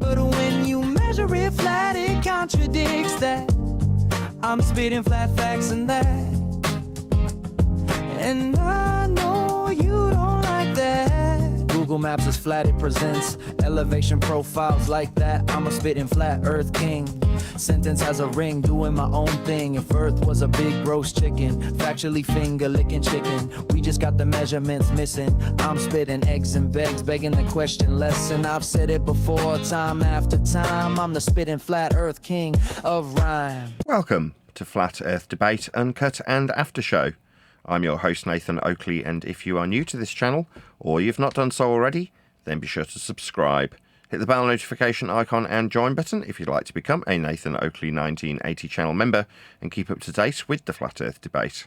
But when you measure it flat, it contradicts that. I'm spitting flat facts and that. And I know you don't like that. Google Maps is flat, it presents elevation profiles like that. I'm a spitting flat earth king. Sentence has a ring, doing my own thing. If earth was a big roast chicken, factually finger licking chicken. We just got the measurements missing. I'm spitting eggs and begs, begging the question lesson. I've said it before, time after time. I'm the spitting flat earth king of rhyme. Welcome to Flat Earth Debate, Uncut and After Show. I'm your host Nathan Oakley, and if you are new to this channel, or you've not done so already, then be sure to subscribe. Hit the bell notification icon and join button if you'd like to become a Nathan Oakley 1980 channel member and keep up to date with the Flat Earth Debate.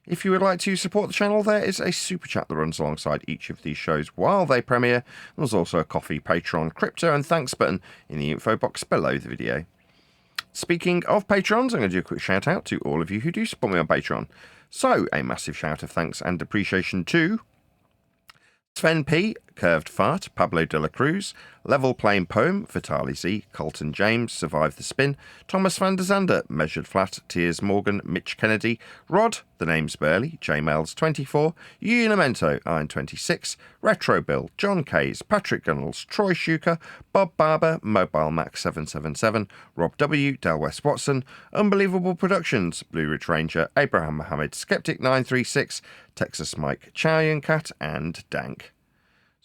If you would like to support the channel, there is a super chat that runs alongside each of these shows while they premiere. There's also a coffee, Patreon, crypto and thanks button in the info box below the video. Speaking of patrons, I'm going to do a quick shout out to all of you who do support me on Patreon. So, a massive shout of thanks and appreciation to Sven P, Curved Fart, Pablo de la Cruz, Level Plain Poem, Vitali Z, Colton James, Survive the Spin, Thomas van der Zander, Measured Flat, Tiers Morgan, Mitch Kennedy, Rod, The Name's Burley, Jmails 24, Unimento, Iron 26, Retro Bill, John Kays, Patrick Gunnels, Troy Shuker, Bob Barber, Mobile Max 777, Rob W, Del West Watson, Unbelievable Productions, Blue Ridge Ranger, Abraham Mohammed, Skeptic 936, Texas Mike, Chow Yun Cat, and Dank.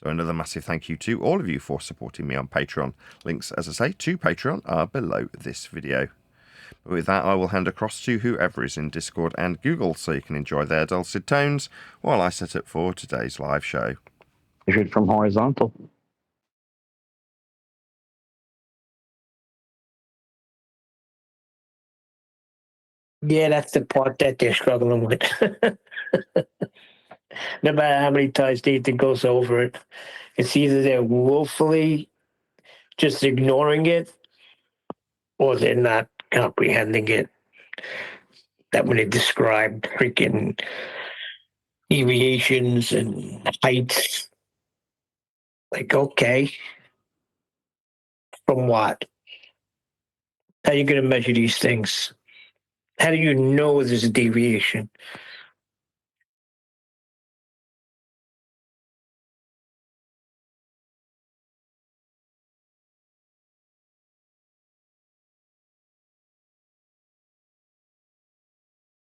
So another massive thank you to all of you for supporting me on Patreon. Links, as I say, to Patreon are below this video. But with that, I will hand across to whoever is in Discord and Google so you can enjoy their dulcet tones while I set up for today's live show. Measured from horizontal. Yeah, that's the part that they're struggling with. No matter how many times Nathan goes over it, it's either they're willfully just ignoring it or they're not comprehending it. That when they describe freaking deviations and heights, like, okay, from what? How are you going to measure these things? How do you know there's a deviation?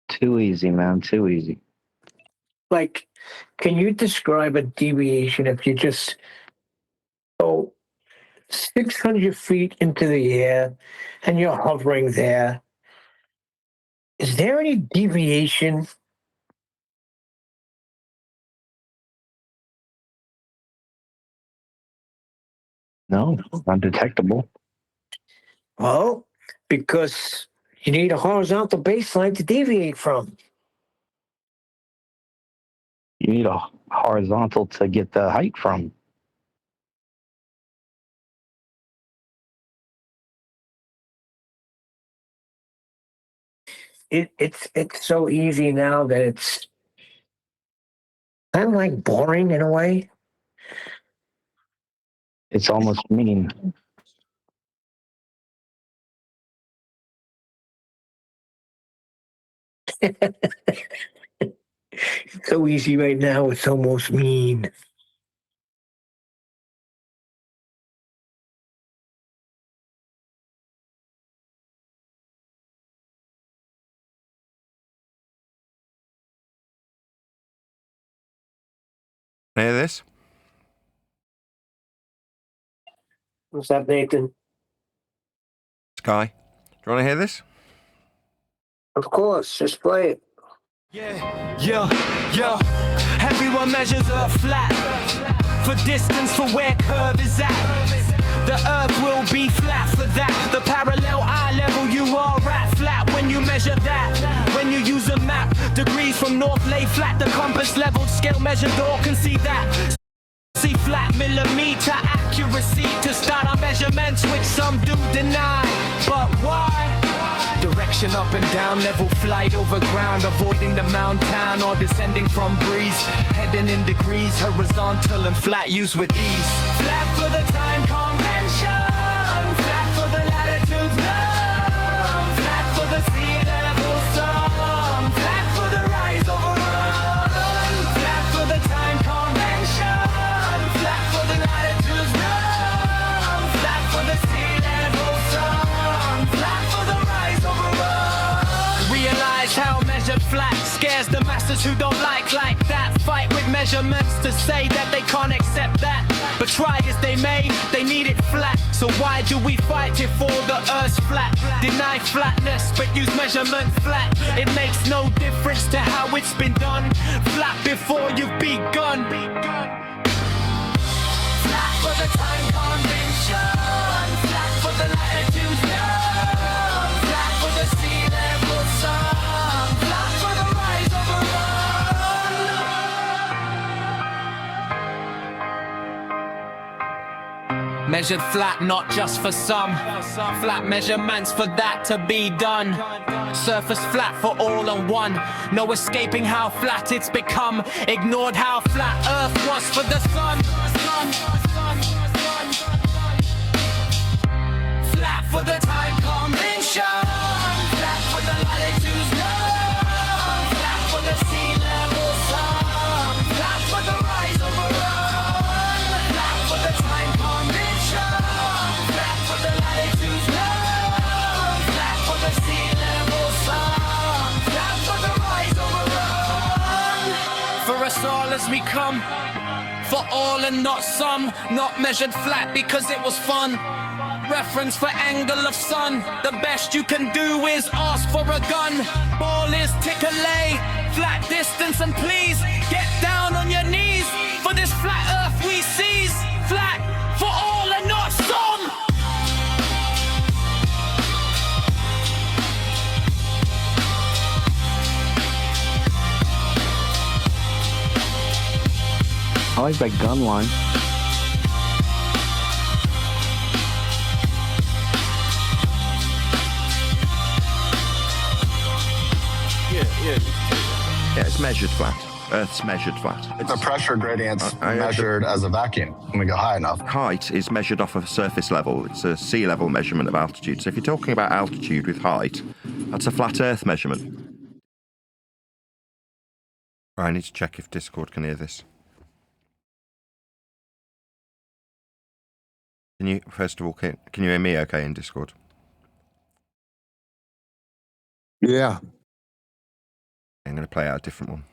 Too easy, man. Too easy. Like, can you describe a deviation if you just go 600 feet into the air and you're hovering there? Is there any deviation? No, undetectable. Well, because you need a horizontal baseline to deviate from. You need a horizontal to get the height from. It's so easy now that it's kind of like boring in a way. It's almost mean. It's so easy right now, it's almost mean. Hear this? What's up, Nathan? Sky, do you want to hear this? Of course, just play it. Yeah. Everyone measures a flat for distance for where curve is at. The earth will be flat for that. The parallel eye level you are at flat when you measure that. When you use a map, degrees from north lay flat. The compass level scale measured all can see that. See flat millimeter accuracy to start our measurements, which some do deny. But why? Direction up and down, level flight over ground, avoiding the mountain or descending from breeze. Heading in degrees, horizontal and flat use with ease. Flat for the time convention. others who don't like that fight with measurements to say that they can't accept that. But try as they may, they need it flat. So why do we fight if all the earth's flat? Deny flatness, but use measurement flat. It makes no difference to how it's been done. Flat before you've begun. Flat for the time convention. Flat for the latitudes known. Flat for the sea level sun. Flat for the rise of a run. Measured flat, not just for some. Flat measurements for that to be done. Surface flat for all and one. No escaping how flat it's become. Ignored how flat Earth was for the sun. Flat for the time convention. Flat for the latitudes known. Flat for the sea level sun. Flat for the rise of a run. Flat for the time convention. Flat for the latitudes known. Flat for the sea level sun. Flat for the rise of a run. For us all as we come. For all and not some. Not measured flat because it was fun. Reference for angle of sun. The best you can do is ask for a gun. Ball is tick-a-lay. Flat distance and please get down on your knees. For this flat earth we seize. Flat for all and not some. I like that gun line. Yeah, it's measured flat. Earth's measured flat. The pressure gradient's measured as a vacuum when we go high enough. Height is measured off of surface level. It's a sea level measurement of altitude. So if you're talking about altitude with height, that's a flat Earth measurement. Right, I need to check if Discord can hear this. Can you, first of all, can you hear me okay in Discord? Yeah. I'm going to play out a different one.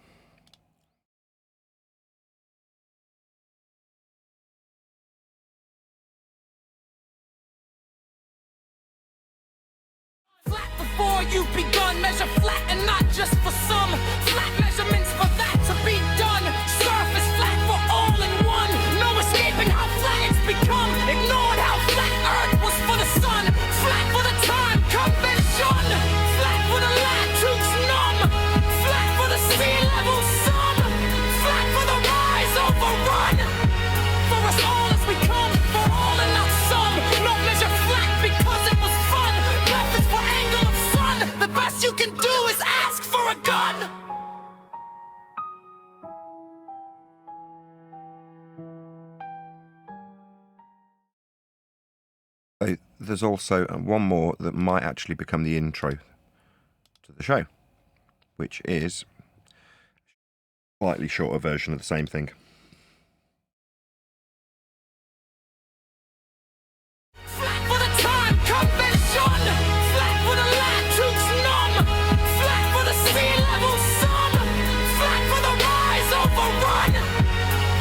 Flat before you've begun. Measure flat and not just for some. Flat measurements for that to be done. Surface flat for all in one. No escaping how flat it's become. Ignored how flat Earth was for the sun. Flat for the time convention. Flat for the latitudes numb. Flat for the sea level sum. Flat for the rise over run. For us all as we come. For all and not some. Not measure flat because it was fun. Reference for angle of sun. The best you can do is ask for a gun. So there's also one more that might actually become the intro to the show, which is a slightly shorter version of the same thing. Flat for the time convention. Flat for the latitudes numb. Flat for the sea level sum. Flat for the rise over run.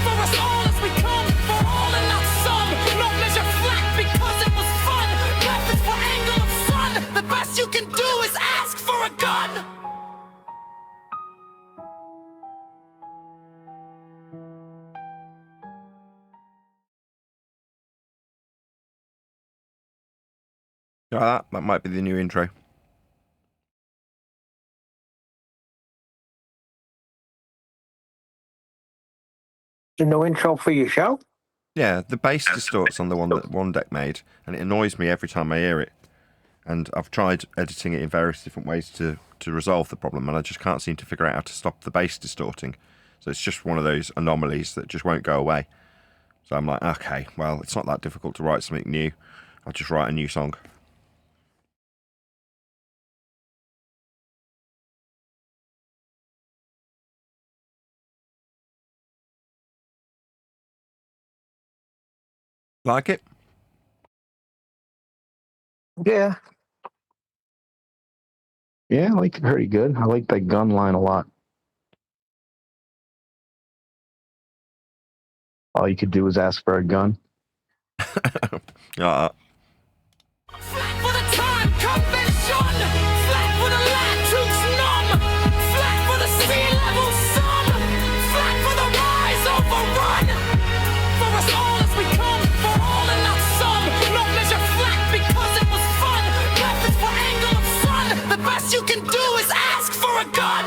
For us all as we come. For all and not some. Not measure flat because it was fun. Reference for angle of sun. The best you can do is ask for a gun. That might be the new intro. There's no intro for your show? Yeah, the bass distorts on the one that One Deck made, and it annoys me every time I hear it. And I've tried editing it in various different ways to resolve the problem, and I just can't seem to figure out how to stop the bass distorting. So it's just one of those anomalies that just won't go away. So I'm like, okay, well, it's not that difficult to write something new. I'll just write a new song. Like it? Yeah. Yeah, I like it pretty good. I like that gun line a lot. All you could do was ask for a gun. Flat for the time convention. Flat for the land troops numb. Flat for the sea level sum. Flat for the rise overrun. For us all as we come, for all and not some. Not measure flat because it was fun. Preference for angle of sun. The best you can do is ask for a gun.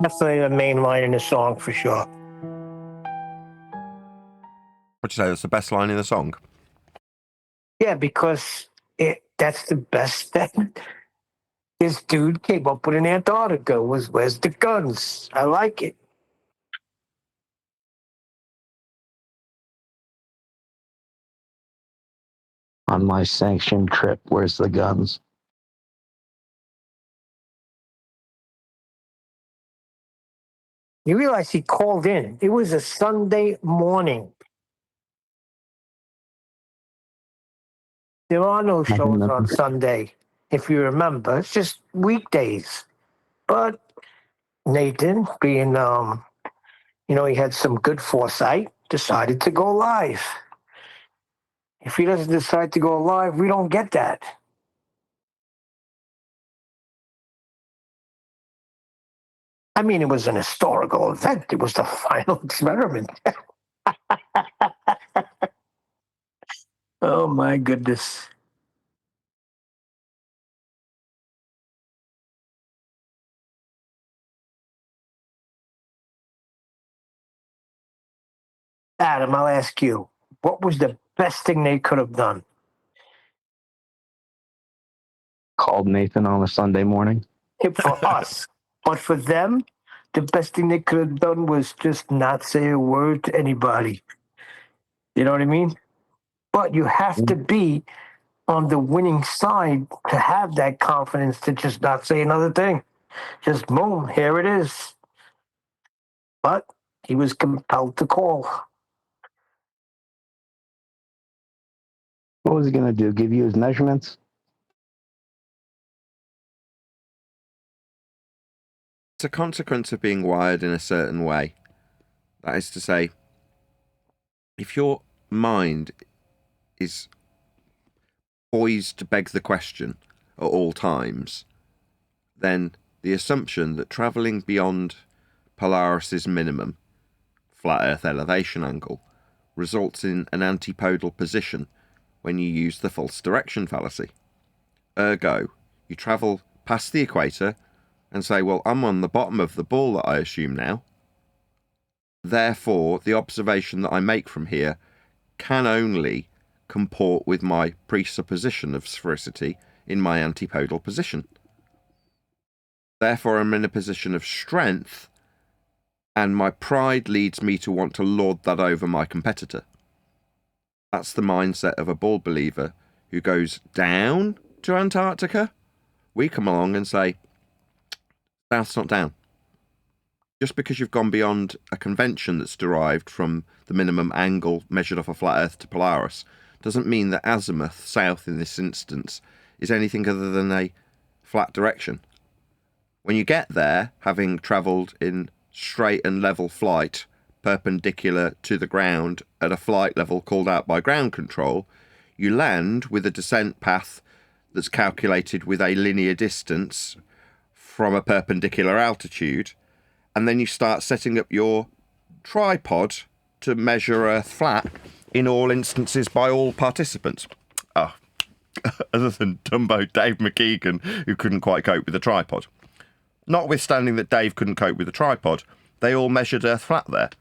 Definitely the main line in the song for sure. What'd you say? That's the best line in the song? Yeah, because that's the best that this dude came up with in Antarctica was where's the guns? I like it. On my sanctioned trip, where's the guns? You realize he called in. It was a Sunday morning. There are no shows on Sunday, if you remember. It's just weekdays. But Nathan, being, he had some good foresight, decided to go live. If he doesn't decide to go live, we don't get that. I mean, it was an historical event. It was the final experiment. Oh, my goodness. Adam, I'll ask you, what was the best thing they could have done? Called Nathan on a Sunday morning. For us. But for them, the best thing they could have done was just not say a word to anybody. You know what I mean? But you have to be on the winning side to have that confidence to just not say another thing. Just boom, here it is. But he was compelled to call. What was he going to do? Give you his measurements? It's a consequence of being wired in a certain way. That is to say, if your mind is poised to beg the question at all times, then the assumption that travelling beyond Polaris's minimum, flat Earth elevation angle, results in an antipodal position when you use the false direction fallacy. Ergo, you travel past the equator and say, well, I'm on the bottom of the ball that I assume now. Therefore, the observation that I make from here can only comport with my presupposition of sphericity in my antipodal position. Therefore, I'm in a position of strength, and my pride leads me to want to lord that over my competitor. That's the mindset of a ball believer who goes down to Antarctica. We come along and say, South's not down. Just because you've gone beyond a convention that's derived from the minimum angle measured off a flat Earth to Polaris doesn't mean that azimuth, south in this instance, is anything other than a flat direction. When you get there, having travelled in straight and level flight, perpendicular to the ground at a flight level called out by ground control, you land with a descent path that's calculated with a linear distance from a perpendicular altitude, and then you start setting up your tripod to measure Earth flat in all instances by all participants. Oh, other than Dumbo Dave McKeegan, who couldn't quite cope with the tripod. Notwithstanding that Dave couldn't cope with the tripod, they all measured Earth flat there.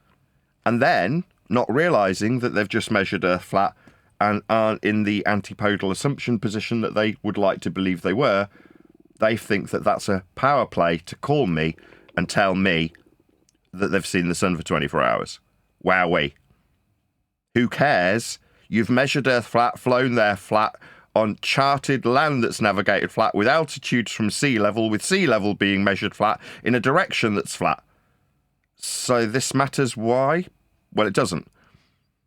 And then, not realising that they've just measured Earth flat and aren't in the antipodal assumption position that they would like to believe they were, they think that that's a power play to call me and tell me that they've seen the sun for 24 hours. Wowee. Who cares? You've measured Earth flat, flown there flat, on charted land that's navigated flat, with altitudes from sea level, with sea level being measured flat, in a direction that's flat. So this matters why? Well, it doesn't.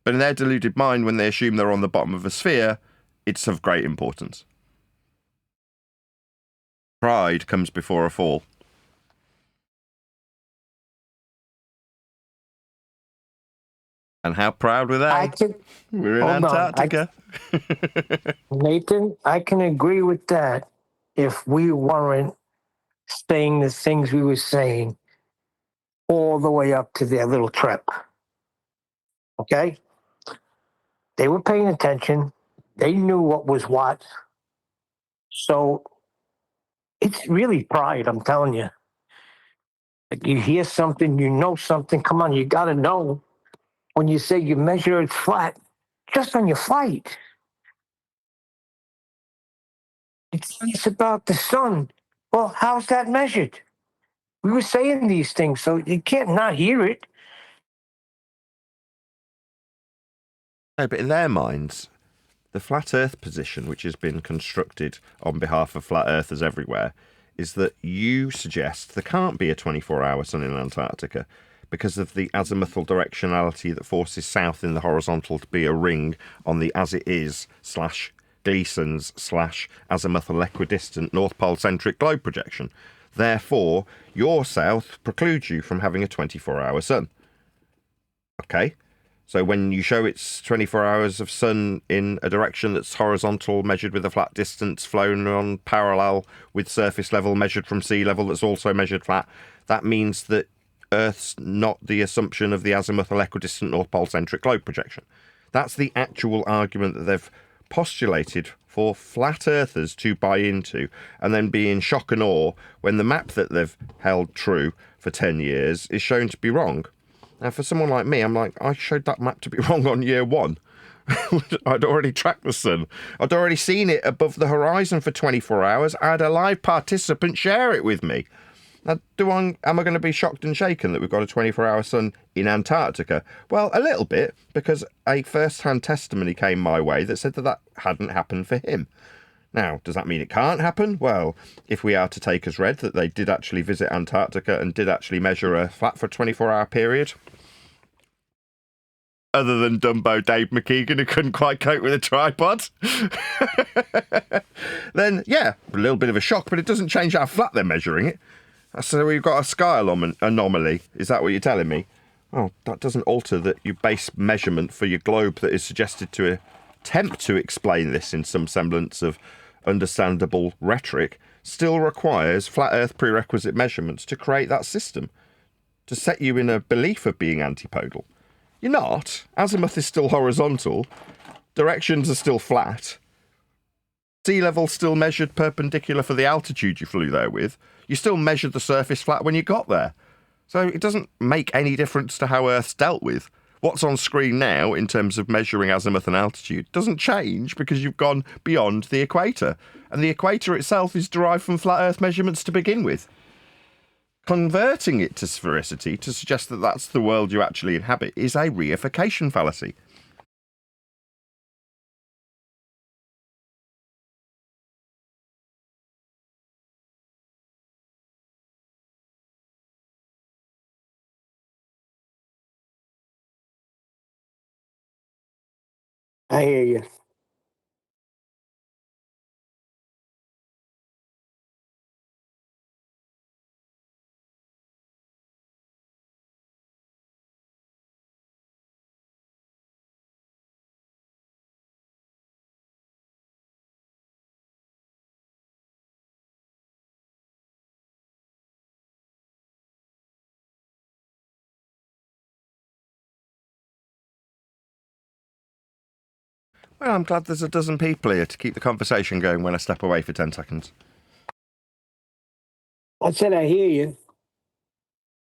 But in their deluded mind, when they assume they're on the bottom of a sphere, it's of great importance. Pride comes before a fall. And how proud were I they? can We're in hold on. Antarctica. Nathan, I can agree with that if we weren't saying the things we were saying all the way up to their little trip. Okay? They were paying attention. They knew what was what. So it's really pride, I'm telling you. Like you hear something, you know something. Come on, you got to know. When you say you measure it flat, just on your flight. It's about the sun. Well, how's that measured? We were saying these things, so you can't not hear it. No, but in their minds, the flat Earth position, which has been constructed on behalf of flat Earthers everywhere, is that you suggest there can't be a 24-hour sun in Antarctica because of the azimuthal directionality that forces south in the horizontal to be a ring on the as it is / Gleason's / azimuthal equidistant North Pole centric globe projection. Therefore, your south precludes you from having a 24-hour sun. Okay? So when you show it's 24 hours of sun in a direction that's horizontal, measured with a flat distance, flown on parallel with surface level, measured from sea level, that's also measured flat, that means that Earth's not the assumption of the azimuthal equidistant North Pole centric globe projection. That's the actual argument that they've postulated for flat earthers to buy into and then be in shock and awe when the map that they've held true for 10 years is shown to be wrong. Now, for someone like me, I'm like, I showed that map to be wrong on year one. I'd already tracked the sun. I'd already seen it above the horizon for 24 hours. I had a live participant share it with me. Now, am I going to be shocked and shaken that we've got a 24-hour sun in Antarctica? Well, a little bit, because a first-hand testimony came my way that said that that hadn't happened for him. Now, does that mean it can't happen? Well, if we are to take as read that they did actually visit Antarctica and did actually measure a flat for a 24-hour period, other than Dumbo Dave McKeegan, who couldn't quite cope with a tripod, then, yeah, a little bit of a shock, but it doesn't change how flat they're measuring it. So we've got a sky anomaly. Is that what you're telling me? Oh, that doesn't alter that your base measurement for your globe that is suggested to attempt to explain this in some semblance of understandable rhetoric still requires flat Earth prerequisite measurements to create that system, to set you in a belief of being antipodal. You're not. Azimuth is still horizontal. Directions are still flat. Sea level still measured perpendicular for the altitude you flew there with. You still measured the surface flat when you got there. So it doesn't make any difference to how Earth's dealt with. What's on screen now in terms of measuring azimuth and altitude doesn't change because you've gone beyond the equator. And the equator itself is derived from flat Earth measurements to begin with. Converting it to sphericity to suggest that that's the world you actually inhabit is a reification fallacy. I hear you. Well, I'm glad there's a dozen people here to keep the conversation going when I step away for 10 seconds. I said I hear you,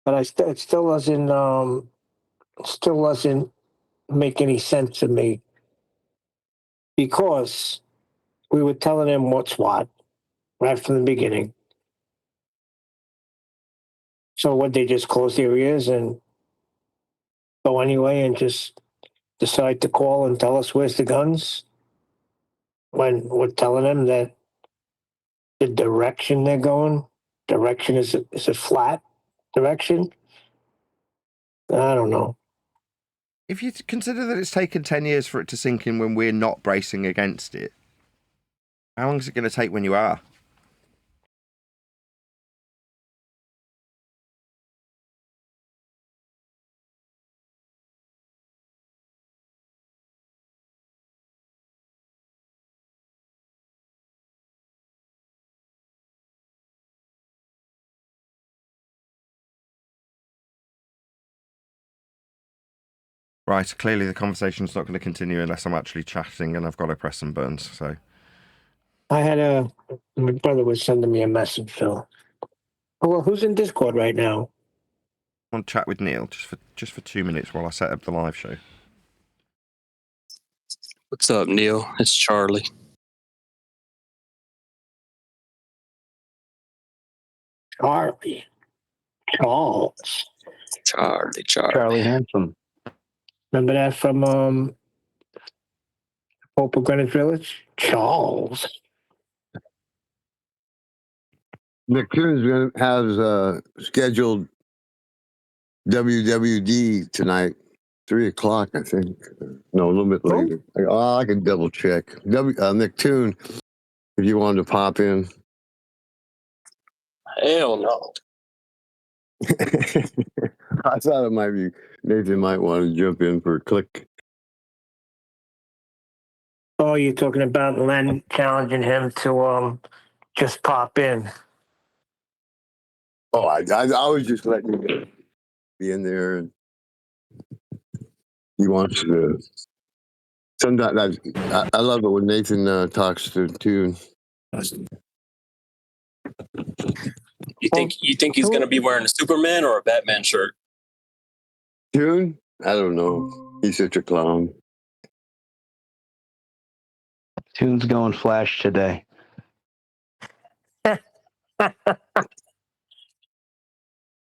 but it still doesn't make any sense to me because we were telling them what's what right from the beginning. So would they just close their ears and go anyway and just decide to call and tell us where's the guns when we're telling them that the direction they're going, direction is a flat direction? I don't know. If you consider that it's taken 10 years for it to sink in when we're not bracing against it, how long is it going to take when you are? Right, clearly the conversation's not going to continue unless I'm actually chatting and I've got to press some buttons. So My brother was sending me a message, Phil. Oh, well, who's in Discord right now? I want to chat with Neil just for 2 minutes while I set up the live show. What's up, Neil? It's Charlie. Charlie. Charles. Charlie. Charlie Handsome. Remember that from Hope of Greenwich Village? Charles. McCoon's has scheduled WWD tonight, 3:00, I think. No, a little bit later. I can double check. Nicktoon, if you wanted to pop in. Hell no. I thought it might be Nathan might want to jump in for a click. Oh, you're talking about Len challenging him to just pop in. Oh, I was just letting you be in there. And he wants to. Sometimes I love it when Nathan talks to Tune. You think he's gonna be wearing a Superman or a Batman shirt? Tune? I don't know. He's such a clown. Tune's going Flash today.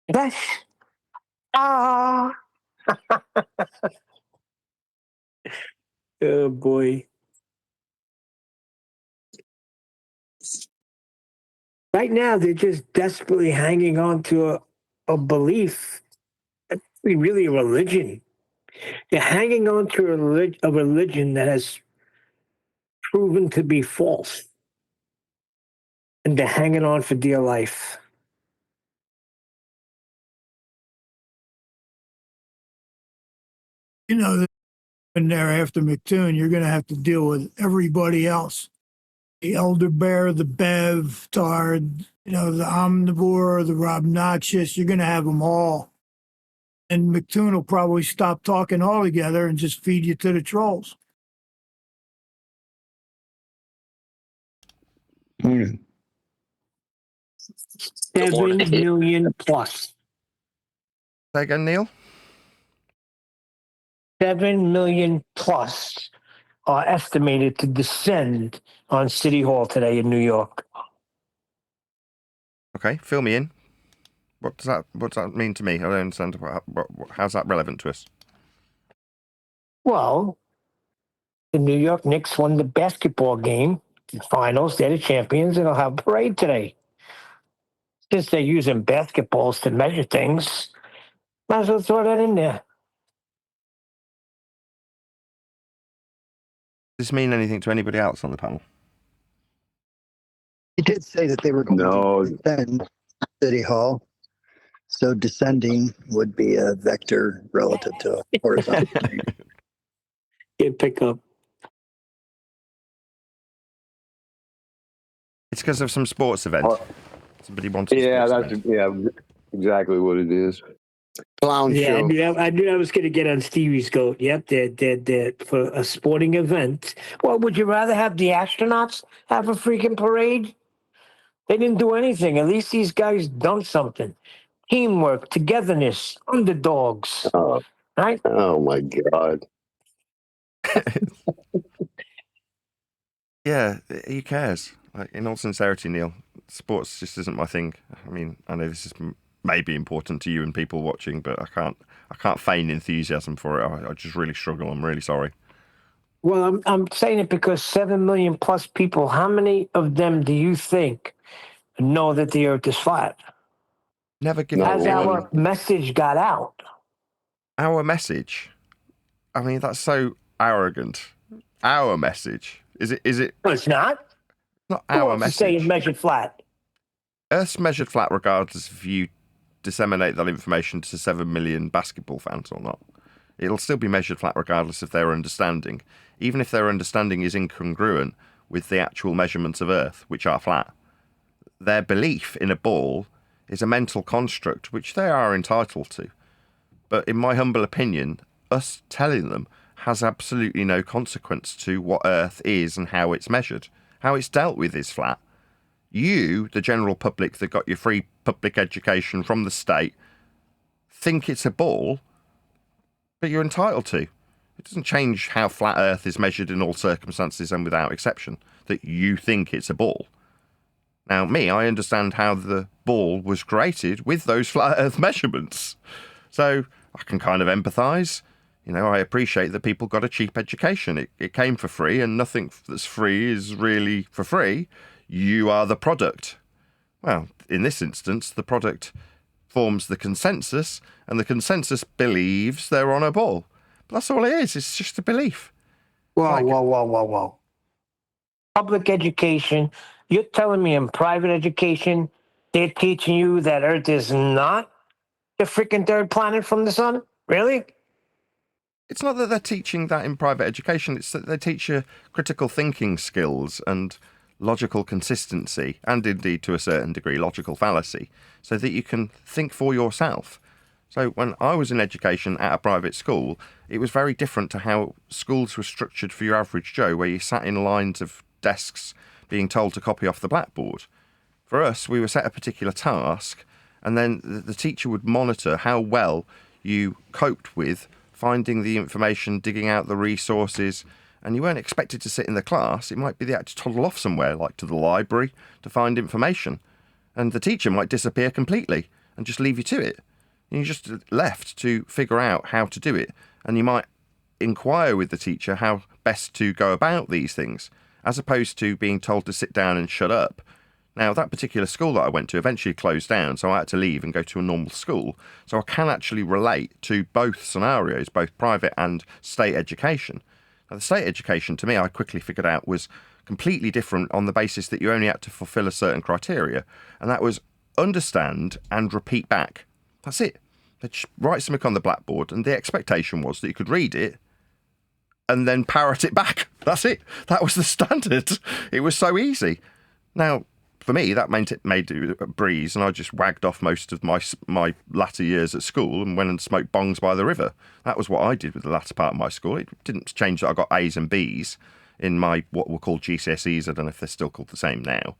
That's ah. Oh boy. Right now, they're just desperately hanging on to a belief. It's really a religion. They're hanging on to a religion that has proven to be false. And they're hanging on for dear life. You know, and there after McToon, you're going to have to deal with everybody else. The elder bear, the Bev, Tard, the omnivore, the obnoxious. You're going to have them all. And McToon will probably stop talking altogether and just feed you to the trolls. Mm. 7 million plus. Say again, Neil? 7 million plus are estimated to descend on City Hall today in New York. Okay, fill me in. What does that mean to me? I don't understand. How's that relevant to us? Well, the New York Knicks won the basketball game, the finals. They're the champions, and they'll have a parade today. Since they're using basketballs to measure things, might as well throw that in there. Does this mean anything to anybody else on the panel? He did say that they were going to descend City Hall. So descending would be a vector relative to a horizontal. Get pick up. It's because of some sports event. Somebody wanted. Exactly what it is. Clown show. I knew I was going to get on Stevie's goat. Yep, they're for a sporting event. Well, would you rather have the astronauts have a freaking parade? They didn't do anything. At least these guys done something. Teamwork, togetherness, underdogs. Right? Oh my God. Yeah, who cares? Like, in all sincerity, Neil, sports just isn't my thing. I mean, I know this is maybe important to you and people watching, but I can't feign enthusiasm for it. I just really struggle. I'm really sorry. Well, I'm saying it because 7 million plus people. How many of them do you think know that the Earth is flat? Never give. Has our message got out? Our message? I mean, that's so arrogant. Our message. Is it? No, it's not. Not our message. Say it's measured flat. Earth's measured flat regardless if you disseminate that information to 7 million basketball fans or not. It'll still be measured flat regardless of their understanding, even if their understanding is incongruent with the actual measurements of Earth, which are flat. Their belief in a ball is a mental construct which they are entitled to. But in my humble opinion, us telling them has absolutely no consequence to what Earth is and how it's measured. How it's dealt with is flat. You, the general public that got your free public education from the state, think it's a ball, but you're entitled to. It doesn't change how flat Earth is measured in all circumstances and without exception, that you think it's a ball. Now, I understand how the ball was created with those flat Earth measurements. So I can kind of empathise. I appreciate that people got a cheap education. It came for free, and nothing that's free is really for free. You are the product. Well, in this instance, the product forms the consensus, and the consensus believes they're on a ball. But that's all it is. It's just a belief. Whoa. Public education. You're telling me in private education, they're teaching you that Earth is not the freaking third planet from the sun? Really? It's not that they're teaching that in private education. It's that they teach you critical thinking skills and logical consistency, and indeed, to a certain degree, logical fallacy, so that you can think for yourself. So when I was in education at a private school, it was very different to how schools were structured for your average Joe, where you sat in lines of desks being told to copy off the blackboard. For us, we were set a particular task, and then the teacher would monitor how well you coped with finding the information, digging out the resources, and you weren't expected to sit in the class. It might be they had to toddle off somewhere, like to the library, to find information. And the teacher might disappear completely and just leave you to it. And you're just left to figure out how to do it. And you might inquire with the teacher how best to go about these things, as opposed to being told to sit down and shut up. Now, that particular school that I went to eventually closed down, so I had to leave and go to a normal school. So I can actually relate to both scenarios, both private and state education. Now, the state education, to me, I quickly figured out was completely different on the basis that you only had to fulfill a certain criteria, and that was understand and repeat back. That's it. They'd just write something on the blackboard, and the expectation was that you could read it and then parrot it back. That's it. That was the standard. It was so easy. Now, for me, that made it a breeze, and I just wagged off most of my latter years at school and went and smoked bongs by the river. That was what I did with the latter part of my school. It didn't change that I got A's and B's in my what were called GCSEs. I don't know if they're still called the same now.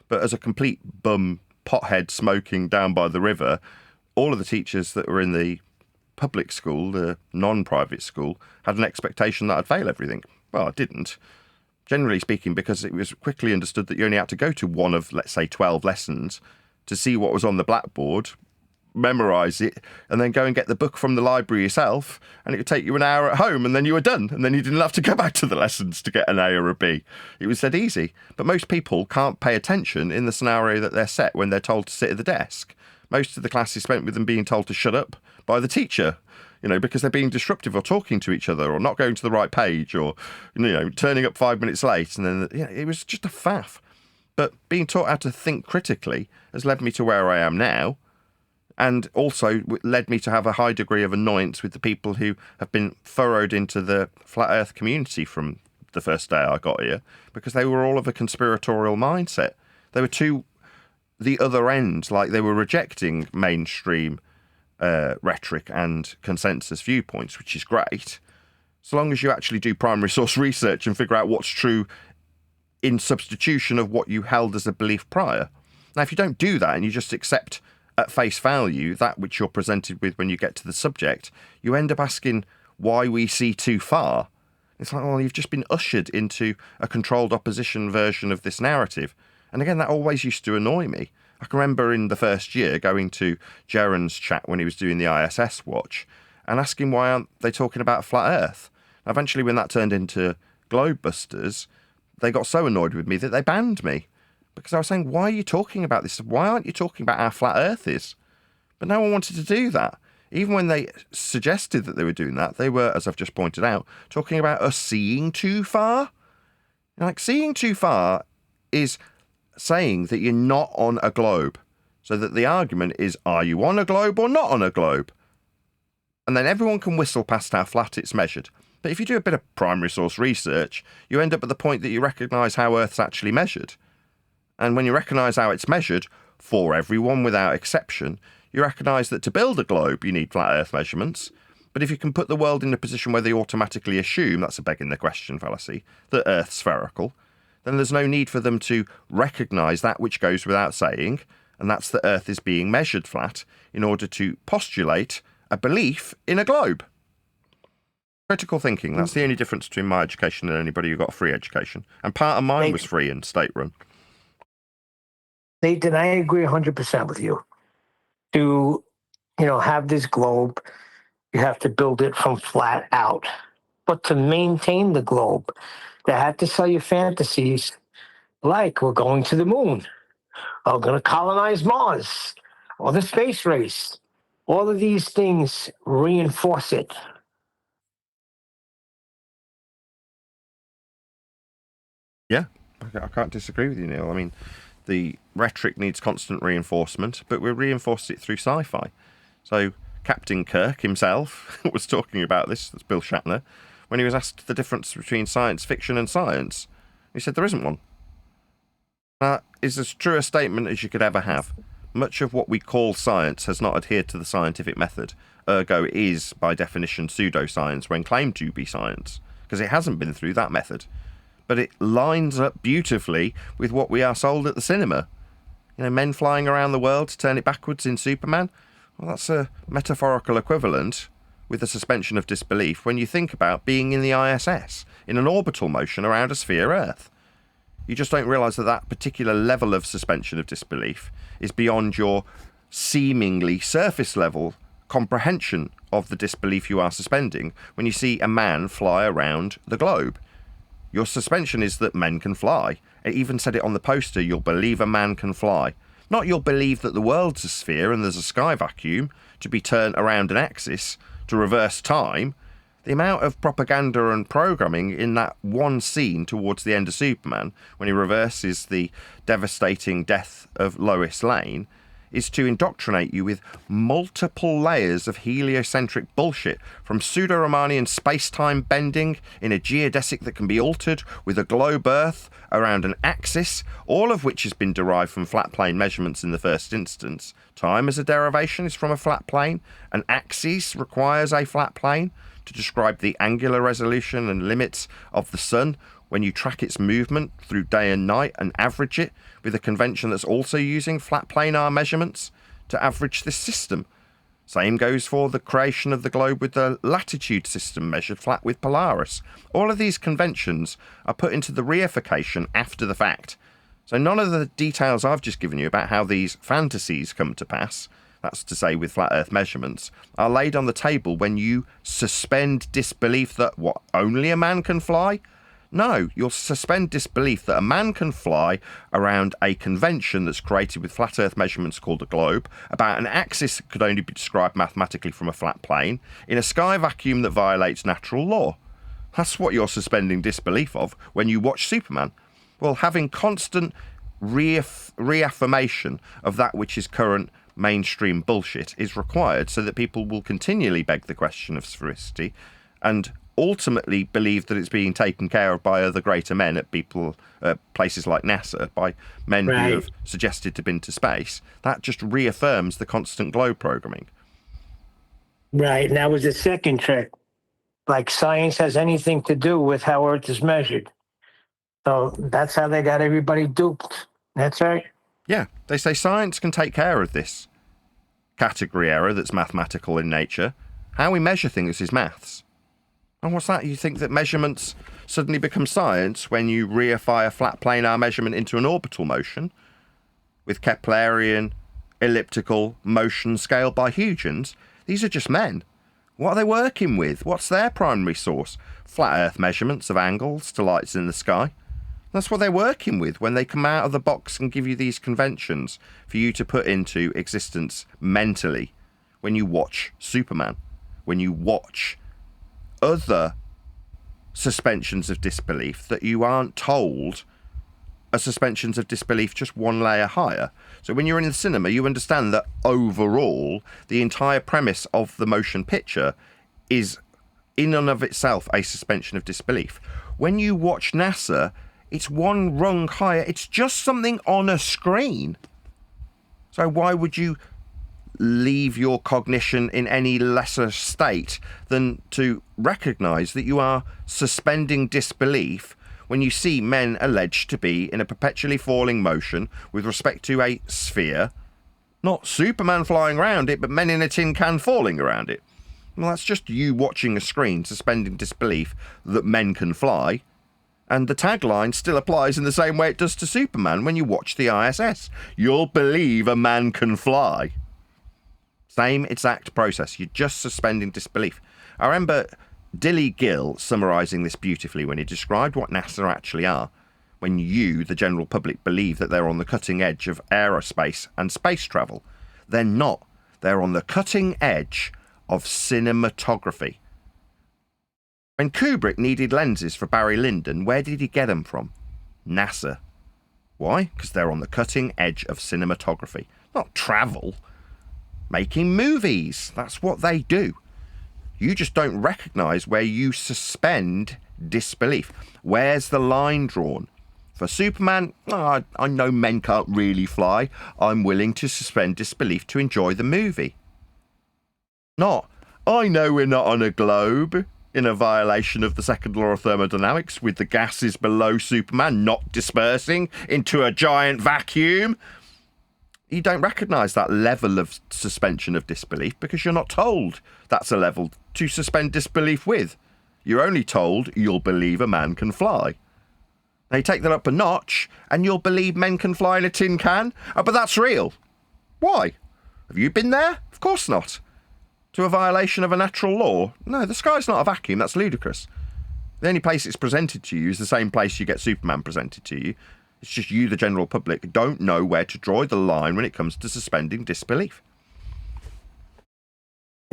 But as a complete bum pothead smoking down by the river, all of the teachers that were in the public school, the non-private school, had an expectation that I'd fail everything. Well, I didn't. Generally speaking, because it was quickly understood that you only had to go to one of, let's say, 12 lessons to see what was on the blackboard, memorise it, and then go and get the book from the library yourself, and it would take you an hour at home, and then you were done, and then you didn't have to go back to the lessons to get an A or a B. It was that easy. But most people can't pay attention in the scenario that they're set when they're told to sit at the desk. Most of the class is spent with them being told to shut up by the teacher, because they're being disruptive or talking to each other or not going to the right page or, turning up 5 minutes late. And then, it was just a faff. But being taught how to think critically has led me to where I am now, and also led me to have a high degree of annoyance with the people who have been furrowed into the flat earth community from the first day I got here, because they were all of a conspiratorial mindset. They were to the other end, like they were rejecting mainstream rhetoric and consensus viewpoints, which is great, so long as you actually do primary source research and figure out what's true in substitution of what you held as a belief prior. Now, if you don't do that and you just accept at face value that which you're presented with when you get to the subject, you end up asking why we see too far. It's like, well, you've just been ushered into a controlled opposition version of this narrative. And again, that always used to annoy me. I can remember in the first year going to Jaron's chat when he was doing the ISS watch and asking why aren't they talking about flat Earth. Eventually, when that turned into Globebusters, they got so annoyed with me that they banned me, because I was saying, why are you talking about this? Why aren't you talking about how flat Earth is? But no one wanted to do that. Even when they suggested that they were doing that, they were, as I've just pointed out, talking about us seeing too far. Like, seeing too far is saying that you're not on a globe. So that the argument is, are you on a globe or not on a globe? And then everyone can whistle past how flat it's measured. But if you do a bit of primary source research, you end up at the point that you recognise how Earth's actually measured. And when you recognise how it's measured, for everyone without exception, you recognise that to build a globe you need flat Earth measurements, But if you can put the world in a position where they automatically assume, that's a begging the question fallacy, that Earth's spherical, then there's no need for them to recognise that which goes without saying, and that's that Earth is being measured flat, in order to postulate a belief in a globe. Critical thinking, that's the only difference between my education and anybody who got a free education. And part of mine was free and state-run. Nathan, I agree 100% with you. To, have this globe, you have to build it from flat out. But to maintain the globe, they have to sell you fantasies like we're going to the moon, or going to colonize Mars, or the space race. All of these things reinforce it. Yeah, I can't disagree with you, Neil. I mean, the rhetoric needs constant reinforcement, but we reinforce it through sci-fi. So Captain Kirk himself was talking about this, that's Bill Shatner, when he was asked the difference between science fiction and science. He said there isn't one. That is as true a statement as you could ever have. Much of what we call science has not adhered to the scientific method, ergo it is, by definition, pseudoscience when claimed to be science, because it hasn't been through that method. But it lines up beautifully with what we are sold at the cinema. Men flying around the world to turn it backwards in Superman. Well, that's a metaphorical equivalent with the suspension of disbelief when you think about being in the ISS, in an orbital motion around a sphere Earth. You just don't realise that that particular level of suspension of disbelief is beyond your seemingly surface level comprehension of the disbelief you are suspending when you see a man fly around the globe. Your suspension is that men can fly. It even said it on the poster, you'll believe a man can fly. Not you'll believe that the world's a sphere and there's a sky vacuum to be turned around an axis to reverse time. The amount of propaganda and programming in that one scene towards the end of Superman, when he reverses the devastating death of Lois Lane, is to indoctrinate you with multiple layers of heliocentric bullshit, from pseudo-Riemannian space-time bending in a geodesic that can be altered with a globe Earth around an axis, all of which has been derived from flat plane measurements in the first instance. Time as a derivation is from a flat plane. An axis requires a flat plane to describe the angular resolution and limits of the sun when you track its movement through day and night and average it with a convention that's also using flat planar measurements to average this system. Same goes for the creation of the globe with the latitude system measured flat with Polaris. All of these conventions are put into the reification after the fact. So none of the details I've just given you about how these fantasies come to pass, that's to say with flat earth measurements, are laid on the table when you suspend disbelief that, only a man can fly? No, you'll suspend disbelief that a man can fly around a convention that's created with flat earth measurements called a globe, about an axis that could only be described mathematically from a flat plane, in a sky vacuum that violates natural law. That's what you're suspending disbelief of when you watch Superman. Well, having constant reaffirmation of that which is current mainstream bullshit is required so that people will continually beg the question of sphericity and ultimately believe that it's being taken care of by other greater men at places like NASA, by men who have suggested to been to space. That just reaffirms the constant globe programming. Right, and that was the second trick. Like science has anything to do with how Earth is measured. So that's how they got everybody duped. That's right. Yeah, they say science can take care of this category error that's mathematical in nature. How we measure things is maths. And what's that? You think that measurements suddenly become science when you reify a flat planar measurement into an orbital motion with Keplerian elliptical motion scaled by Huygens? These are just men. What are they working with? What's their primary source? Flat earth measurements of angles to lights in the sky. That's what they're working with when they come out of the box and give you these conventions for you to put into existence mentally when you watch Superman, when you watch other suspensions of disbelief that you aren't told are suspensions of disbelief just one layer higher. So when you're in the cinema, you understand that overall, the entire premise of the motion picture is in and of itself a suspension of disbelief. When you watch NASA, it's one rung higher. It's just something on a screen. So why would you leave your cognition in any lesser state than to recognise that you are suspending disbelief when you see men alleged to be in a perpetually falling motion with respect to a sphere, not Superman flying around it, but men in a tin can falling around it. Well, that's just you watching a screen suspending disbelief that men can fly. And the tagline still applies in the same way it does to Superman when you watch the ISS. You'll believe a man can fly. Same exact process. You're just suspending disbelief. I remember Dilly Gill summarising this beautifully when he described what NASA actually are. When you, the general public, believe that they're on the cutting edge of aerospace and space travel. They're not. They're on the cutting edge of cinematography. When Kubrick needed lenses for Barry Lyndon, where did he get them from? NASA. Why? Because they're on the cutting edge of cinematography. Not travel. Making movies. That's what they do. You just don't recognise where you suspend disbelief. Where's the line drawn? For Superman, I know men can't really fly. I'm willing to suspend disbelief to enjoy the movie. Not, I know we're not on a globe, in a violation of the second law of thermodynamics, with the gases below Superman not dispersing into a giant vacuum. You don't recognise that level of suspension of disbelief because you're not told that's a level to suspend disbelief with. You're only told you'll believe a man can fly. Now you take that up a notch and you'll believe men can fly in a tin can. Oh, but that's real. Why? Have you been there? Of course not. To a violation of a natural law? No, the sky's not a vacuum. That's ludicrous. The only place it's presented to you is the same place you get Superman presented to you. It's just you, the general public, don't know where to draw the line when it comes to suspending disbelief.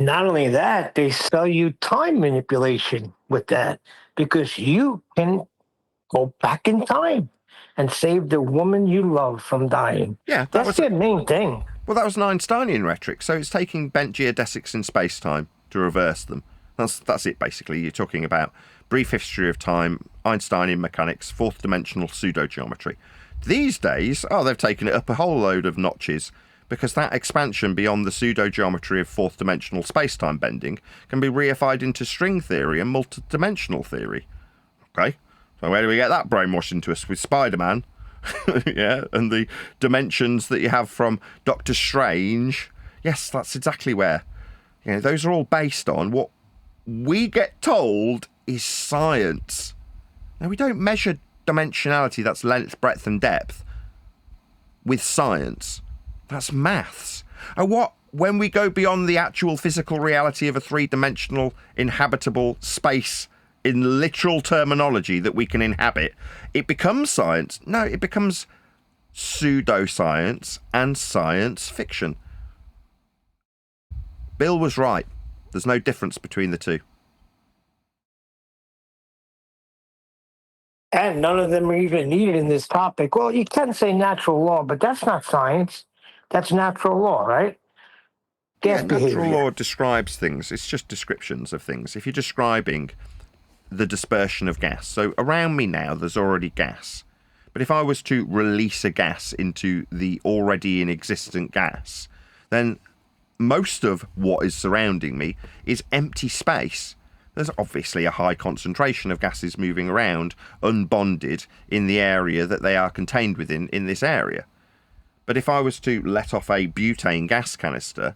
Not only that, they sell you time manipulation with that because you can go back in time and save the woman you love from dying. Yeah, that's the main thing. Well, that was an Einsteinian rhetoric, so it's taking bent geodesics in space-time to reverse them. That's it, basically. You're talking about brief history of time, Einsteinian mechanics, fourth-dimensional pseudo-geometry. These days, they've taken it up a whole load of notches because that expansion beyond the pseudo-geometry of fourth-dimensional space-time bending can be reified into string theory and multi-dimensional theory. Okay, so where do we get that brainwashed into us? With Spider-Man? Yeah, and the dimensions that you have from Doctor Strange. Yes, that's exactly where. You know, those are all based on what we get told is science. Now, we don't measure dimensionality, that's length, breadth, and depth, with science. That's maths. And when we go beyond the actual physical reality of a three-dimensional inhabitable space in literal terminology that we can inhabit, it becomes science. No, it becomes pseudoscience and science fiction. Bill was right. There's no difference between the two. And none of them are even needed in this topic. Well, you can say natural law, but that's not science. That's natural law, right? Gas behavior. Natural law describes things. It's just descriptions of things. If you're describing the dispersion of gas. So around me now, there's already gas. But if I was to release a gas into the already in existent gas, then most of what is surrounding me is empty space. There's obviously a high concentration of gases moving around, unbonded, in the area that they are contained within in this area. But if I was to let off a butane gas canister,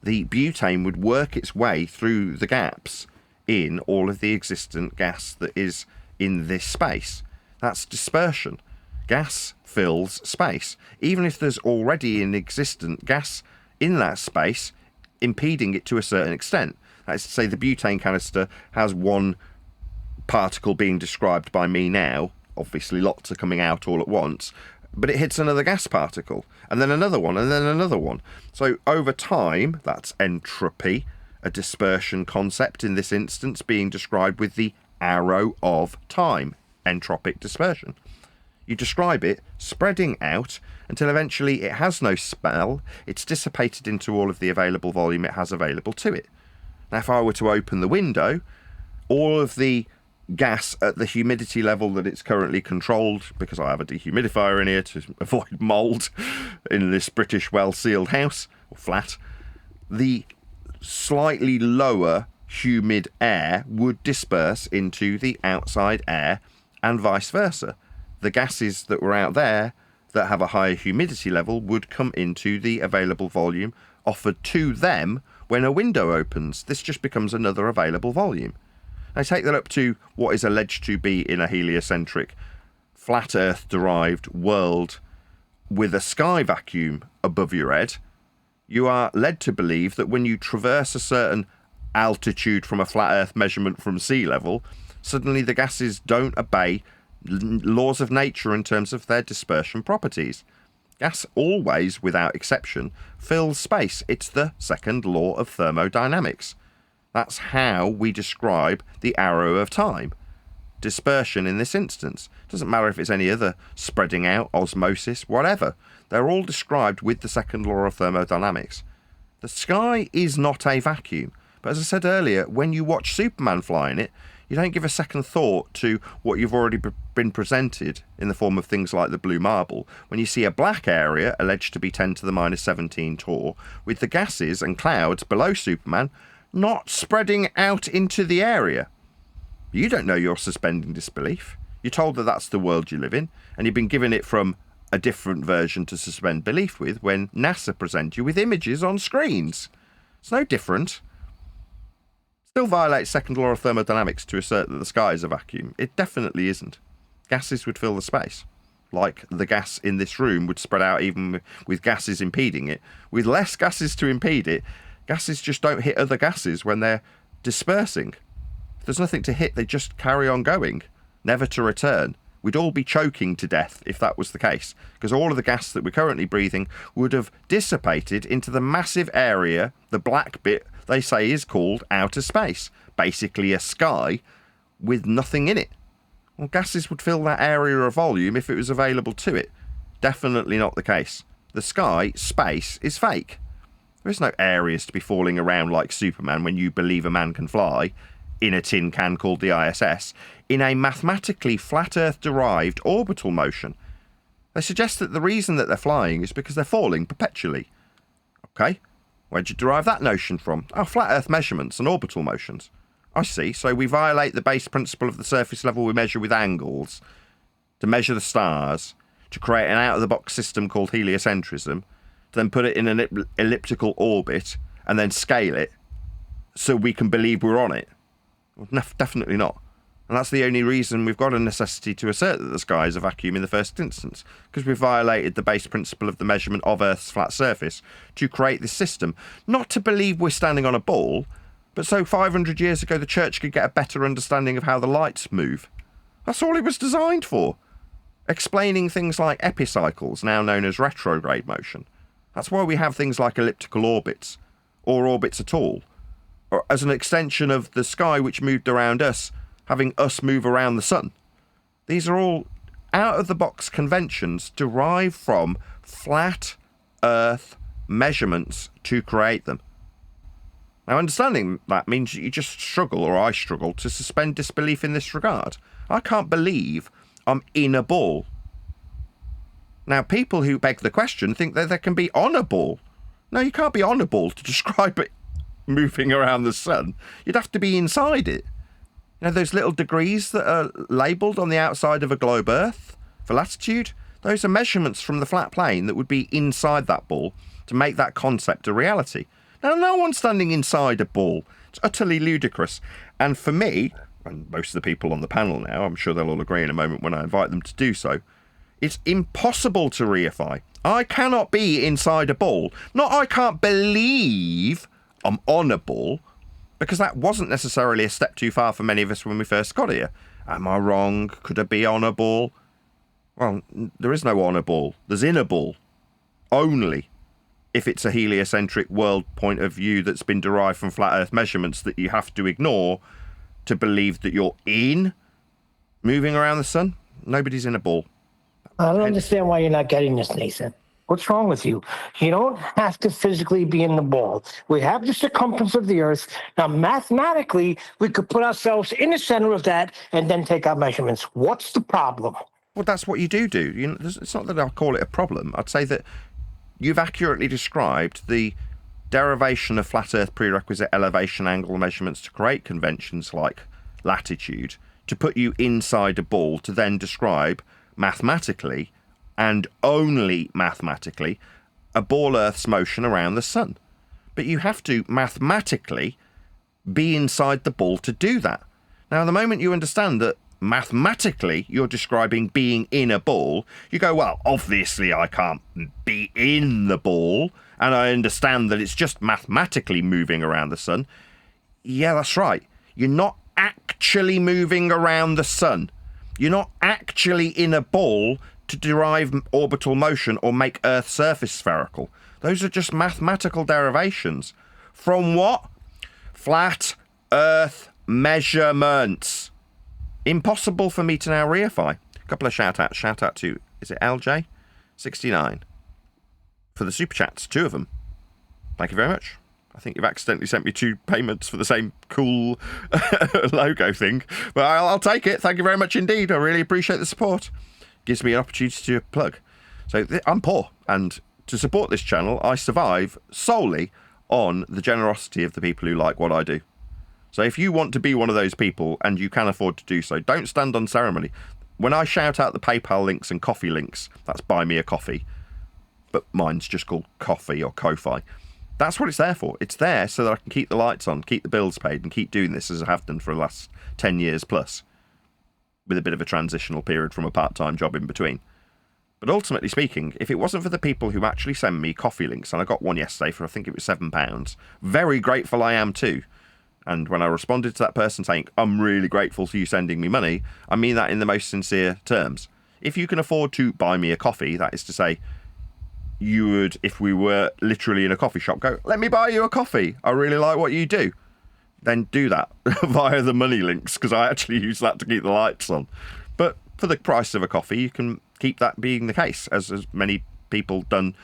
the butane would work its way through the gaps in all of the existent gas that is in this space. That's dispersion. Gas fills space. Even if there's already an existent gas in that space, impeding it to a certain extent. That's to say the butane canister has one particle being described by me now. Obviously lots are coming out all at once. But it hits another gas particle. And then another one, and then another one. So over time, that's entropy. A dispersion concept in this instance being described with the arrow of time, entropic dispersion. You describe it spreading out until eventually it has no spell, it's dissipated into all of the available volume it has available to it. Now, if I were to open the window, all of the gas at the humidity level that it's currently controlled, because I have a dehumidifier in here to avoid mould in this British well-sealed house, or flat, the slightly lower humid air would disperse into the outside air and vice versa. The gases that were out there that have a higher humidity level would come into the available volume offered to them when a window opens. This just becomes another available volume. I take that up to what is alleged to be in a heliocentric, flat Earth derived world with a sky vacuum above your head. You are led to believe that when you traverse a certain altitude from a flat Earth measurement from sea level, suddenly the gases don't obey laws of nature in terms of their dispersion properties. Gas always, without exception, fills space. It's the second law of thermodynamics. That's how we describe the arrow of time. Dispersion in this instance. Doesn't matter if it's any other spreading out, osmosis, whatever. They're all described with the second law of thermodynamics. The sky is not a vacuum. But as I said earlier, when you watch Superman fly in it, you don't give a second thought to what you've already been presented in the form of things like the blue marble. When you see a black area, alleged to be 10 to the minus 17 torr, with the gases and clouds below Superman not spreading out into the area. You don't know you're suspending disbelief. You're told that that's the world you live in, and you've been given it from a different version to suspend belief with when NASA present you with images on screens. It's no different. Still violates second law of thermodynamics to assert that the sky is a vacuum. It definitely isn't. Gases would fill the space. Like the gas in this room would spread out even with gases impeding it. With less gases to impede it, gases just don't hit other gases when they're dispersing. If there's nothing to hit, they just carry on going, never to return. We'd all be choking to death if that was the case, because all of the gas that we're currently breathing would have dissipated into the massive area, the black bit they say is called outer space, basically a sky with nothing in it. Well, gases would fill that area of volume if it was available to it. Definitely not the case. The sky, space, is fake. There is no areas to be falling around like Superman when you believe a man can fly in a tin can called the ISS in a mathematically flat Earth derived orbital motion. They suggest that the reason that they're flying is because they're falling perpetually. Okay, where'd you derive that notion from? Oh, flat Earth measurements and orbital motions. I see, so we violate the base principle of the surface level we measure with angles to measure the stars, to create an out-of-the-box system called heliocentrism, to then put it in an elliptical orbit and then scale it so we can believe we're on it. Well, definitely not. And that's the only reason we've got a necessity to assert that the sky is a vacuum in the first instance, because we've violated the base principle of the measurement of Earth's flat surface to create this system. Not to believe we're standing on a ball, but so 500 years ago the church could get a better understanding of how the lights move. That's all it was designed for. Explaining things like epicycles, now known as retrograde motion. That's why we have things like elliptical orbits, or orbits at all, or as an extension of the sky which moved around us, having us move around the sun. These are all out-of-the-box conventions derived from flat Earth measurements to create them. Now, understanding that means you just struggle, or I struggle, to suspend disbelief in this regard. I can't believe I'm in a ball. Now, people who beg the question think that there can be on a ball. No, you can't be on a ball to describe it moving around the sun. You'd have to be inside it. You know, those little degrees that are labelled on the outside of a globe Earth for latitude, those are measurements from the flat plane that would be inside that ball to make that concept a reality. Now, no one's standing inside a ball. It's utterly ludicrous. And for me, and most of the people on the panel now, I'm sure they'll all agree in a moment when I invite them to do so, it's impossible to reify. I cannot be inside a ball. Not I can't believe I'm on a ball, because that wasn't necessarily a step too far for many of us when we first got here. Am I wrong? Could I be on a ball? Well, there is no on a ball. There's in a ball. Only if it's a heliocentric world point of view that's been derived from flat Earth measurements that you have to ignore to believe that you're in moving around the sun. Nobody's in a ball. I don't understand why you're not getting this, Nathan. What's wrong with you? You don't have to physically be in the ball. We have the circumference of the Earth. Now, mathematically, we could put ourselves in the center of that and then take our measurements. What's the problem? Well, that's what you do. You know, it's not that I'll call it a problem. I'd say that you've accurately described the derivation of flat Earth prerequisite elevation angle measurements to create conventions like latitude to put you inside a ball to then describe mathematically and only mathematically a ball Earth's motion around the sun. But you have to mathematically be inside the ball to do that. Now, the moment you understand that mathematically you're describing being in a ball, you go, well, obviously I can't be in the ball, and I understand that it's just mathematically moving around the sun. Yeah, that's right. You're not actually moving around the sun. You're not actually in a ball to derive orbital motion or make Earth's surface spherical. Those are just mathematical derivations. From what? Flat Earth measurements. Impossible for me to now reify. A couple of shout outs. Shout out to, is it LJ69? For the super chats, 2 of them. Thank you very much. I think you've accidentally sent me 2 payments for the same cool logo thing. But I'll take it. Thank you very much indeed. I really appreciate the support. Gives me an opportunity to plug. So I'm poor, and to support this channel, I survive solely on the generosity of the people who like what I do. So if you want to be one of those people and you can afford to do so, don't stand on ceremony. When I shout out the PayPal links and coffee links, that's buy me a coffee, but mine's just called Coffee or Ko-Fi. That's what it's there for. It's there so that I can keep the lights on, keep the bills paid, and keep doing this as I have done for the last 10 years plus, with a bit of a transitional period from a part-time job in between. But ultimately speaking, if it wasn't for the people who actually send me coffee links, and I got one yesterday for I think it was £7, very grateful I am too. And when I responded to that person saying, I'm really grateful for you sending me money, I mean that in the most sincere terms. If you can afford to buy me a coffee, that is to say, you would, if we were literally in a coffee shop, go, let me buy you a coffee. I really like what you do. Then do that via the money links, because I actually use that to keep the lights on. But for the price of a coffee, you can keep that being the case, as many people done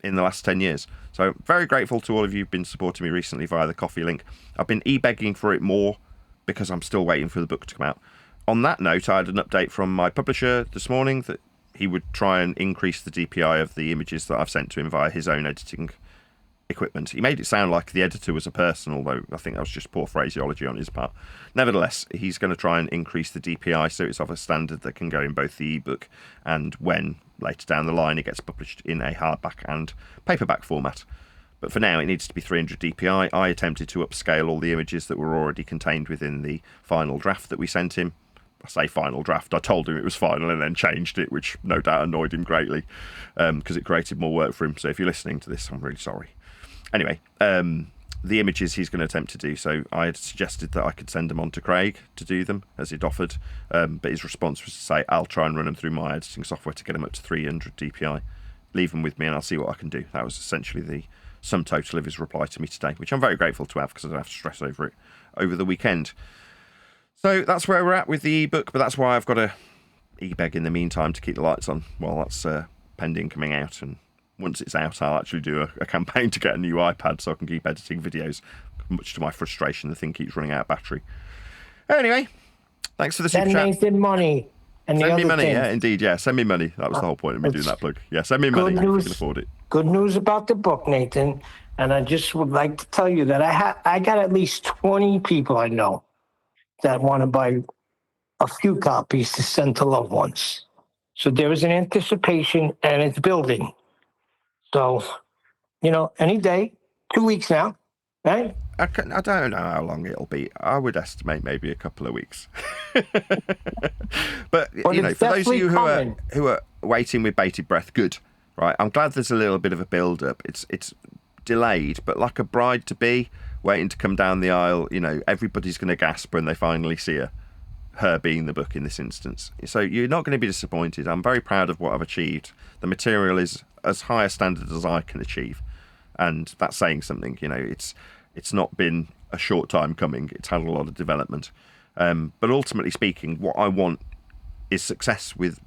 in the last 10 years. So very grateful to all of you who've been supporting me recently via the coffee link. I've been e-begging for it more because I'm still waiting for the book to come out. On that note, I had an update from my publisher this morning that he would try and increase the DPI of the images that I've sent to him via his own editing equipment. He made it sound like the editor was a person, although I think that was just poor phraseology on his part. Nevertheless, he's going to try and increase the DPI so it's of a standard that can go in both the ebook and when later down the line it gets published in a hardback and paperback format. But for now it needs to be 300 DPI. I attempted to upscale all the images that were already contained within the final draft that we sent him. I say final draft, I told him it was final and then changed it, which no doubt annoyed him greatly because it created more work for him. So if you're listening to this, I'm really sorry. Anyway, the images he's going to attempt to do, so I had suggested that I could send them on to Craig to do them, as he'd offered, but his response was to say, I'll try and run them through my editing software to get them up to 300 DPI. Leave them with me and I'll see what I can do. That was essentially the sum total of his reply to me today, which I'm very grateful to have because I don't have to stress over it over the weekend. So that's where we're at with the ebook, but that's why I've got to e-beg in the meantime to keep the lights on while that's pending coming out. And once it's out, I'll actually do a campaign to get a new iPad so I can keep editing videos. Much to my frustration, the thing keeps running out of battery. Anyway, thanks for the super chat. Send Nathan money. And send me money, things. Yeah, indeed, yeah. Send me money. That was the whole point of me doing that plug. Yeah, send me money if you can afford it. Good news about the book, Nathan. And I just would like to tell you that I got at least 20 people I know that want to buy a few copies to send to loved ones. So there is an anticipation and it's building. So, any day, 2 weeks now, right? I don't know how long it'll be. I would estimate maybe a couple of weeks. But for those of you who are waiting with bated breath, good, right? I'm glad there's a little bit of a build-up. It's delayed, but like a bride-to-be waiting to come down the aisle, everybody's going to gasp when they finally see her being the book in this instance. So you're not going to be disappointed. I'm very proud of what I've achieved. The material is as high a standard as I can achieve, and that's saying something. It's not been a short time coming. It's had a lot of development, but ultimately speaking, what I want is success with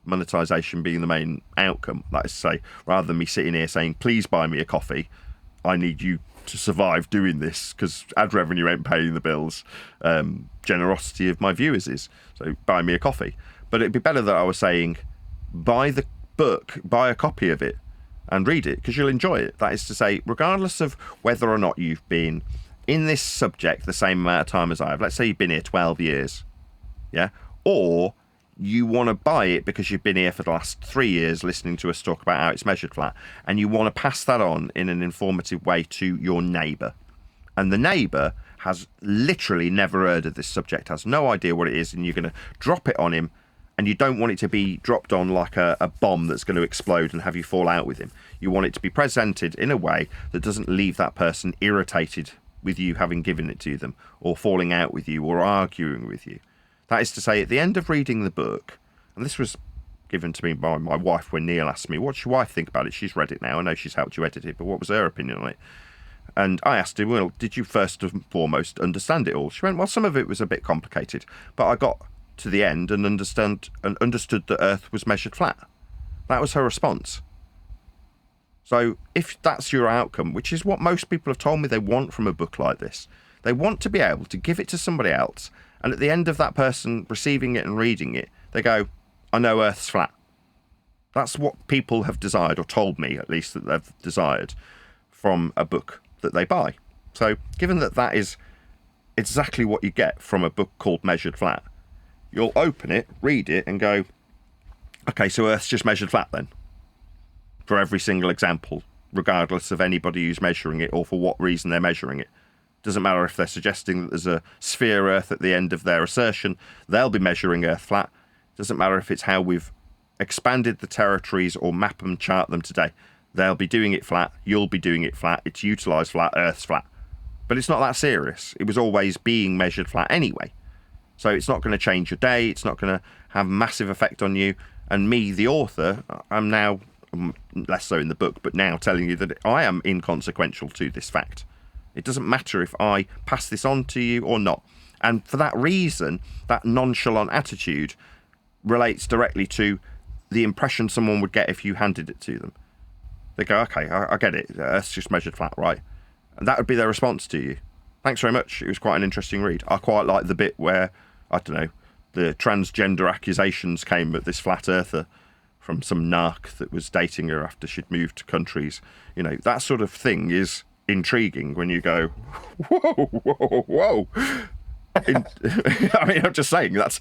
monetization being the main outcome. That is to say, rather than me sitting here saying please buy me a coffee, I need you to survive doing this because ad revenue ain't paying the bills. Generosity of my viewers is, so buy me a coffee. But it'd be better that I was saying buy the book, buy a copy of it, and read it because you'll enjoy it. That is to say, regardless of whether or not you've been in this subject the same amount of time as I have, let's say you've been here 12 years, yeah, or you want to buy it because you've been here for the last 3 years listening to us talk about how it's measured flat, and you want to pass that on in an informative way to your neighbour. And the neighbour has literally never heard of this subject, has no idea what it is, and you're going to drop it on him, and you don't want it to be dropped on like a bomb that's going to explode and have you fall out with him. You want it to be presented in a way that doesn't leave that person irritated with you having given it to them, or falling out with you, or arguing with you. That is to say, at the end of reading the book, and this was given to me by my wife when Neil asked me, what's your wife think about it? She's read it now. I know she's helped you edit it, but what was her opinion on it? And I asked her, well, did you first and foremost understand it all? She went, well, some of it was a bit complicated, but I got to the end and understood that Earth was measured flat. That was her response. So if that's your outcome, which is what most people have told me they want from a book like this, they want to be able to give it to somebody else, and at the end of that person receiving it and reading it, they go, I know Earth's flat. That's what people have desired, or told me at least that they've desired from a book that they buy. So given that that is exactly what you get from a book called Measured Flat, you'll open it, read it, and go, okay, so Earth's just measured flat then, for every single example, regardless of anybody who's measuring it or for what reason they're measuring it. Doesn't matter if they're suggesting that there's a sphere Earth at the end of their assertion, they'll be measuring Earth flat. Doesn't matter if it's how we've expanded the territories or map and chart them today. They'll be doing it flat, you'll be doing it flat, it's utilised flat, Earth's flat. But it's not that serious. It was always being measured flat anyway. So it's not going to change your day, it's not going to have massive effect on you. And me, the author, I'm now, less so in the book, but now telling you that I am inconsequential to this fact. It doesn't matter if I pass this on to you or not. And for that reason, that nonchalant attitude relates directly to the impression someone would get if you handed it to them. They go, okay, I get it. It's just measured flat, right? And that would be their response to you. Thanks very much. It was quite an interesting read. I quite like the bit where, I don't know, the transgender accusations came at this flat earther from some narc that was dating her after she'd moved to countries. You know, that sort of thing is intriguing when you go, whoa. I mean, I'm just saying that's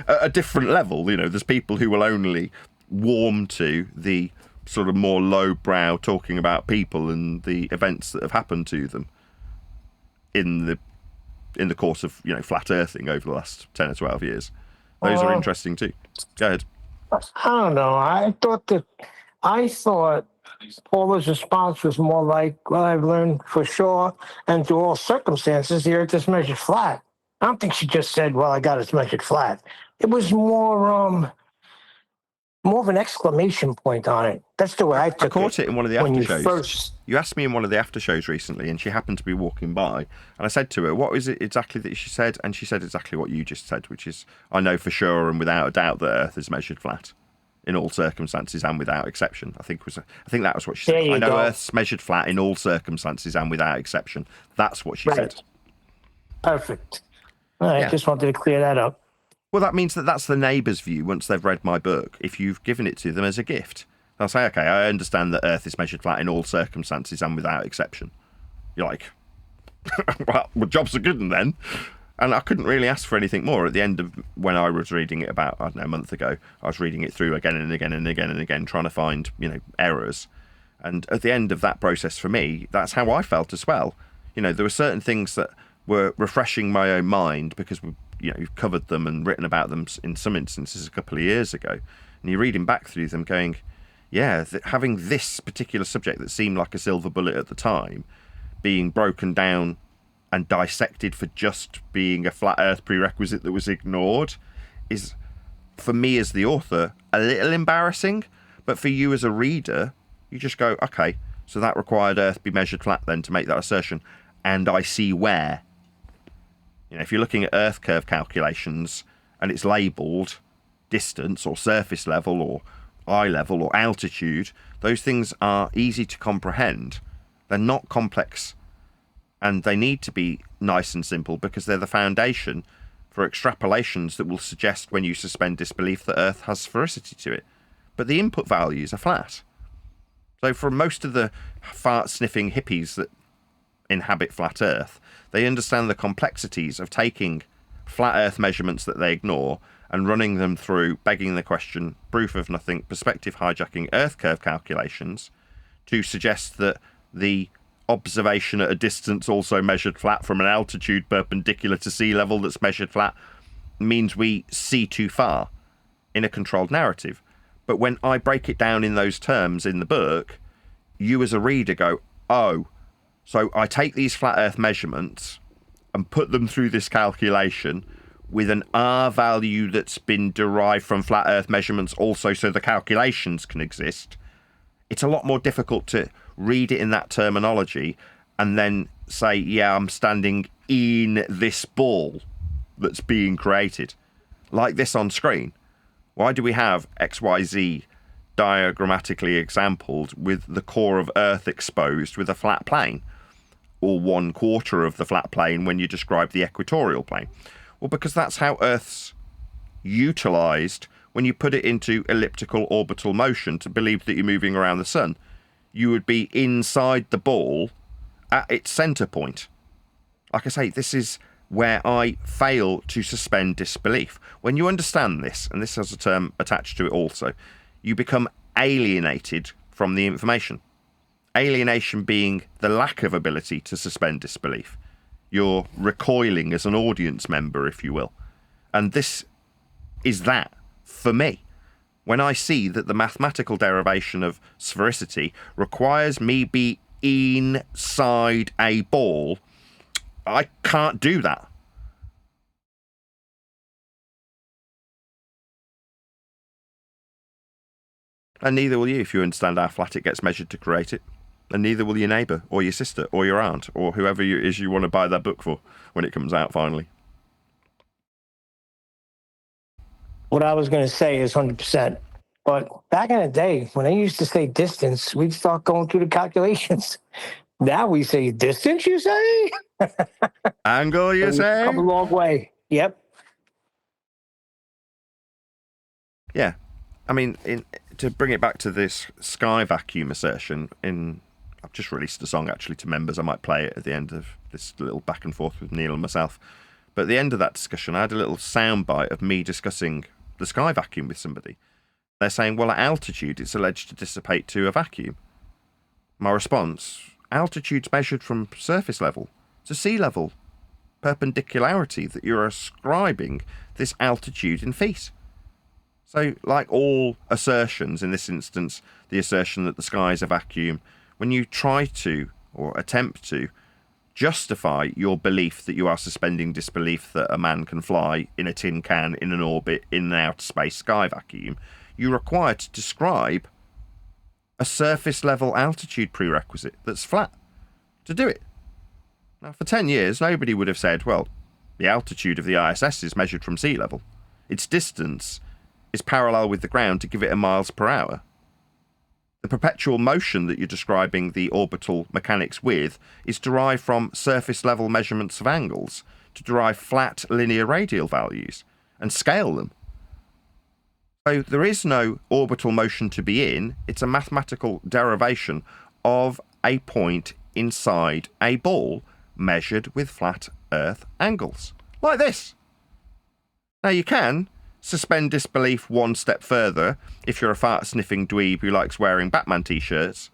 a different level. You know, there's people who will only warm to the sort of more lowbrow talking about people and the events that have happened to them in the course of, you know, flat earthing over the last 10 or 12 years. Those are interesting too. Go ahead. I don't know. I thought Paula's response was more like, well, I've learned for sure, and through all circumstances, the Earth is measured flat. I don't think she just said, well, I got it measured flat. It was more of an exclamation point on it. That's the way I took it. I caught it in one of the after shows. First... You asked me in one of the after shows recently, and she happened to be walking by, and I said to her, what is it exactly that she said? And she said exactly what you just said, which is, I know for sure and without a doubt that Earth is measured flat in all circumstances and without exception. I think that was what she said. I know Earth's measured flat in all circumstances and without exception. That's what she said. Perfect. I just wanted to clear that up. Well, that means that that's the neighbour's view once they've read my book. If you've given it to them as a gift, they'll say, okay, I understand that Earth is measured flat in all circumstances and without exception. You're like, well, jobs are good then. And I couldn't really ask for anything more. At the end of when I was reading it about, I don't know, a month ago, I was reading it through again and again and again and again, trying to find, you know, errors. And at the end of that process for me, that's how I felt as well. You know, there were certain things that were refreshing my own mind because you've covered them and written about them in some instances a couple of years ago. And you're reading back through them going, yeah, having this particular subject that seemed like a silver bullet at the time being broken down and dissected for just being a flat earth prerequisite that was ignored is, for me as the author, a little embarrassing. But for you as a reader, you just go, okay, so that required Earth be measured flat then to make that assertion. And I see where. You know, if you're looking at Earth curve calculations and it's labelled distance or surface level or eye level or altitude, those things are easy to comprehend. They're not complex. And they need to be nice and simple because they're the foundation for extrapolations that will suggest when you suspend disbelief that Earth has sphericity to it. But the input values are flat. So for most of the fart-sniffing hippies that inhabit flat Earth, they understand the complexities of taking flat Earth measurements that they ignore and running them through, begging the question, proof of nothing, perspective hijacking Earth curve calculations to suggest that the observation at a distance also measured flat from an altitude perpendicular to sea level that's measured flat means we see too far in a controlled narrative. But when I break it down in those terms in the book, you as a reader go, oh, so I take these flat Earth measurements and put them through this calculation with an R value that's been derived from flat Earth measurements also so the calculations can exist. It's a lot more difficult to read it in that terminology and then say, yeah, I'm standing in this ball that's being created. Like this on screen. Why do we have XYZ diagrammatically exampled with the core of Earth exposed with a flat plane? Or 1/4 of the flat plane when you describe the equatorial plane? Well, because that's how Earth's utilised when you put it into elliptical orbital motion to believe that you're moving around the sun. You would be inside the ball at its centre point. Like I say, this is where I fail to suspend disbelief. When you understand this, and this has a term attached to it also, you become alienated from the information. Alienation being the lack of ability to suspend disbelief. You're recoiling as an audience member, if you will. And this is that for me. When I see that the mathematical derivation of sphericity requires me be inside a ball, I can't do that. And neither will you if you understand how flat it gets measured to create it. And neither will your neighbour or your sister or your aunt or whoever it is you want to buy that book for when it comes out finally. What I was going to say is 100%. But back in the day, when they used to say distance, we'd start going through the calculations. Now we say distance, you say? Angle, you say? Come a long way. Yep. Yeah. I mean, to bring it back to this sky vacuum assertion, I've just released a song actually to members. I might play it at the end of this little back and forth with Neil and myself. But at the end of that discussion, I had a little soundbite of me discussing the sky vacuum with somebody. They're saying, well, at altitude, it's alleged to dissipate to a vacuum. My response, altitude's measured from surface level to sea level. Perpendicularity that you're ascribing this altitude in feet. So, like all assertions, in this instance, the assertion that the sky is a vacuum, when you try to, or attempt to, justify your belief that you are suspending disbelief that a man can fly in a tin can in an orbit in an outer space sky vacuum, you're required to describe a surface level altitude prerequisite that's flat to do it. Now, for 10 years, nobody would have said, well, the altitude of the ISS is measured from sea level. Its distance is parallel with the ground to give it a miles per hour. The perpetual motion that you're describing the orbital mechanics with is derived from surface level measurements of angles to derive flat linear radial values and scale them. So there is no orbital motion to be in, it's a mathematical derivation of a point inside a ball measured with flat Earth angles. Like this. Now you can suspend disbelief one step further if you're a fart-sniffing dweeb who likes wearing Batman t-shirts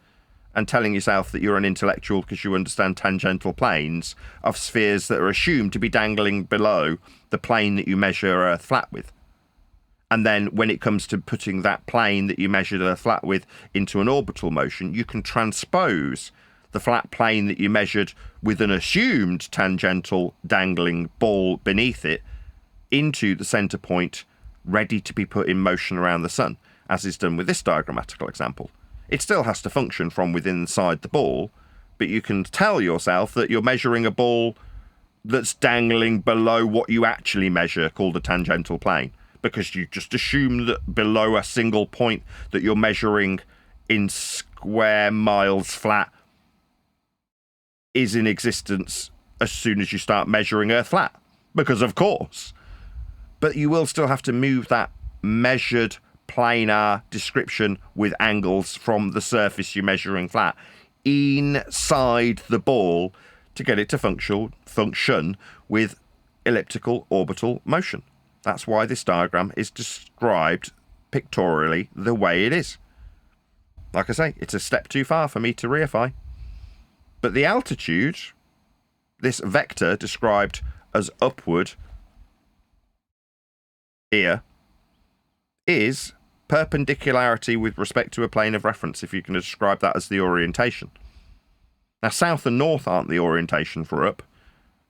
and telling yourself that you're an intellectual because you understand tangential planes of spheres that are assumed to be dangling below the plane that you measure Earth flat with. And then when it comes to putting that plane that you measured Earth flat with into an orbital motion, you can transpose the flat plane that you measured with an assumed tangential dangling ball beneath it into the centre point ready to be put in motion around the sun, as is done with this diagrammatical example. It still has to function from within inside the ball, but you can tell yourself that you're measuring a ball that's dangling below what you actually measure, called a tangential plane, because you just assume that below a single point that you're measuring in square miles flat is in existence as soon as you start measuring Earth flat, because of course. But you will still have to move that measured planar description with angles from the surface you're measuring flat inside the ball to get it to function with elliptical orbital motion. That's why this diagram is described pictorially the way it is. Like I say, it's a step too far for me to reify. But the altitude, this vector described as upward here, is perpendicularity with respect to a plane of reference, if you can describe that as the orientation. Now, south and north aren't the orientation for up.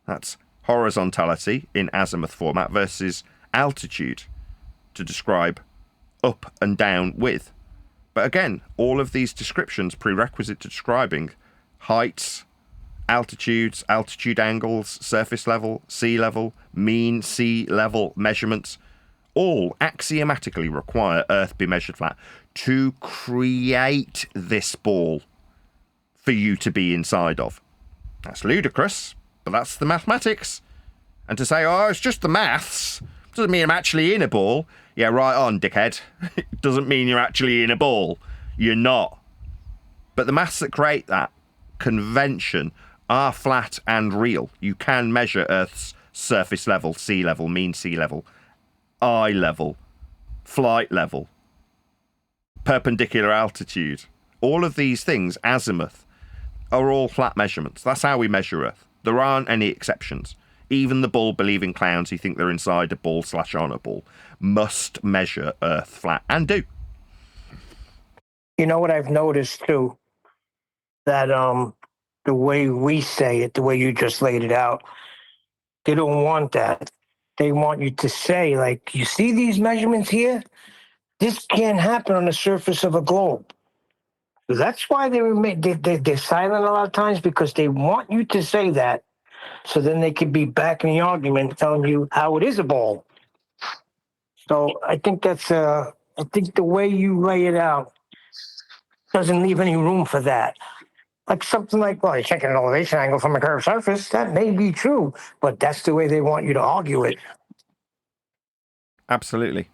That's horizontality in azimuth format versus altitude to describe up and down with. But again, all of these descriptions prerequisite to describing heights, altitudes, altitude angles, surface level, sea level, mean sea level measurements, all axiomatically require Earth be measured flat to create this ball for you to be inside of. That's ludicrous, but that's the mathematics. And to say, oh, it's just the maths, doesn't mean I'm actually in a ball. Yeah, right on, dickhead. It doesn't mean you're actually in a ball. You're not. But the maths that create that convention are flat and real. You can measure Earth's surface level, sea level, mean sea level, eye level, flight level, perpendicular altitude. All of these things, azimuth, are all flat measurements. That's how we measure Earth. There aren't any exceptions. Even the ball-believing clowns who think they're inside a ball / on a ball must measure Earth flat, and do. You know what I've noticed too? That the way we say it, the way you just laid it out, they don't want that. They want you to say, like, you see these measurements here? This can't happen on the surface of a globe. That's why they're silent a lot of times, because they want you to say that, so then they could be back in the argument telling you how it is a ball. So I think I think the way you lay it out doesn't leave any room for that. Like something like, well, you're checking an elevation angle from a curved surface. That may be true, but that's the way they want you to argue it. Absolutely.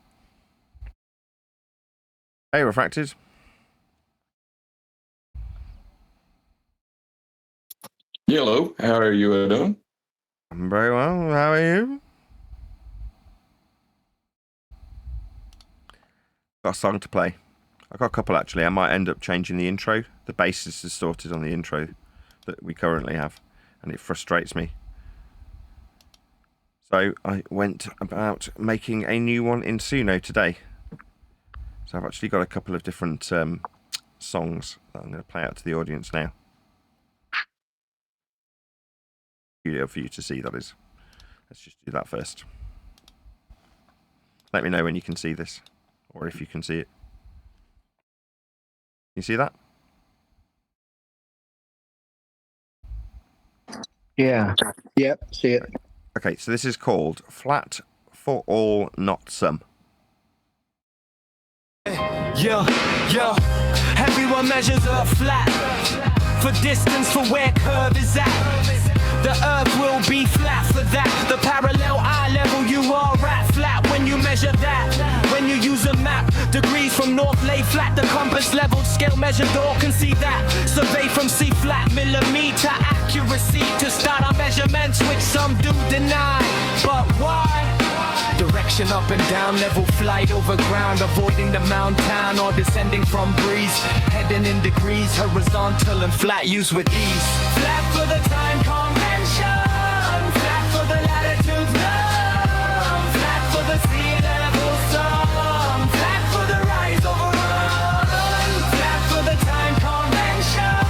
Hey, Refracted. Hello, how are you doing? I'm very well. How are you? Got a song to play. I've got a couple, actually. I might end up changing the intro. The bass is distorted on the intro that we currently have, and it frustrates me. So I went about making a new one in Suno today. So I've actually got a couple of different songs that I'm going to play out to the audience now. Video for you to see, that is. Let's just do that first. Let me know when you can see this, or if you can see it. You see that? Yeah. Yep. See it. Okay, so this is called Flat for All, Not Some. Yeah, everyone measures Earth flat for distance for where curve is at. The Earth will be flat for that. The parallel eye level you are at flat when you measure that. When you use a map, degrees from north lay flat. The compass level scale measured all can see that. Survey from C flat, millimeter accuracy to start our measurements, which some do deny. But why? Direction up and down, level flight over ground, avoiding the mountain or descending from breeze, heading in degrees, horizontal and flat use with ease. Flat for the time convention, flat for the latitude known, flat for the sea level song, flat for the rise over run, flat for the time convention,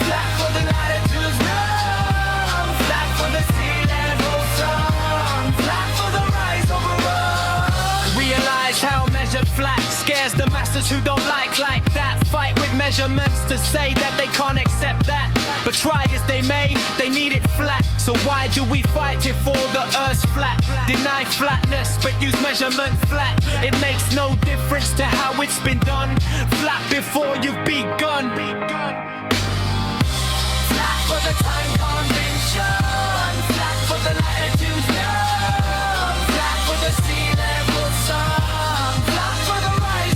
flat for the latitude known, flat for the sea level song, flat for the rise over run. Realize how measured flat scares the masters who don't like that. Fight with measurements to say that they can't accept that. But try as they may, they need it flat. So why do we fight it for the Earth's flat? Deny flatness, but use measurement flat. It makes no difference to how it's been done. Flat before you've begun. Flat for the time convention, flat for the latitude known, flat for the sea level song, flat for the rise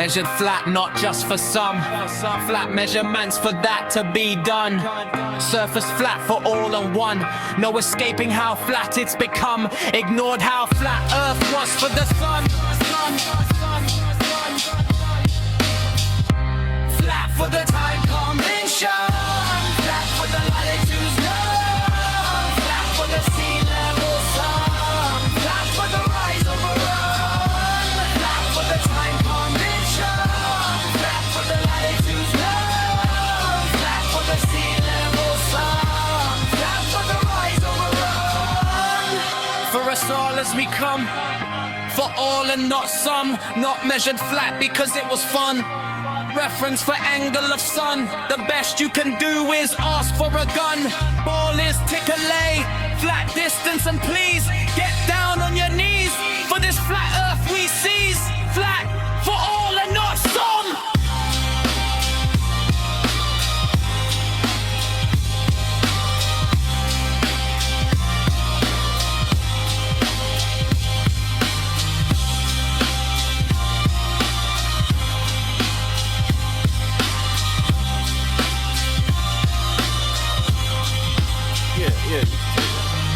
Measured flat, not just for some. Flat measurements for that to be done. Surface flat for all and one. No escaping how flat it's become. Ignored how flat Earth was for the sun. Flat for the time convention. Flat for the latitudes known. Flat for the sea level sun. Flat for the rise of a run. Flat for the time convention. Flat for the latitudes known. Flat for the sea level sun. Flat for the rise of a run. For us all as we come. For all and not some. Not measured flat because it was fun. Reference for angle of sun. The best you can do is ask for a gun. Ball is tick-a-lay. Flat distance and please get down on your knees. For this flat earth we seize. Flat for all and not some.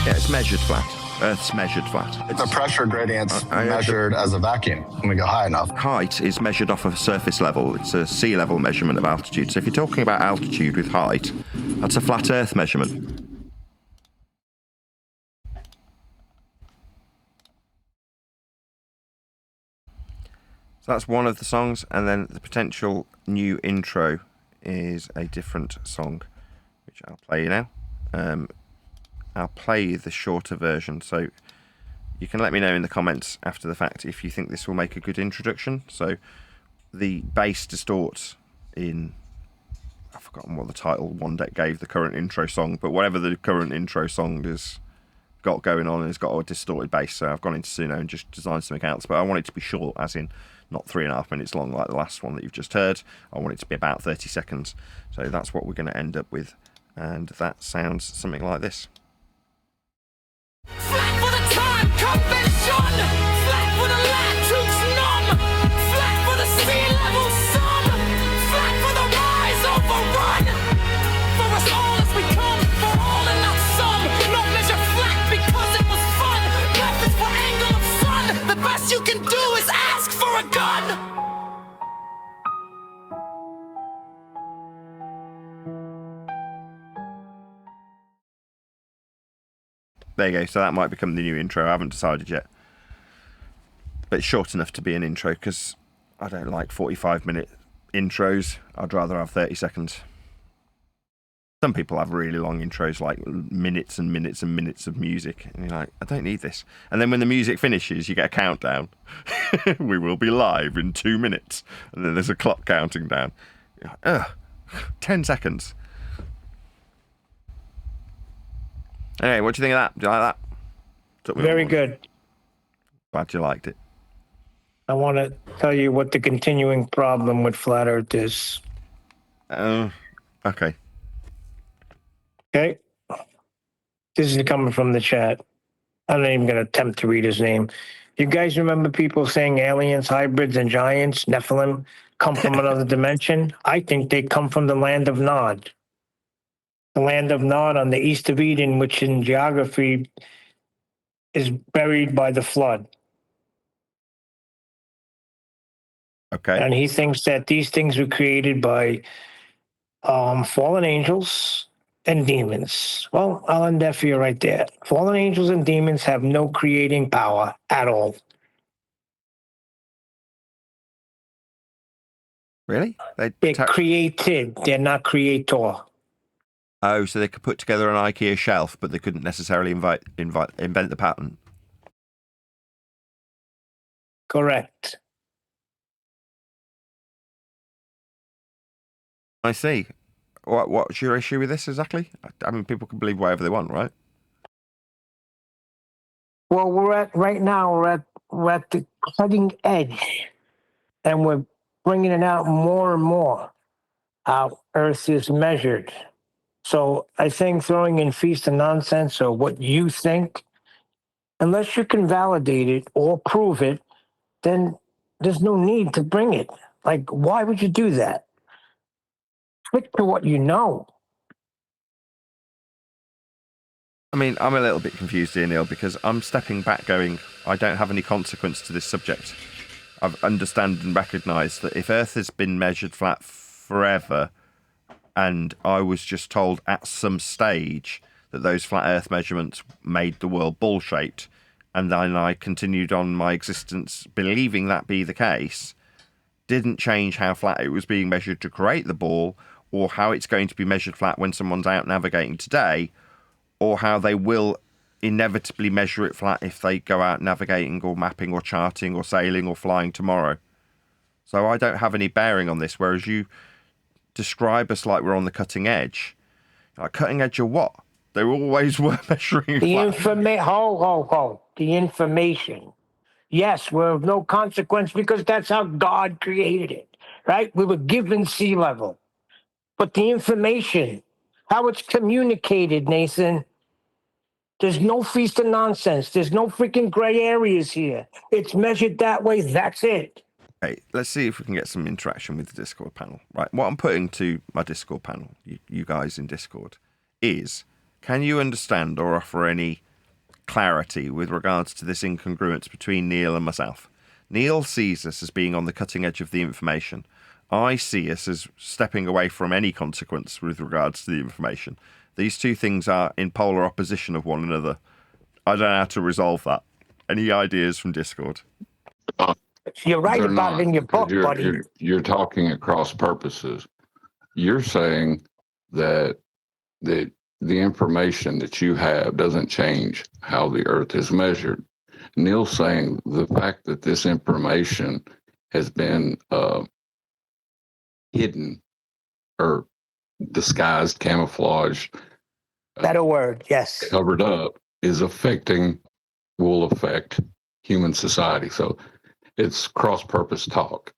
Yeah, it's measured flat. Earth's measured flat. The pressure gradient's measured as a vacuum when we go high enough. Height is measured off of surface level. It's a sea level measurement of altitude. So if you're talking about altitude with height, that's a flat Earth measurement. So that's one of the songs, and then the potential new intro is a different song, which I'll play you now. I'll play the shorter version, so you can let me know in the comments after the fact if you think this will make a good introduction. So the bass distorts in, I've forgotten what the title one deck gave the current intro song, but whatever the current intro song has got going on, it's got a distorted bass. So I've gone into Suno and just designed something else, but I want it to be short, as in not 3.5 minutes long like the last one that you've just heard. I want it to be about 30 seconds. So that's what we're going to end up with, and that sounds something like this. Flat for the time convention. Flat for the latitudes numb. Flat for the sea level sun. Flat for the rise overrun. For us all as we come. For all and not some. Not measure flat because it was fun. Reference for angle of sun. The best you can do is ask for a gun. There you go, so that might become the new intro. I haven't decided yet. But it's short enough to be an intro, because I don't like 45-minute intros. I'd rather have 30 seconds. Some people have really long intros, like minutes and minutes and minutes of music. And you're like, I don't need this. And then when the music finishes, you get a countdown. We will be live in 2 minutes. And then there's a clock counting down. You're like, ugh, 10 seconds. Anyway, what do you think of that? Do you like that? Very good. Glad you liked it. I want to tell you what the continuing problem with Flat Earth is. Okay. Okay. This is coming from the chat. I'm not even going to attempt to read his name. You guys remember people saying aliens, hybrids, and giants, Nephilim, come from another dimension? I think they come from the land of Nod. The land of Nod on the east of Eden, which in geography is buried by the flood. Okay. And he thinks that these things were created by fallen angels and demons. Well, I'll undeaf you right there. Fallen angels and demons have no creating power at all. Really? They're created. They're not creator. Oh, so they could put together an IKEA shelf, but they couldn't necessarily invent the pattern. Correct. I see. What's your issue with this exactly? I mean, people can believe whatever they want, right? Well, we're at the cutting edge, and we're bringing it out more and more. How Earth is measured. So I think throwing in feast and nonsense or what you think, unless you can validate it or prove it, then there's no need to bring it. Like, why would you do that? Stick to what you know. I mean, I'm a little bit confused here, Neil, because I'm stepping back going, I don't have any consequence to this subject. I've understand and recognised that if Earth has been measured flat forever, and I was just told at some stage that those flat Earth measurements made the world ball-shaped, and then I continued on my existence believing that be the case, didn't change how flat it was being measured to create the ball, or how it's going to be measured flat when someone's out navigating today, or how they will inevitably measure it flat if they go out navigating or mapping or charting or sailing or flying tomorrow. So I don't have any bearing on this, whereas you describe us like we're on the cutting edge. Like, cutting edge of what? They always were measuring The flat. information. The information. Yes, we're of no consequence because that's how God created it, right? We were given sea level. But the information, how it's communicated, Nathan, there's no feast of nonsense. There's no freaking gray areas here. It's measured that way. That's it. Okay, let's see if we can get some interaction with the Discord panel. Right, what I'm putting to my Discord panel, you guys in Discord, is, can you understand or offer any clarity with regards to this incongruence between Neil and myself? Neil sees us as being on the cutting edge of the information. I see us as stepping away from any consequence with regards to the information. These two things are in polar opposition of one another. I don't know how to resolve that. Any ideas from Discord? You're right They're about not, it in your book, because buddy. you're talking at cross purposes. You're saying that the information that you have doesn't change how the Earth is measured. Neil's saying the fact that this information has been hidden or disguised, camouflaged, Better word, yes. covered up, will affect human society. So it's cross-purpose talk.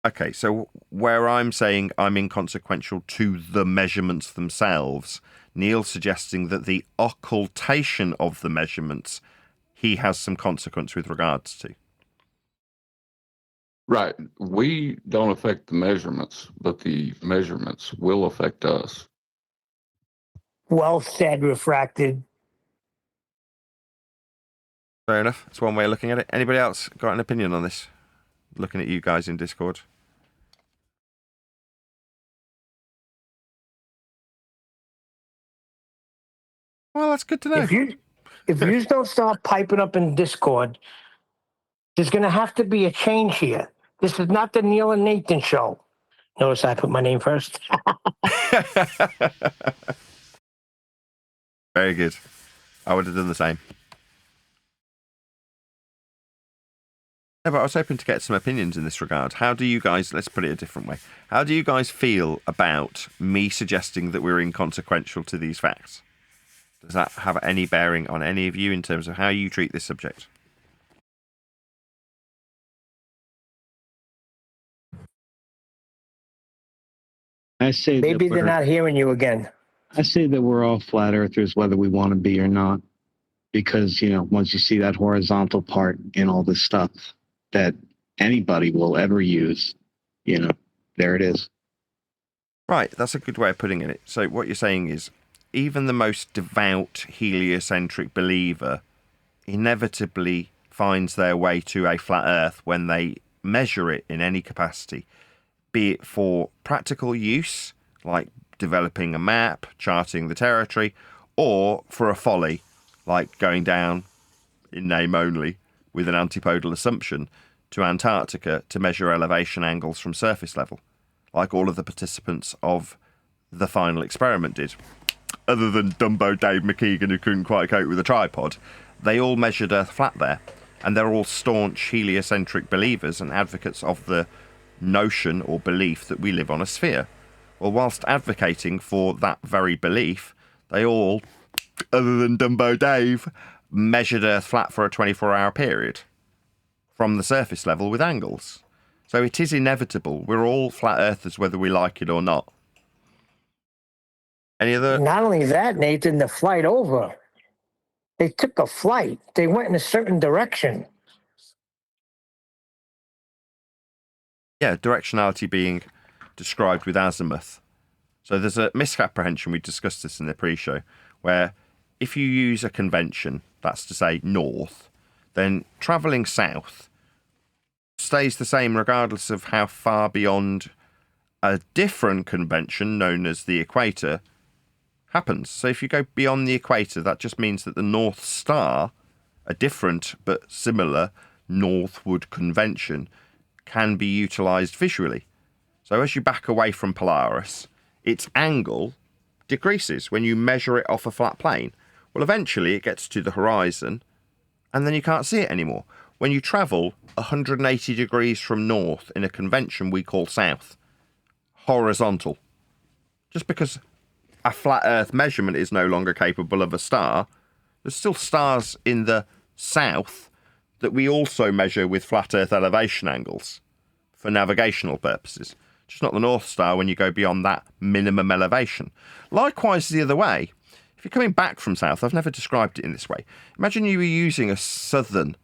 Okay, so where I'm saying I'm inconsequential to the measurements themselves, Neil's suggesting that the occultation of the measurements he has some consequence with regards to. Right. We don't affect the measurements, but the measurements will affect us. Well said, Refracted. Fair enough. That's one way of looking at it. Anybody else got an opinion on this? Looking at you guys in Discord. Well, that's good to know. If you don't start piping up in Discord, there's going to have to be a change here. This is not the Neil and Nathan show. Notice I put my name first. Very good. I would have done the same. Yeah, but I was hoping to get some opinions in this regard. How do you guys, let's put it a different way, how do you guys feel about me suggesting that we're inconsequential to these facts? Does that have any bearing on any of you in terms of how you treat this subject? I say Maybe that they're not hearing you again. I say that we're all flat earthers, whether we want to be or not, because, once you see that horizontal part in all this stuff that anybody will ever use, there it is. Right, that's a good way of putting it. So what you're saying is, even the most devout heliocentric believer inevitably finds their way to a flat earth when they measure it in any capacity, be it for practical use, like developing a map, charting the territory, or for a folly, like going down in name only with an antipodal assumption to Antarctica to measure elevation angles from surface level, like all of the participants of the final experiment did. Other than Dumbo Dave McKeegan, who couldn't quite cope with a tripod, they all measured Earth flat there, and they're all staunch heliocentric believers and advocates of the notion or belief that we live on a sphere. Well, whilst advocating for that very belief, they all, other than Dumbo Dave, measured Earth flat for a 24-hour period from the surface level with angles. So it is inevitable. We're all flat earthers whether we like it or not. Any other? Not only that, Nathan, the flight over. They took a flight. They went in a certain direction. Yeah, directionality being described with azimuth. So there's a misapprehension, we discussed this in the pre-show, where if you use a convention, that's to say north, then travelling south stays the same regardless of how far beyond a different convention known as the equator happens. So if you go beyond the equator, that just means that the North Star, a different but similar northward convention, can be utilised visually. So as you back away from Polaris, its angle decreases when you measure it off a flat plane. Well, eventually it gets to the horizon, and then you can't see it anymore. When you travel 180 degrees from north in a convention we call south, horizontal. Just because a flat Earth measurement is no longer capable of a star, there's still stars in the south that we also measure with flat Earth elevation angles for navigational purposes. Just not the North Star when you go beyond that minimum elevation. Likewise, the other way. If you're coming back from south, I've never described it in this way. Imagine you were using a southern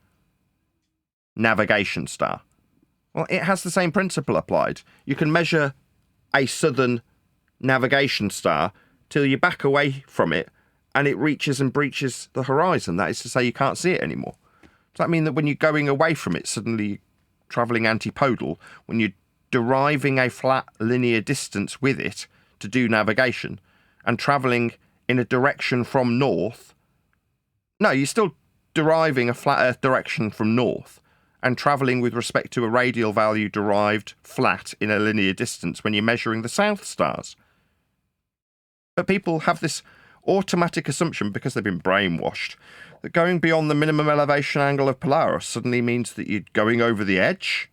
navigation star. Well, it has the same principle applied. You can measure a southern navigation star till you back away from it and it reaches and breaches the horizon. That is to say, you can't see it anymore. Does that mean that when you're going away from it, suddenly travelling antipodal, when you're deriving a flat linear distance with it to do navigation and travelling in a direction from north? No, you're still deriving a flat Earth direction from north and travelling with respect to a radial value derived flat in a linear distance when you're measuring the south stars. But people have this automatic assumption, because they've been brainwashed, that going beyond the minimum elevation angle of Polaris suddenly means that you're going over the edge.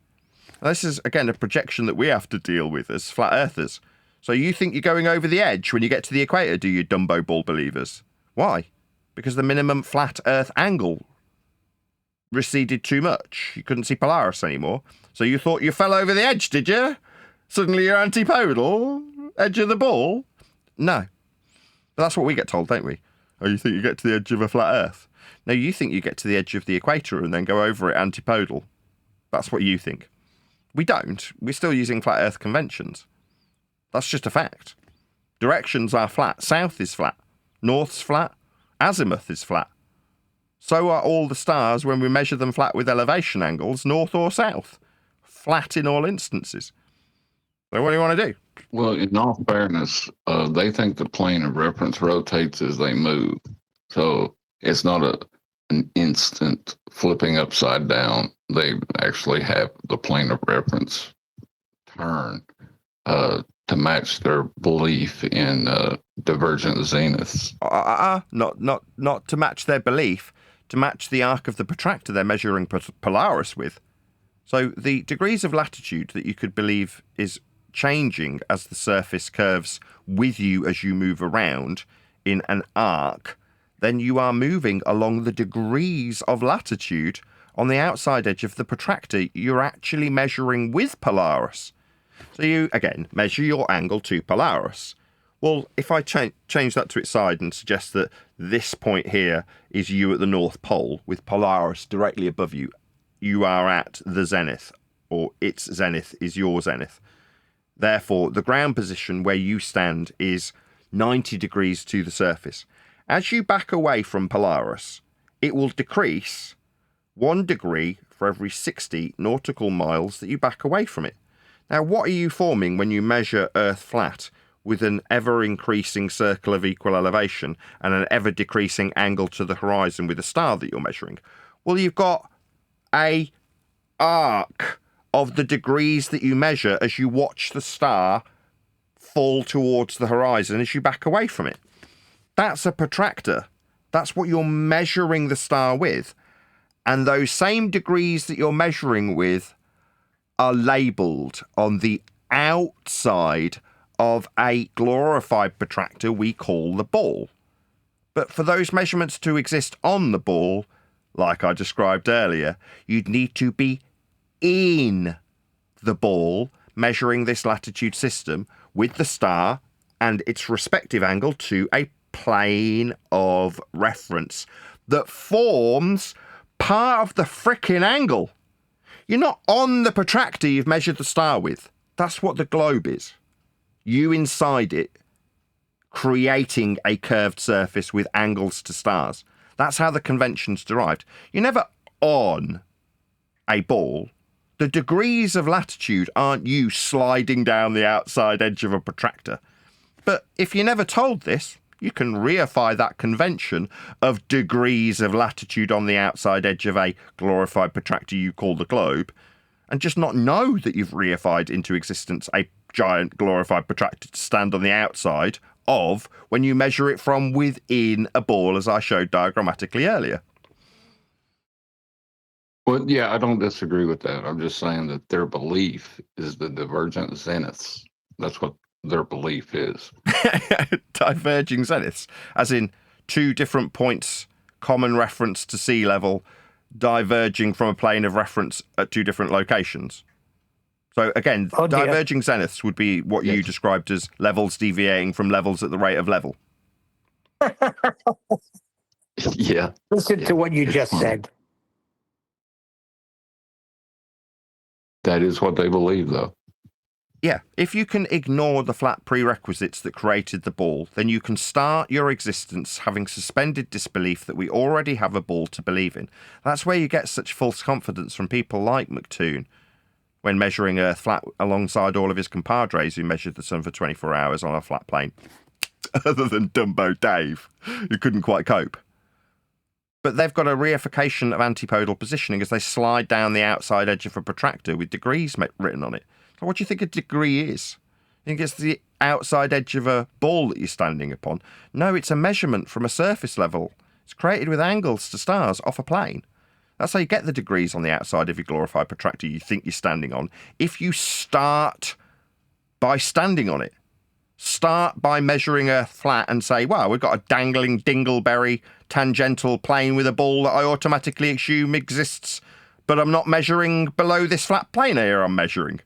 Now, this is, again, a projection that we have to deal with as flat earthers. So you think you're going over the edge when you get to the equator, do you, Dumbo ball believers? Why? Because the minimum flat Earth angle receded too much. You couldn't see Polaris anymore. So you thought you fell over the edge, did you? Suddenly you're antipodal? Edge of the ball? No. But that's what we get told, don't we? Oh, you think you get to the edge of a flat Earth? No, you think you get to the edge of the equator and then go over it antipodal. That's what you think. We don't. We're still using flat Earth conventions. That's just a fact. Directions are flat. South is flat. North's flat. Azimuth is flat. So are all the stars when we measure them flat with elevation angles, north or south. Flat in all instances. So what do you want to do? Well, in all fairness, they think the plane of reference rotates as they move. So it's not an instant flipping upside down. They actually have the plane of reference turn to match their belief in divergent zeniths. Not to match their belief, to match the arc of the protractor they're measuring Polaris with. So the degrees of latitude that you could believe is changing as the surface curves with you as you move around in an arc, then you are moving along the degrees of latitude on the outside edge of the protractor you're actually measuring with Polaris. So you, again, measure your angle to Polaris. Well, if I change that to its side and suggest that this point here is you at the North Pole with Polaris directly above you, you are at the zenith, or its zenith is your zenith. Therefore, the ground position where you stand is 90 degrees to the surface. As you back away from Polaris, it will decrease 1 degree for every 60 nautical miles that you back away from it. Now, what are you forming when you measure Earth flat with an ever-increasing circle of equal elevation and an ever-decreasing angle to the horizon with a star that you're measuring? Well, you've got a arc of the degrees that you measure as you watch the star fall towards the horizon as you back away from it. That's a protractor. That's what you're measuring the star with. And those same degrees that you're measuring with are labelled on the outside of a glorified protractor we call the ball. But for those measurements to exist on the ball, like I described earlier, you'd need to be in the ball measuring this latitude system with the star and its respective angle to a plane of reference that forms part of the frickin' angle. You're not on the protractor you've measured the star with. That's what the globe is. You inside it, creating a curved surface with angles to stars. That's how the convention's derived. You're never on a ball. The degrees of latitude aren't you sliding down the outside edge of a protractor. But if you're never told this, you can reify that convention of degrees of latitude on the outside edge of a glorified protractor you call the globe, and just not know that you've reified into existence a giant glorified protractor to stand on the outside of when you measure it from within a ball, as I showed diagrammatically earlier. Well, yeah, I don't disagree with that. I'm just saying that their belief is the divergent zeniths. That's what their belief is. Diverging zeniths, as in 2 different points, common reference to sea level, diverging from a plane of reference at 2 different locations. So again, diverging zeniths would be what you described as levels deviating from levels at the rate of level. Yeah. Listen to what you just said. That is what they believe, though. Yeah, if you can ignore the flat prerequisites that created the ball, then you can start your existence having suspended disbelief that we already have a ball to believe in. That's where you get such false confidence from people like McToon when measuring Earth flat alongside all of his compadres who measured the sun for 24 hours on a flat plane. Other than Dumbo Dave, who couldn't quite cope. But they've got a reification of antipodal positioning as they slide down the outside edge of a protractor with degrees written on it. So what do you think a degree is? You think it's the outside edge of a ball that you're standing upon? No, it's a measurement from a surface level. It's created with angles to stars off a plane. That's how you get the degrees on the outside of your glorified protractor you think you're standing on. If you start by standing on it, start by measuring Earth flat and say, wow, we've got a dangling dingleberry tangential plane with a ball that I automatically assume exists, but I'm not measuring below this flat plane here I'm measuring.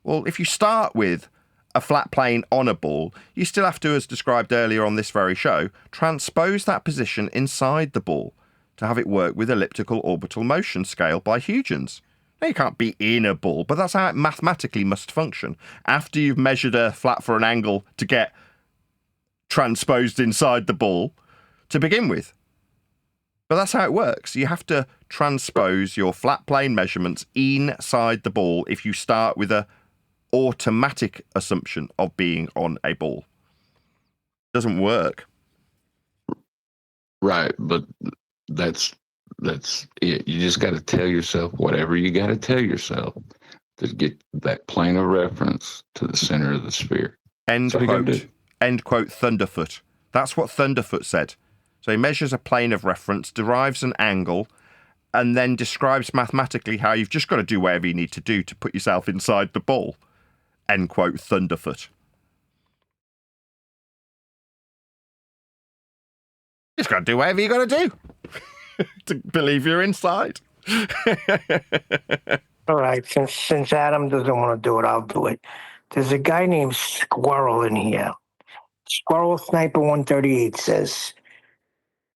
Well, if you start with a flat plane on a ball, you still have to, as described earlier on this very show, transpose that position inside the ball to have it work with elliptical orbital motion scale by Huygens. Now, you can't be in a ball, but that's how it mathematically must function. After you've measured Earth flat for an angle to get transposed inside the ball to begin with. But that's how it works. You have to transpose your flat plane measurements inside the ball if you start with a automatic assumption of being on a ball. Doesn't work. Right, but that's it. You just got to tell yourself whatever you got to tell yourself to get that plane of reference to the center of the sphere. End quote. End quote. Thunderfoot. That's what Thunderfoot said. So he measures a plane of reference, derives an angle, and then describes mathematically how you've just got to do whatever you need to do to put yourself inside the ball. End quote. Thunderfoot. You just got to do whatever you got to do to believe you're inside. All right, since Adam doesn't want to do it, I'll do it. There's a guy named Squirrel in here. Squirrel Sniper 138 says,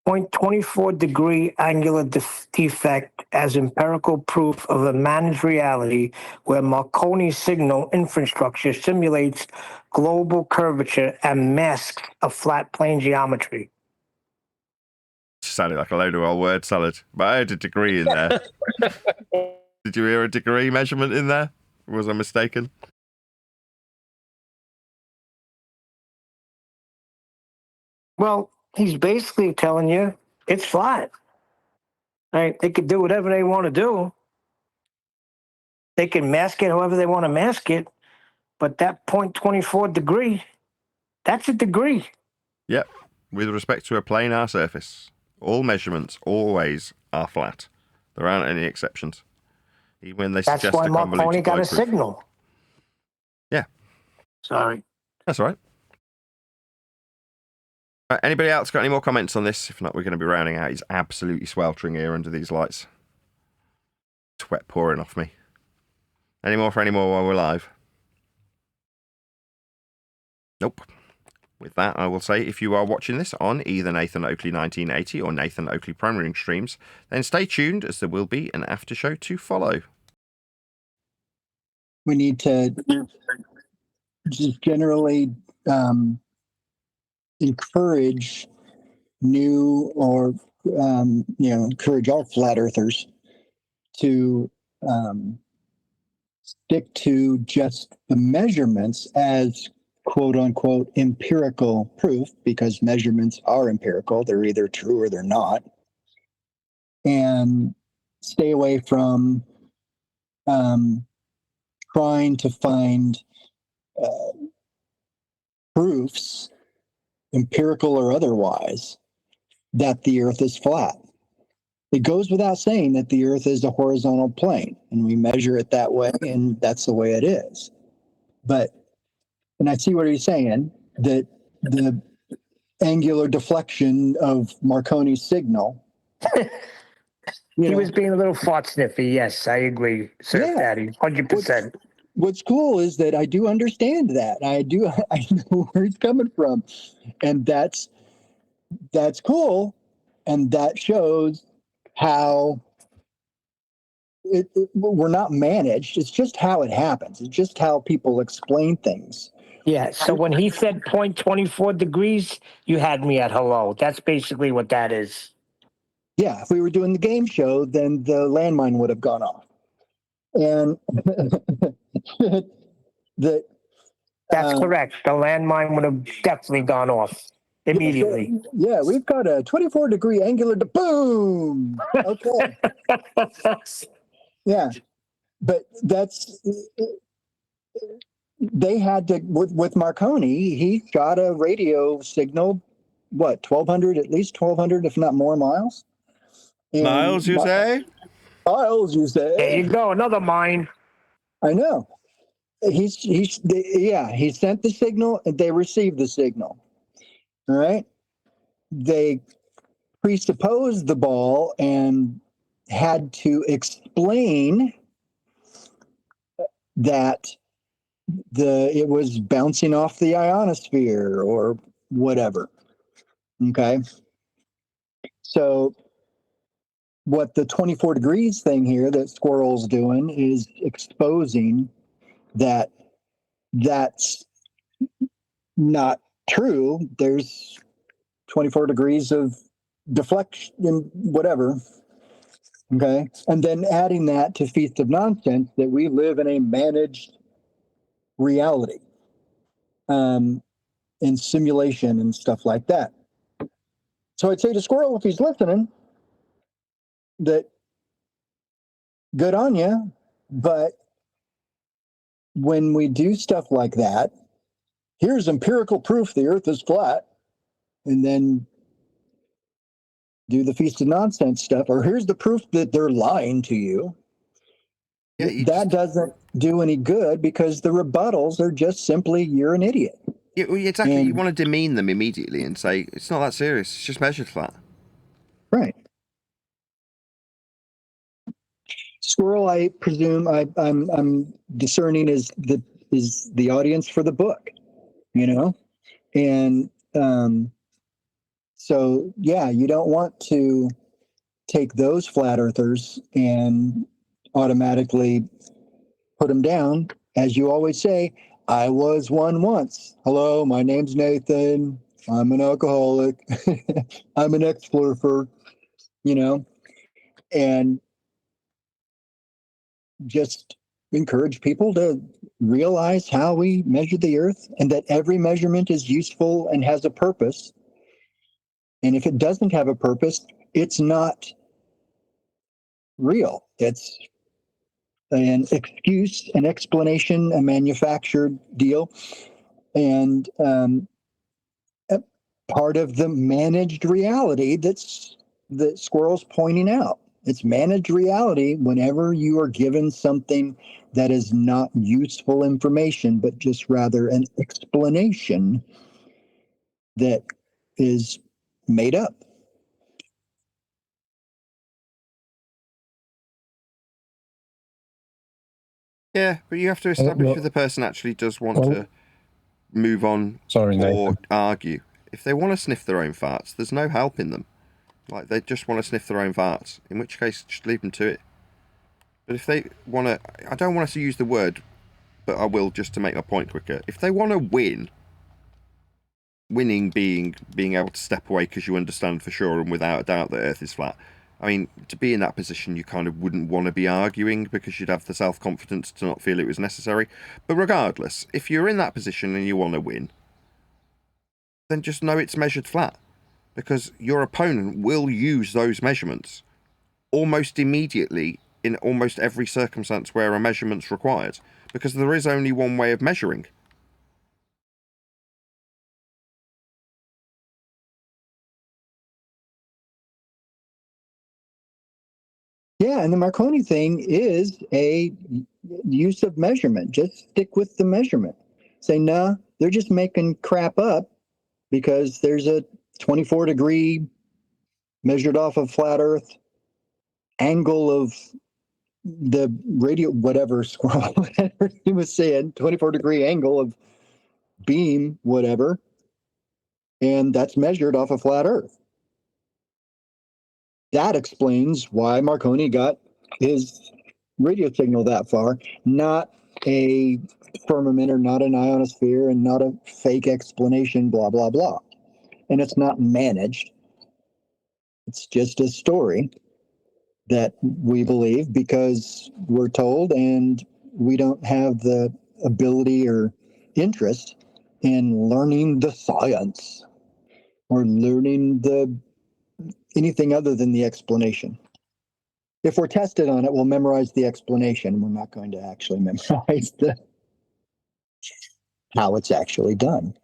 0.24 degree angular defect as empirical proof of a managed reality where Marconi's signal infrastructure simulates global curvature and masks a flat plane geometry. Sounded like a load of old word salad, but I had a degree in there. Did you hear a degree measurement in there? Or was I mistaken? Well, he's basically telling you it's flat. Right? They could do whatever they want to do. They can mask it however they want to mask it, but that 0.24 degree, that's a degree. Yep, with respect to a planar surface. All measurements always are flat. There aren't any exceptions. Even when they suggest That's why a convoluted Marconi got a proof. signal. Yeah. Sorry. That's all right. Anybody else got any more comments on this? If not, we're going to be rounding out. It's absolutely sweltering here under these lights. Sweat pouring off me. Any more while we're live? Nope. With that, I will say, if you are watching this on either Nathan Oakley 1980 or Nathan Oakley Primary streams, then stay tuned as there will be an after show to follow. We need to just generally encourage new or encourage all flat earthers to stick to just the measurements as quote unquote empirical proof, because measurements are empirical. They're either true or they're not. And stay away from trying to find proofs, empirical or otherwise, that the earth is flat. It goes without saying that the earth is a horizontal plane, and we measure it that way, and that's the way it is. But, and I see what he's saying, that the angular deflection of Marconi's signal. He was being a little fart sniffy. Yes, I agree, Sir Daddy, 100%. What's cool is that I do understand that. I know where he's coming from, and that's cool, and that shows how we're not managed. It's just how it happens. It's just how people explain things. Yeah. So when he said 0.24 degrees, you had me at hello. That's basically what that is. Yeah. If we were doing the game show, then the landmine would have gone off. And that's correct. The landmine would have definitely gone off immediately. Yeah, we've got a 24-degree angular boom. Okay. Yeah, but they had to with Marconi. He shot a radio signal. What, 1,200? At least 1,200, if not more, miles. And miles, you say? Miles, you say? There you go, another mine. I know. He sent the signal, and they received the signal. All right. They presupposed the ball and had to explain that it was bouncing off the ionosphere or whatever. Okay. So what the 24 degrees thing here that Squirrel's doing is exposing that that's not true. There's 24 degrees of deflection, whatever. Okay. And then adding that to Feast of Nonsense, that we live in a managed reality, in simulation and stuff like that. So I'd say to Squirrel, if he's listening, that good on you. But when we do stuff like that, here's empirical proof the earth is flat, and then do the Feast of Nonsense stuff, or here's the proof that they're lying to you. Yeah, that doesn't do any good, because the rebuttals are just simply, you're an idiot. Yeah, well, exactly. And you want to demean them immediately and say, it's not that serious, it's just measured flat. Right. Squirrel, I presume I'm discerning is the audience for the book, and so yeah, you don't want to take those flat earthers and automatically put them down. As you always say, I was one once. Hello, my name's Nathan. I'm an alcoholic. I'm an ex-flurfer, and just encourage people to realize how we measure the earth, and that every measurement is useful and has a purpose. And if it doesn't have a purpose, it's not real. It's an excuse, an explanation, a manufactured deal, and part of the managed reality that Squirrel's pointing out. It's managed reality whenever you are given something that is not useful information, but just rather an explanation that is made up. Yeah, but you have to establish if the person actually does want to move on or argue. If they want to sniff their own farts, there's no helping them. Like, they just want to sniff their own farts, in which case, just leave them to it. But if they want to, I don't want us to use the word but I will just to make my point quicker. If they want to win, winning being able to step away because you understand for sure and without a doubt that Earth is flat. I mean, to be in that position, you kind of wouldn't want to be arguing because you'd have the self-confidence to not feel it was necessary. But regardless, if you're in that position and you want to win, then just know it's measured flat, because your opponent will use those measurements almost immediately in almost every circumstance where a measurement's required, because there is only one way of measuring. Yeah, and the Marconi thing is a use of measurement. Just stick with the measurement. Say, nah, they're just making crap up because there's a 24-degree measured off of flat Earth angle of the radio, whatever squirrel, whatever he was saying, 24-degree angle of beam, whatever. And that's measured off of flat Earth. That explains why Marconi got his radio signal that far, not a firmament or not an ionosphere and not a fake explanation, blah, blah, blah. And it's not managed. It's just a story that we believe because we're told, and we don't have the ability or interest in learning the science or learning anything other than the explanation. If we're tested on it, we'll memorize the explanation. We're not going to actually memorize how it's actually done.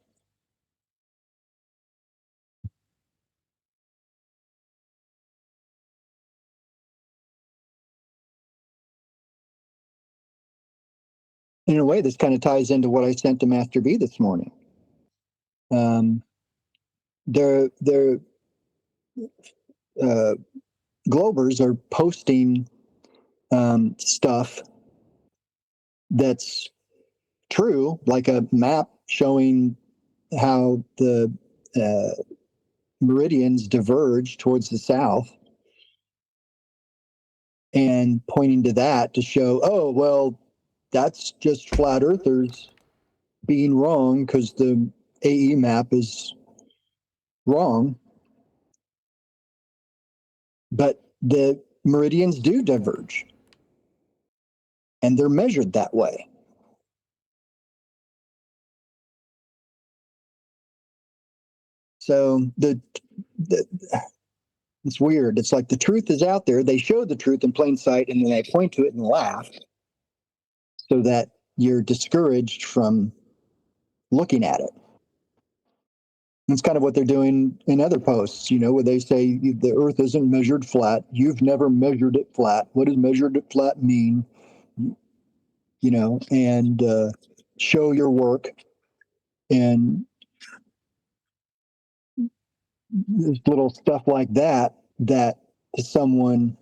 In a way, this kind of ties into what I sent to Master B this morning. Their Globers are posting stuff that's true, like a map showing how the meridians diverge towards the south, and pointing to that to show, oh, well, that's just flat earthers being wrong because the AE map is wrong. But the meridians do diverge, and they're measured that way. So it's weird. It's like the truth is out there. They show the truth in plain sight, and then they point to it and laugh so that you're discouraged from looking at it. That's kind of what they're doing in other posts, where they say the earth isn't measured flat. You've never measured it flat. What does measured it flat mean? And show your work. And there's little stuff like that to someone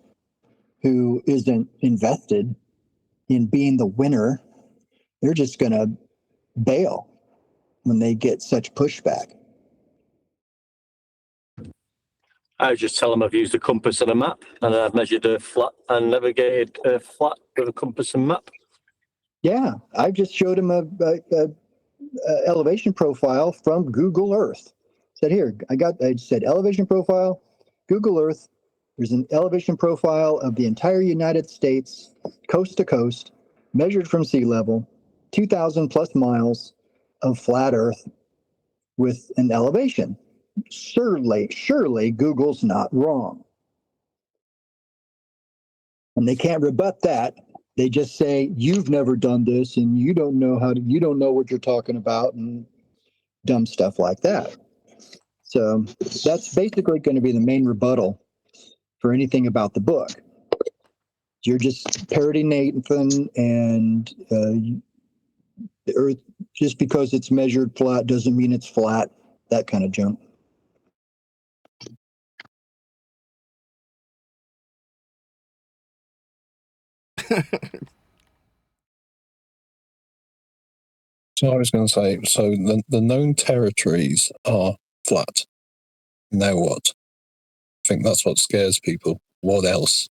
who isn't invested in being the winner, they're just going to bail when they get such pushback. I just tell them I've used a compass and a map, and I've measured a flat and navigated a flat with a compass and map. Yeah, I just showed him a elevation profile from Google Earth. Said here, I said elevation profile, Google Earth. There's an elevation profile of the entire United States, coast to coast, measured from sea level, 2,000 plus miles of flat Earth with an elevation. Surely Google's not wrong. And they can't rebut that. They just say, you've never done this and you don't know what you're talking about, and dumb stuff like that. So that's basically going to be the main rebuttal for anything about the book. You're just parroting Nathan, and the earth, just because it's measured flat doesn't mean it's flat, that kind of junk. So I was going to say, so the known territories are flat. Now what? I think that's what scares people. What else?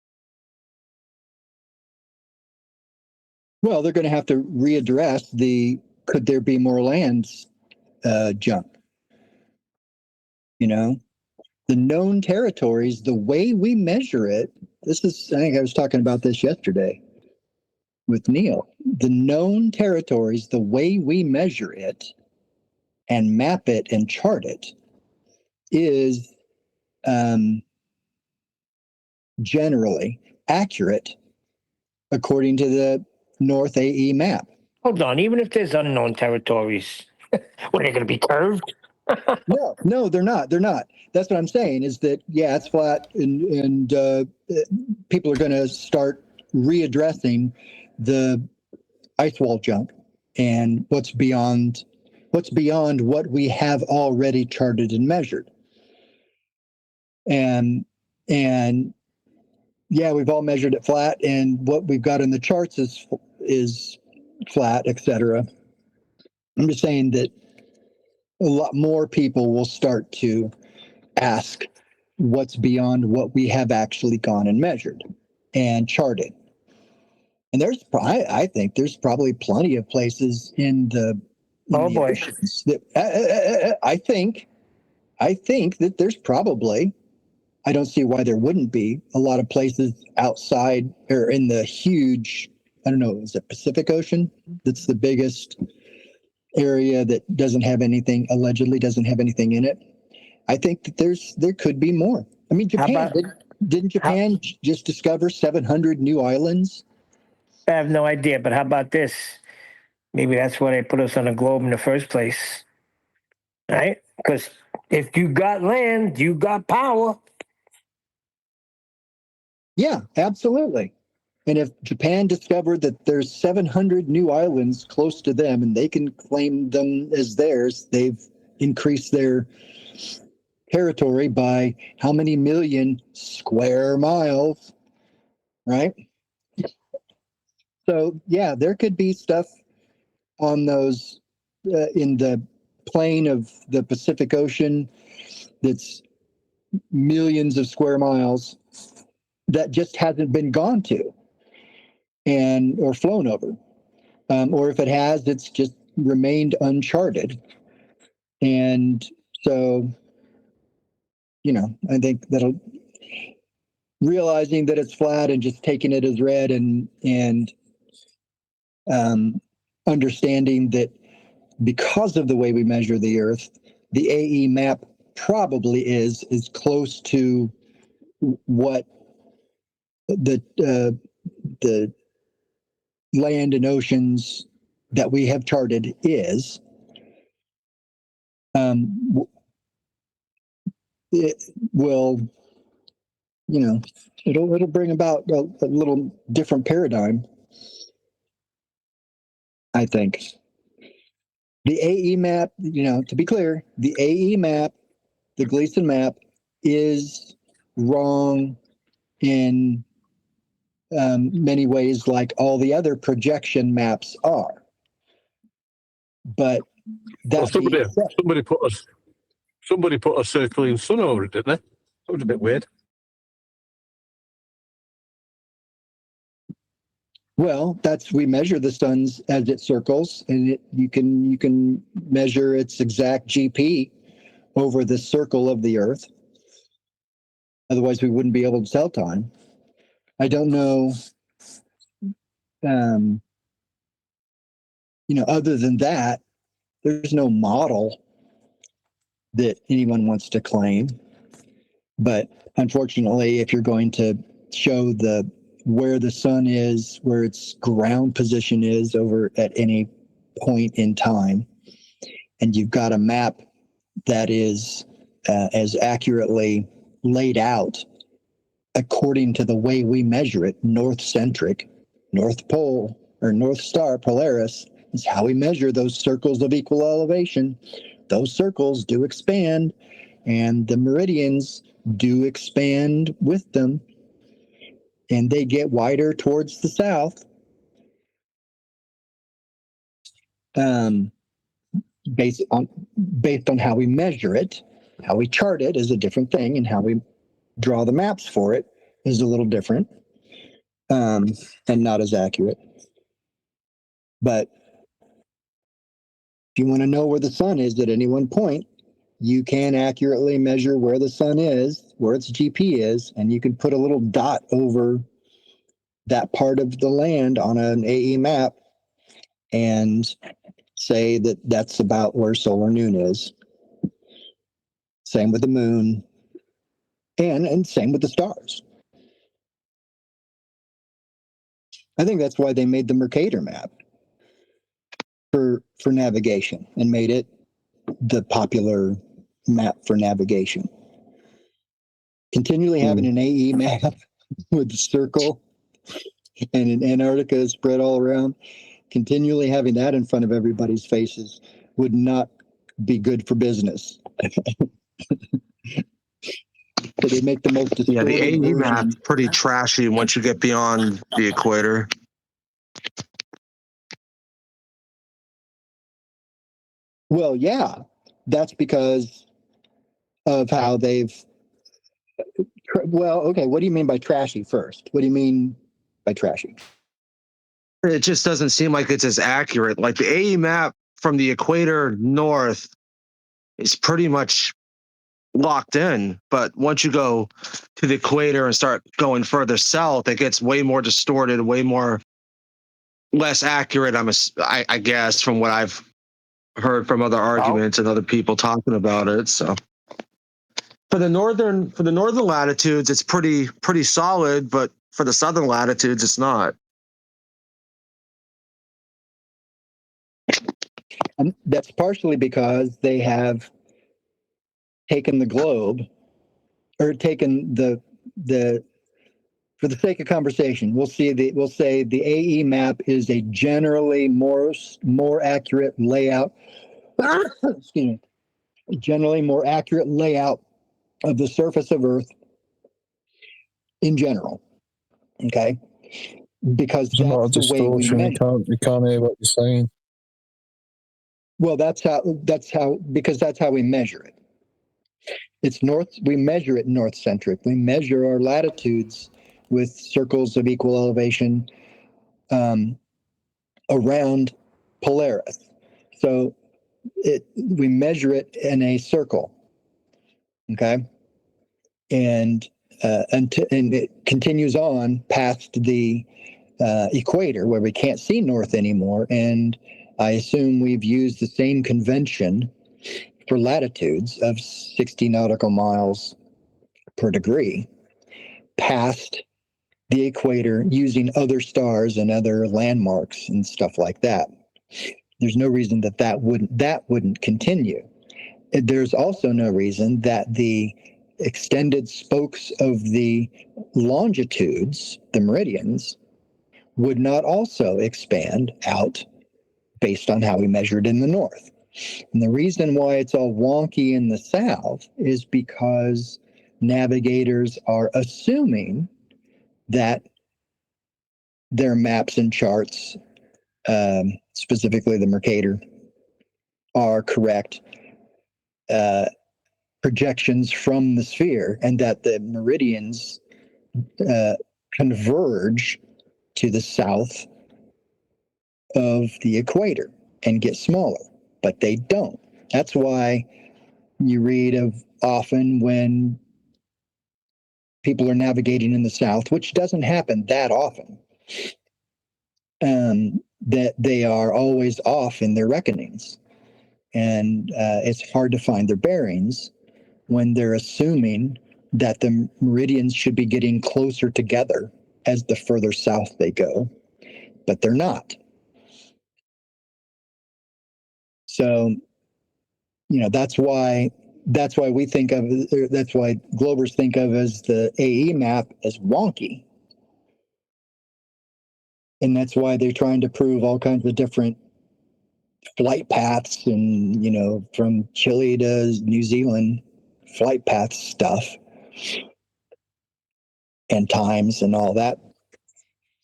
Well, they're going to have to readdress the could there be more lands jump. You know, the known territories, the way we measure it, I think I was talking about this yesterday with Neil. The known territories, the way we measure it and map it and chart it is generally accurate according to the North AE map. Hold on, even if there's unknown territories, what, are they going to be curved? No, they're not. They're not. That's what I'm saying is that, yeah, it's flat and people are going to start readdressing the ice wall jump and what's beyond what we have already charted and measured. And yeah, we've all measured it flat, and what we've got in the charts is flat, etc. I'm just saying that a lot more people will start to ask what's beyond what we have actually gone and measured and charted. And I think there's probably plenty of places in the oceans that I think that there's probably, I don't see why there wouldn't be a lot of places outside or in the huge, I don't know, is it Pacific Ocean? That's the biggest area that allegedly doesn't have anything in it. I think that there could be more. I mean, Japan, didn't Japan just discover 700 new islands? I have no idea, but how about this? Maybe that's why they put us on the globe in the first place, right? Because if you got land, you got power. Yeah, absolutely. And if Japan discovered that there's 700 new islands close to them and they can claim them as theirs, they've increased their territory by how many million square miles, right? So, yeah, there could be stuff on those in the plain of the Pacific Ocean that's millions of square miles that just hasn't been gone to or flown over. Or if it has, it's just remained uncharted. And so, I think that'll realizing that it's flat and just taking it as read and understanding that because of the way we measure the Earth, the AE map probably is close to what the land and oceans that we have charted is. It will, it'll bring about a little different paradigm, I think. The AE map, to be clear, the AE map, the Gleason map, is wrong in many ways, like all the other projection maps are. But that somebody put a circling sun over it, didn't they? That was a bit weird. Well, we measure the suns as it circles, and you can measure its exact GP over the circle of the Earth. Otherwise, we wouldn't be able to tell time. I don't know. Other than that, there's no model that anyone wants to claim. But unfortunately, if you're going to show where the sun is, where its ground position is over at any point in time, and you've got a map that is as accurately laid out according to the way we measure it, north-centric, North Pole or North Star, Polaris, is how we measure those circles of equal elevation. Those circles do expand, and the meridians do expand with them, and they get wider towards the south. Based on how we measure it. How we chart it is a different thing, and how we draw the maps for it is a little different, and not as accurate. But if you want to know where the sun is at any one point, you can accurately measure where the sun is, where its GP is, and you can put a little dot over that part of the land on an AE map and say that that's about where solar noon is. Same with the moon, and same with the stars. I think that's why they made the Mercator map for navigation and made it the popular map for navigation. Continually having an AE map with the circle and an Antarctica spread all around, continually having that in front of everybody's faces would not be good for business. So they make the most distorted Yeah, the AE version. map's pretty trashy once you get beyond the equator. Well, yeah, that's because of how they've. Well, okay, what do you mean by trashy first? What do you mean by trashy? It just doesn't seem like it's as accurate. Like the AE map from the equator north is pretty much locked in, but once you go to the equator and start going further south, it gets way more distorted, way more less accurate. I guess from what I've heard from other arguments and other people talking about it. So for the northern latitudes, it's pretty solid, but for the southern latitudes, it's not. And that's partially because they have taken the globe, or taken the for the sake of conversation, we'll say the AE map is a generally more accurate layout. Excuse me. Generally more accurate layout of the surface of Earth in general. Okay, because There's a lot of that's the way we distortion. measure. You can't hear what you're saying. Well, that's how because that's how we measure it. It's north. We measure it north centric. We measure our latitudes with circles of equal elevation around Polaris. So we measure it in a circle. Okay, and it continues on past the equator where we can't see north anymore. And I assume we've used the same convention for latitudes of 60 nautical miles per degree past the equator using other stars and other landmarks and stuff like that. There's no reason that wouldn't continue. There's also no reason that the extended spokes of the longitudes, the meridians, would not also expand out based on how we measured in the north. And the reason why it's all wonky in the south is because navigators are assuming that their maps and charts, specifically the Mercator, are correct projections from the sphere, and that the meridians converge to the south of the equator and get smaller, but they don't. That's why you read of often when people are navigating in the south, which doesn't happen that often, that they are always off in their reckonings. And it's hard to find their bearings when they're assuming that the meridians should be getting closer together as the further south they go, but they're not. So, that's why we think of, that's why Globers think of as the AE map as wonky. And that's why they're trying to prove all kinds of different flight paths and, from Chile to New Zealand, flight path stuff and times and all that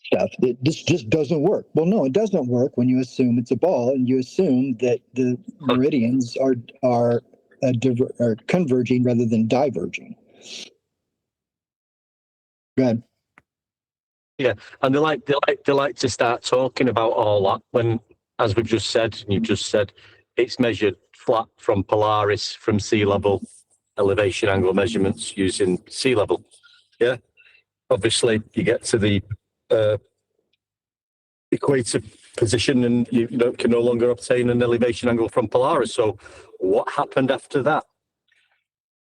stuff. This just doesn't work. Well, no, it doesn't work when you assume it's a ball and you assume that the meridians are converging rather than diverging. Go ahead. Yeah, and they like to start talking about all that when as we've just said, and you've just said, it's measured flat from Polaris, from sea level, elevation angle measurements using sea level. Yeah. Obviously, you get to the equator position and you can no longer obtain an elevation angle from Polaris. So what happened after that?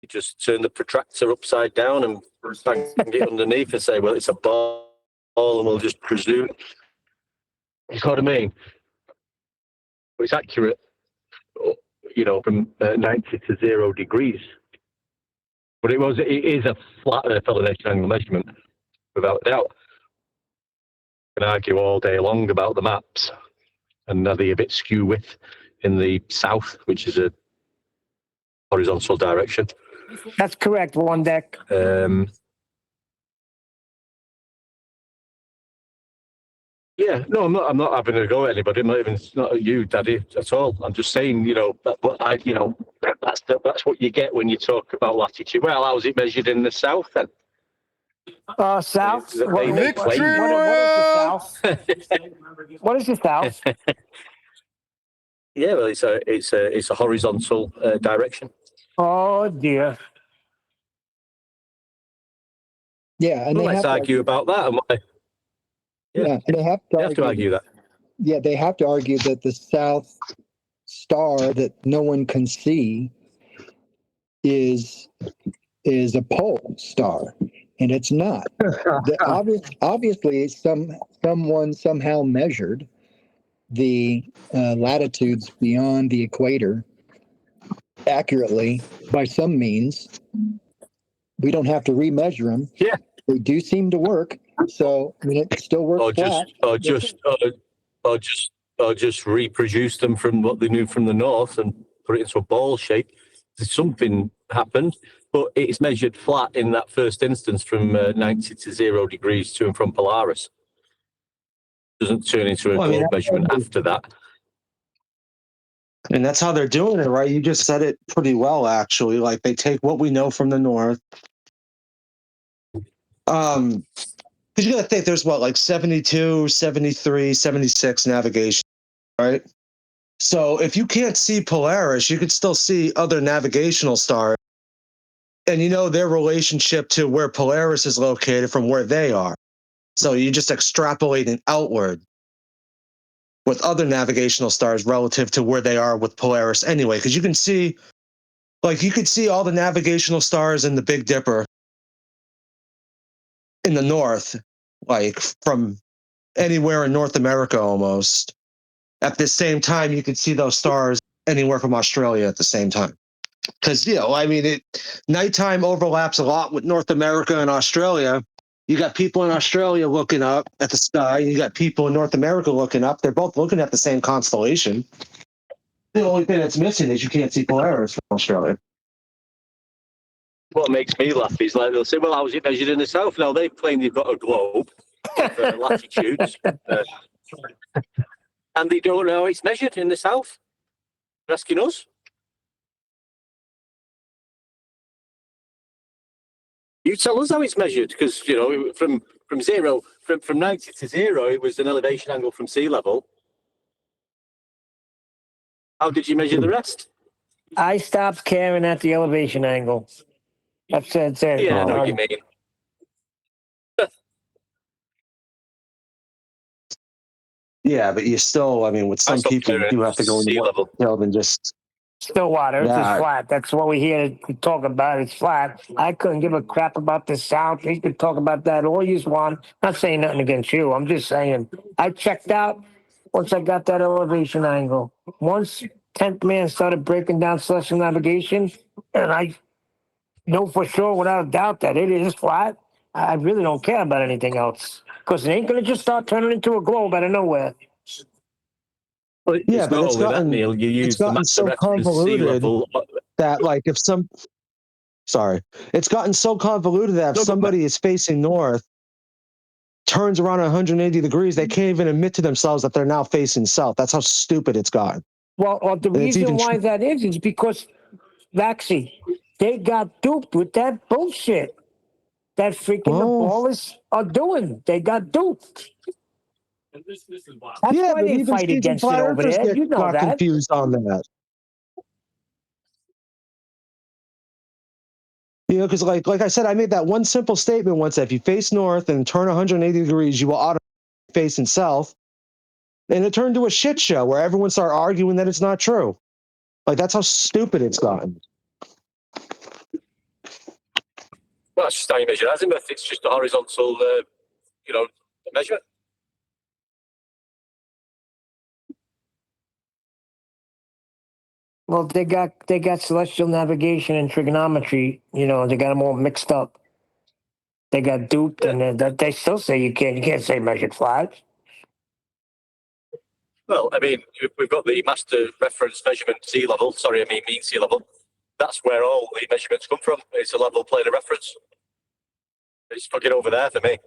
You just turn the protractor upside down and bang it underneath and say, well, it's a ball and we'll just presume. You know what I mean? It's accurate, from 90 to 0 degrees. But it is a flat Earth elevation angle measurement, without a doubt. I can argue all day long about the maps and are they a bit skew width in the south, which is a horizontal direction. That's correct, One Deck. Yeah, no, I'm not having a go at anybody. It's not at you, Daddy, at all. I'm just saying, that's what you get when you talk about latitude. Well, how's it measured in the south then? South. What is the south? What is the south? Yeah, well, it's a horizontal direction. Oh dear. Yeah, and well, they let's argue about that. Yeah, they have to argue that. Yeah, they have to argue that the South Star that no one can see is a pole star, and it's not. Obviously, someone somehow measured the latitudes beyond the equator accurately by some means. We don't have to remeasure them. Yeah, they do seem to work. So I mean, it still works flat. Or just reproduce them from what they knew from the north and put it into a ball shape. Something happened, but it's measured flat in that first instance from 90 to 0 degrees to and from Polaris. Doesn't turn into a globe measurement after that. And that's how they're doing it, right? You just said it pretty well, actually. Like they take what we know from the north. Because you got to think there's like 72, 73, 76 navigation, right? So if you can't see Polaris, you could still see other navigational stars. And you know their relationship to where Polaris is located from where they are. So you just extrapolating outward with other navigational stars relative to where they are with Polaris anyway. Because you can see, you could see all the navigational stars in the Big Dipper in the north, from anywhere in North America almost. At the same time, you could see those stars anywhere from Australia at the same time. Because, nighttime overlaps a lot with North America and Australia. You got people in Australia looking up at the sky. You got people in North America looking up. They're both looking at the same constellation. The only thing that's missing is you can't see Polaris from Australia. What makes me laugh is they'll say, well, how is it measured in the south? No, they claim they've got a globe for latitudes. And they don't know it's measured in the south. They're asking us. You tell us how it's measured, because from 90 to 0, it was an elevation angle from sea level. How did you measure the rest? I stopped caring at the elevation angle. That's it. Yeah, I know what you mean. Yeah, but you still, with some people, you do have to go into more detail than just Stillwater. Earth is flat. That's what we're here to talk about. It's flat. I couldn't give a crap about the South. He could talk about that all you want. Not saying nothing against you. I'm just saying I checked out once I got that elevation angle. Once 10th man started breaking down celestial navigation, and I know for sure, without a doubt, that it is flat. I really don't care about anything else, because it ain't going to just start turning into a globe out of nowhere. Well, yeah, but it's gotten, Neil. You use it's gotten so convoluted that, it's gotten so convoluted that if somebody is facing north, turns around 180 degrees, they can't even admit to themselves that they're now facing south. That's how stupid it's gotten. Well, the reason why that is because, Vaxi, they got duped with that bullshit that freaking the ballers are doing. They got duped. That's Yeah, why but they even fight seasoned against it flat over earthers there. You know got that. confused on that. You know, because like I said, I made that one simple statement once that if you face north and turn 180 degrees, you will automatically facing south. And it turned into a shit show where everyone started arguing that it's not true. Like, that's how stupid it's gotten. Well, it's just how you measure azimuth. It's just a horizontal, measurement. Well, they got celestial navigation and trigonometry. You know, they got them all mixed up. They got duped, and they still say you can't say measured flat. Well, I mean, we've got the master reference measurement sea level. Sorry, I mean mean sea level. That's where all the measurements come from. It's a level plane of reference. It's fucking over there for me.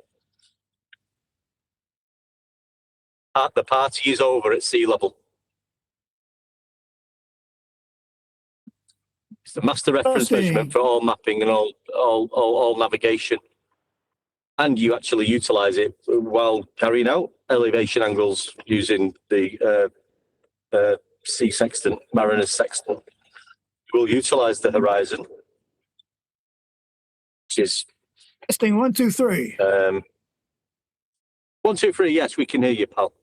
The party is over at sea level. It's the master reference measurement for all mapping and all navigation. And you actually utilize it while carrying out elevation angles using the sea sextant, mariner's sextant. We'll utilize the horizon, which is testing 1, 2, 3. 1, 2, 3. Yes, we can hear you, pal.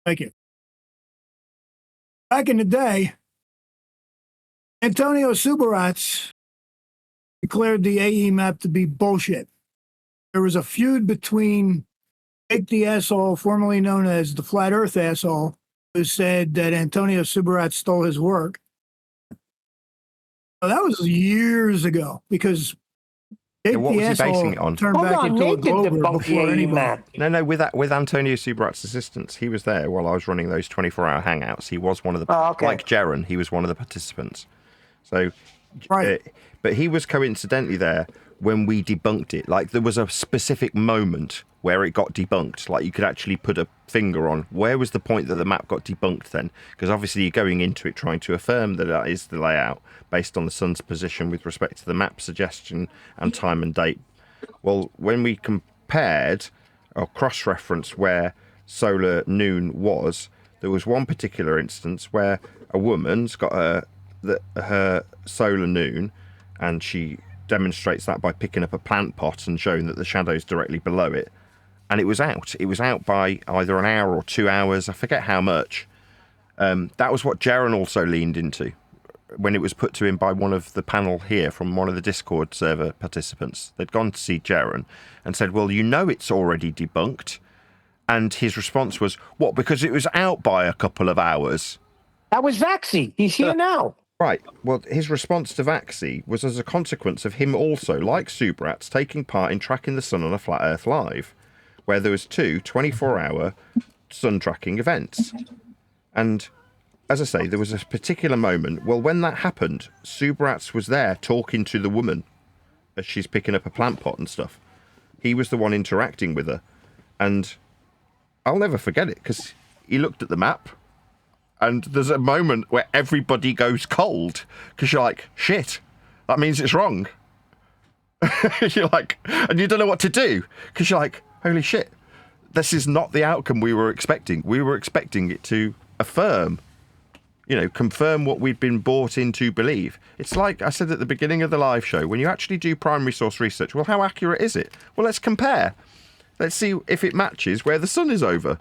Thank you. Back in the day, Antonio Subirats declared the AE map to be bullshit. There was a feud between Jake the Asshole, formerly known as the Flat Earth Asshole, who said that Antonio Subirats stole his work. Well, that was years ago because Jake what the was he Asshole basing it on? turned back into a Glober before anybody. No, with Antonio Subrat's assistance, he was there while I was running those 24-hour hangouts. He was one of the, like Jaren, he was one of the participants. So, right. But he was coincidentally there when we debunked it. Like, there was a specific moment where it got debunked. Like, you could actually put a finger on where was the point that the map got debunked then. Because obviously you're going into it trying to affirm that that is the layout based on the sun's position with respect to the map suggestion and time and date. Well, when we compared or cross-referenced where solar noon was, there was one particular instance where a woman's got her solar noon, and she demonstrates that by picking up a plant pot and showing that the shadow's directly below it. And it was out. It was out by either an hour or 2 hours. I forget how much. That was what Jaren also leaned into when it was put to him by one of the panel here from one of the Discord server participants. They'd gone to see Jaren and said, well, you know it's already debunked. And his response was, what, because it was out by a couple of hours? That was Vaxi. He's here now. Right. Well, his response to Vaxi was as a consequence of him also, like Subrats, taking part in tracking the sun on a Flat Earth Live, where there was 2 24-hour sun tracking events. And as I say, there was a particular moment. Well, when that happened, Subrats was there talking to the woman as she's picking up a plant pot and stuff. He was the one interacting with her. And I'll never forget it because he looked at the map. And there's a moment where everybody goes cold because you're like, shit, that means it's wrong. You're like, and you don't know what to do because you're like, holy shit, this is not the outcome we were expecting. We were expecting it to affirm, confirm what we'd been brought in to believe. It's like I said at the beginning of the live show, when you actually do primary source research, well, how accurate is it? Well, let's compare. Let's see if it matches where the sun is over.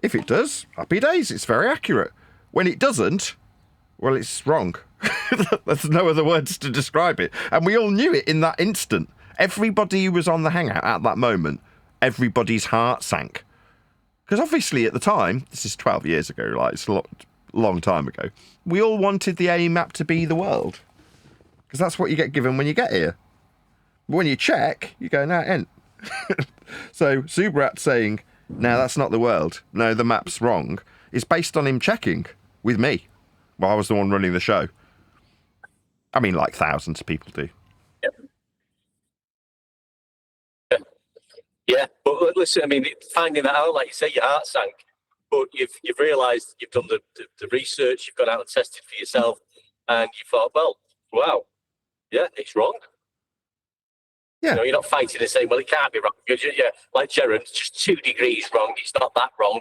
If it does, happy days, it's very accurate. When it doesn't, well, it's wrong. There's no other words to describe it. And we all knew it in that instant. Everybody who was on the hangout at that moment, everybody's heart sank. Because obviously at the time, this is 12 years ago, like it's a long time ago, we all wanted the AIM map to be the world. Because that's what you get given when you get here. But when you check, you go, no, it ain't. So Subrat saying, no, that's not the world. No, the map's wrong. Is based on him checking with me. Well, I was the one running the show. I mean, like thousands of people do. Yeah, but listen, I mean, finding that out, like you say, your heart sank. But you've realised you've done the research, you've gone out and tested for yourself, and you thought, well, wow, yeah, it's wrong. Yeah. You know, you're not fighting and saying, well, it can't be wrong. Yeah, like Gerard, it's just 2 degrees wrong. It's not that wrong.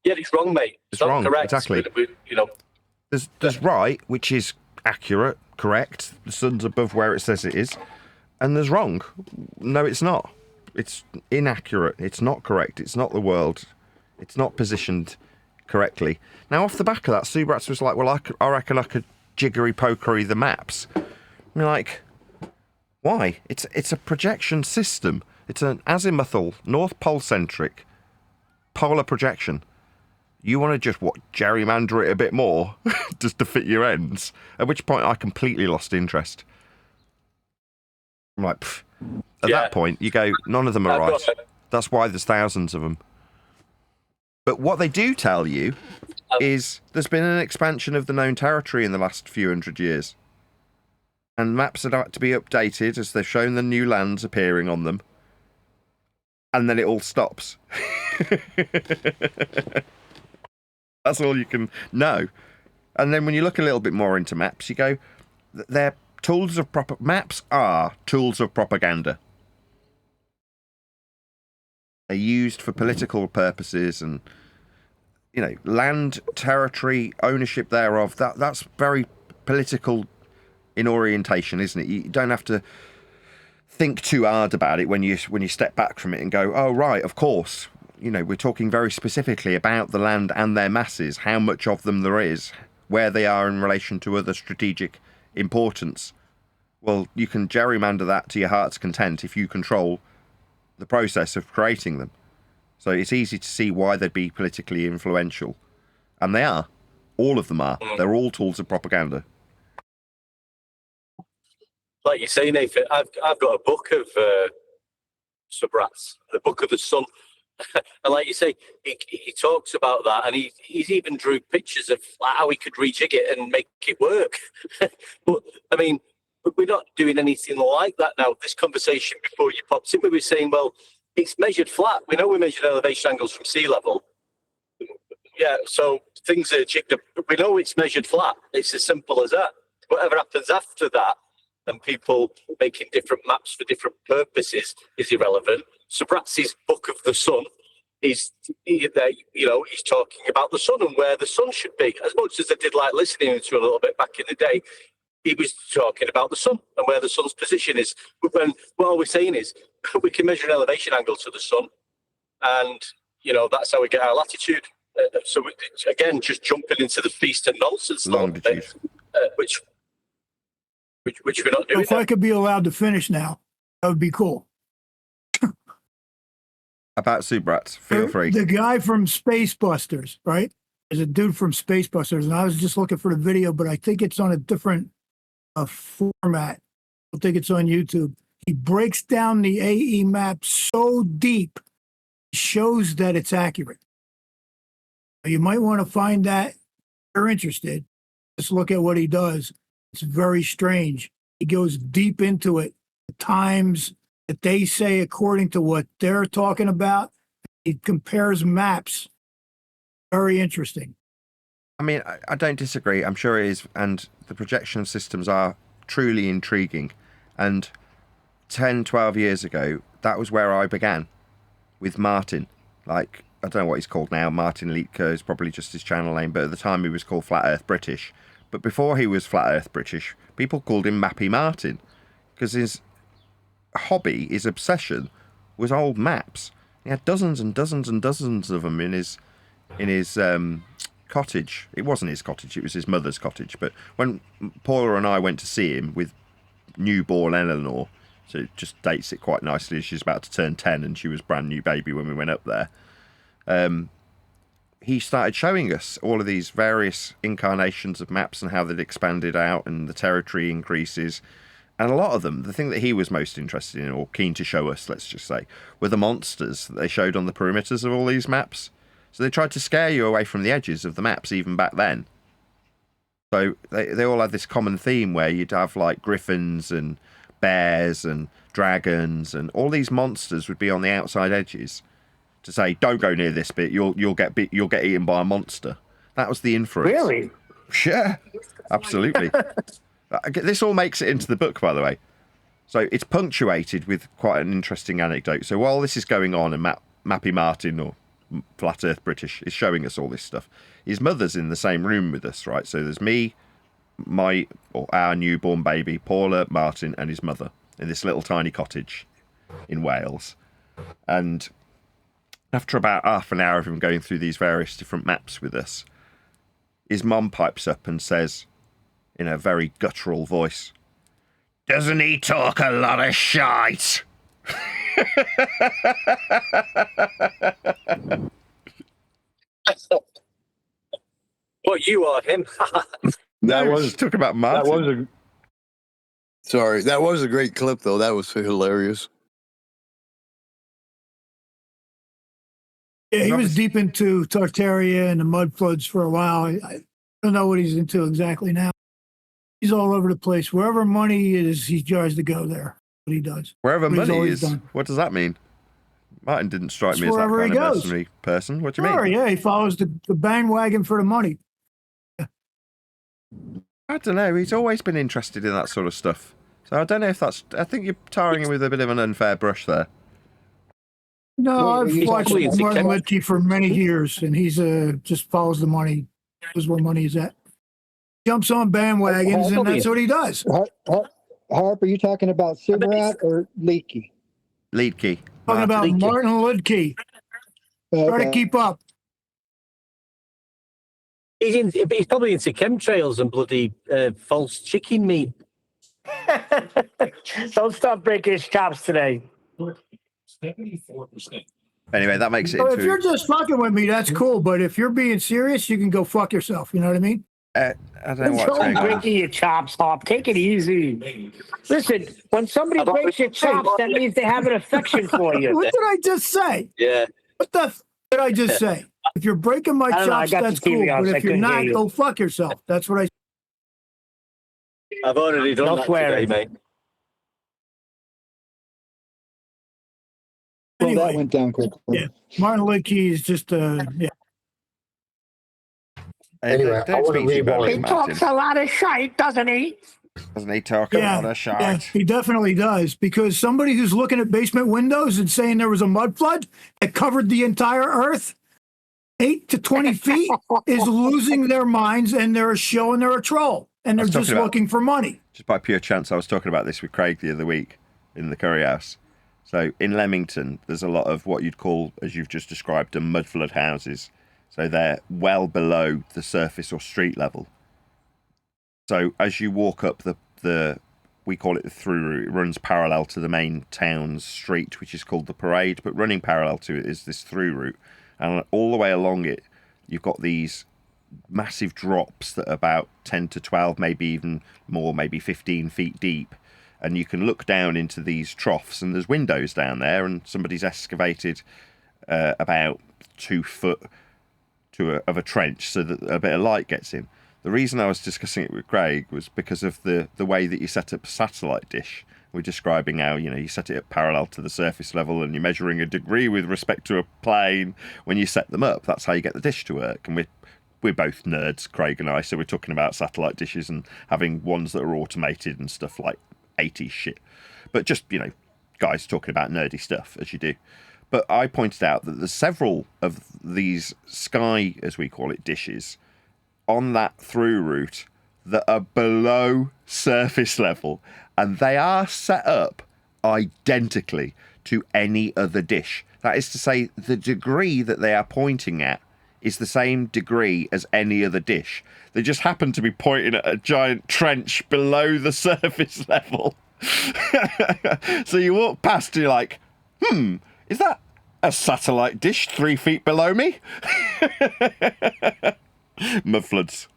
Yeah, it's wrong, mate. It's not wrong, correct. exactly. You know, there's right, which is accurate, correct. The sun's above where it says it is, and there's wrong. No, it's not. It's inaccurate. It's not correct. It's not the world. It's not positioned correctly. Now, off the back of that, Subrats was like, well, I reckon I could jiggery-pokery the maps. I'm like, why? It's a projection system. It's an azimuthal, North Pole-centric polar projection. You want to just, gerrymander it a bit more just to fit your ends? At which point I completely lost interest. I'm like, at that point, you go, none of them are right. That's why there's thousands of them. But what they do tell you is there's been an expansion of the known territory in the last few hundred years. And maps are about to be updated as they've shown the new lands appearing on them. And then it all stops. That's all you can know. And then when you look a little bit more into maps, you go, they're tools of maps are tools of propaganda. They're used for political purposes and, you know, land, territory, ownership thereof. That's very political in orientation, isn't it? You don't have to think too hard about it when you step back from it and go, oh, right, of course. You know, we're talking very specifically about the land and their masses, how much of them there is, where they are in relation to other strategic importance. Well, you can gerrymander that to your heart's content if you control the process of creating them. So it's easy to see why they'd be politically influential. And they are. All of them are. They're all tools of propaganda. Like you say, Nathan, I've got a book of Subrats, the Book of the Sun. And like you say, he talks about that, and he's even drew pictures of how he could rejig it and make it work. But, I mean, we're not doing anything like that now. This conversation before you popped in, we were saying, well, it's measured flat. We know we measured elevation angles from sea level. Yeah, so things are jigged up. We know it's measured flat. It's as simple as that. Whatever happens after that, and people making different maps for different purposes is irrelevant. Subrats' Book of the Sun is, you know, he's talking about the sun and where the sun should be. As much as I did like listening to a little bit back in the day, he was talking about the sun and where the sun's position is. When what all we're saying is we can measure an elevation angle to the sun, and you know that's how we get our latitude. So again, just jumping into the feast and nonsense longitude, which we're not doing. If I could be allowed to finish now, that would be cool. About Subrats, feel free. The guy from Space Busters, right? There's a dude from Space Busters, and I was just looking for the video, but I think it's on a different format. I think it's on YouTube. He breaks down the AE map so deep, shows that it's accurate. You might want to find that if you're interested. Just look at what he does. It's very strange. He goes deep into it. The times that they say according to what they're talking about, he compares maps. Very interesting. I mean, I don't disagree. I'm sure it is. And the projection systems are truly intriguing. And 10, 12 years ago, that was where I began with Martin. Like, I don't know what he's called now. Martin Liedtke is probably just his channel name. But at the time, he was called Flat Earth British. But before he was Flat Earth British, people called him Mappy Martin. Because his hobby, his obsession, was old maps. He had dozens and dozens and dozens of them in his cottage. It wasn't his cottage, it was his mother's cottage. But when Paula and I went to see him with newborn Eleanor, so it just dates it quite nicely, she's about to turn 10 and she was brand new baby when we went up there, he started showing us all of these various incarnations of maps and how they'd expanded out and the territory increases. And a lot of them, the thing that he was most interested in, or keen to show us, let's just say, were the monsters that they showed on the perimeters of all these maps. So they tried to scare you away from the edges of the maps even back then. So they all had this common theme where you'd have like griffins and bears and dragons, and all these monsters would be on the outside edges to say, don't go near this bit, you'll get eaten by a monster. That was the inference. Really? Yeah, absolutely. This all makes it into the book, by the way. So it's punctuated with quite an interesting anecdote. So while this is going on and Mappy Martin, or Flat Earth British, is showing us all this stuff, his mother's in the same room with us, right? So there's me, our newborn baby, Paula, Martin, and his mother in this little tiny cottage in Wales. And after about half an hour of him going through these various different maps with us, his mum pipes up and says, in a very guttural voice, "Doesn't he talk a lot of shite?" What, you are him? That was talking about Martin. That was a great clip, though. That was hilarious. Yeah, he was deep into Tartaria and the mud floods for a while. I don't know what he's into exactly now. He's all over the place. Wherever money is, he tries to go there. What he does. Wherever What he's money always is, done. what does that mean? Martin didn't strike me as that wherever he kind of goes. mercenary person. What do you Sure, mean? yeah, he follows the bandwagon for the money. I don't know. He's always been interested in that sort of stuff. So I don't know if that's... I think you're tarring him with a bit of an unfair brush there. No, I've he's watched actually into Martin chemistry. Lidke for many years, and he's just follows the money. Knows where money is at. Jumps on bandwagons, and that's what he does. Harp, are you talking about Subrat or Leakey? Leakey. Talking about Martin Lidke. Try to keep up. He's probably into chemtrails and bloody false chicken meat. Don't stop breaking his chops today. 74%. Anyway, that makes it So into... if you're just fucking with me, that's cool. But if you're being serious, you can go fuck yourself. You know what I mean? I don't know what's going Don't on. breaking your chops, Hop. Take it easy. Listen, when somebody breaks your chops, that means they have an affection for you. What did I just say? Yeah. What the f did I just say? If you're breaking my I don't know, I chops, got that's the TV cool. on, But so I if you're couldn't hear not, you. go fuck yourself. That's what I. I've already done No that swearing. today, mate. Well, Anyway, that went down quickly. yeah, Martin Lidke is just yeah. Anyway, I don't wanna speak too badly He of talks Martin. a lot of shite, doesn't he? Doesn't he talk a lot of shite? Yeah, he definitely does. Because somebody who's looking at basement windows and saying there was a mud flood that covered the entire earth, 8 to 20 feet, is losing their minds, and they're a show and they're a troll, and they're just looking for money. Just by pure chance, I was talking about this with Craig the other week in the curry house. So in Leamington, there's a lot of what you'd call, as you've just described, them mud flood houses. So they're well below the surface or street level. So as you walk up the we call it the through route, it runs parallel to the main town's street, which is called the Parade, but running parallel to it is this through route. And all the way along it, you've got these massive drops that are about 10 to 12, maybe even more, maybe 15 feet deep. And you can look down into these troughs, and there's windows down there, and somebody's excavated about 2 foot of a trench so that a bit of light gets in. The reason I was discussing it with Craig was because of the way that you set up a satellite dish. We're describing how, you set it up parallel to the surface level and you're measuring a degree with respect to a plane when you set them up. That's how you get the dish to work. And we're both nerds, Craig and I, so we're talking about satellite dishes and having ones that are automated and stuff like 80s shit. But just, guys talking about nerdy stuff, as you do. But I pointed out that there's several of these sky, as we call it, dishes on that through route that are below surface level, and they are set up identically to any other dish. That is to say, the degree that they are pointing at is the same degree as any other dish. They just happen to be pointing at a giant trench below the surface level. So you walk past and you're like, is that a satellite dish 3 feet below me? Mud floods.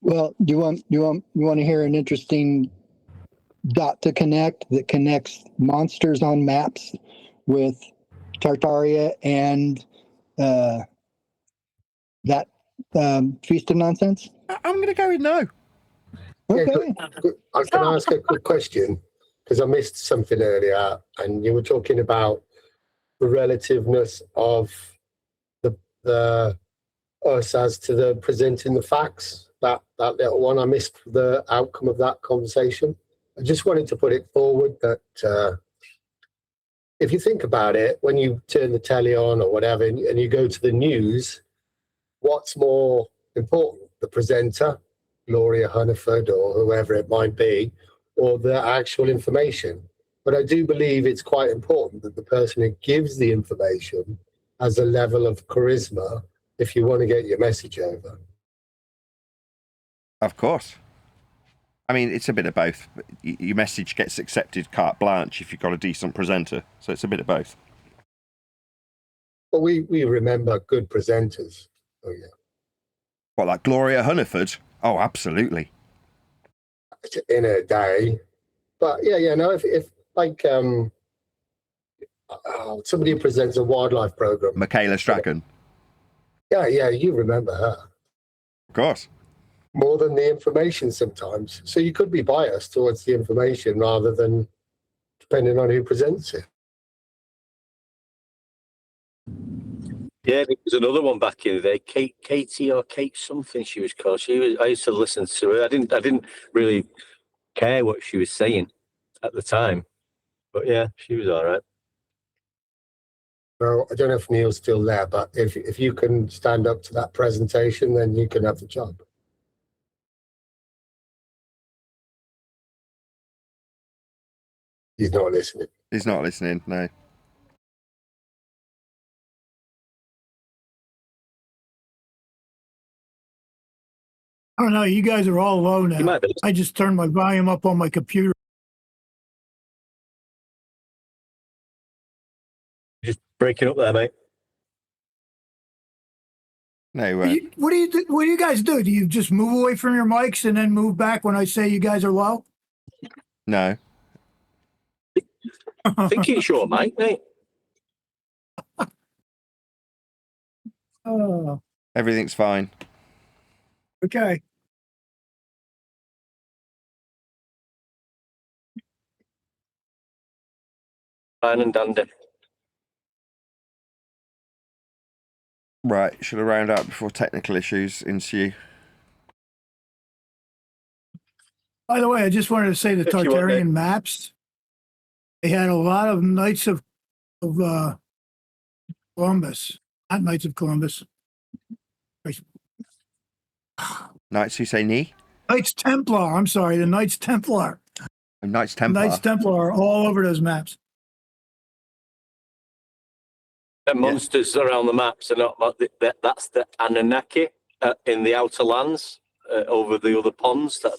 Well, you want to hear an interesting dot to connect that connects monsters on maps with Tartaria and that Feast of Nonsense? I'm going to go with no. Okay. I can ask a quick question because I missed something earlier, and you were talking about the relativeness of the us as to the presenting the facts that little one. I missed the outcome of that conversation. I just wanted to put it forward that if you think about it, when you turn the telly on or whatever, and you go to the news, what's more important, the presenter, Gloria Hunniford or whoever it might be, or the actual information? But I do believe it's quite important that the person who gives the information has a level of charisma if you want to get your message over. Of course. I mean, it's a bit of both. Your message gets accepted carte blanche if you've got a decent presenter. So it's a bit of both. But we remember good presenters. Oh, yeah. What, like Gloria Hunniford? Oh, absolutely. In a day. But yeah, no, if like somebody who presents a wildlife program. Michaela Strachan. Yeah, you remember her. Of course. More than the information sometimes. So you could be biased towards the information rather than depending on who presents it. Yeah, there was another one back in the day, Katie or Kate something she was called. I used to listen to her. I didn't really care what she was saying at the time. But yeah, she was all right. Well, I don't know if Neil's still there, but if you can stand up to that presentation, then you can have the job. He's not listening. He's not listening, no. I don't know. You guys are all low now. I just turned my volume up on my computer. Just breaking up there, mate. No. What do you guys do? Do you just move away from your mics and then move back when I say you guys are low? No. I think it's your mic, mate. Oh. Everything's fine. Okay. Fine and dandy. Right, should I round up before technical issues ensue? By the way, I just wanted to say the Tartarian maps, they had a lot of Knights of Columbus, not Knights of Columbus. Knights who say knee? Knights Templar, I'm sorry, the Knights Templar. Knights Templar? Knights Templar are all over those maps. The monsters around the maps are not that's the Anunnaki in the outer lands over the other ponds that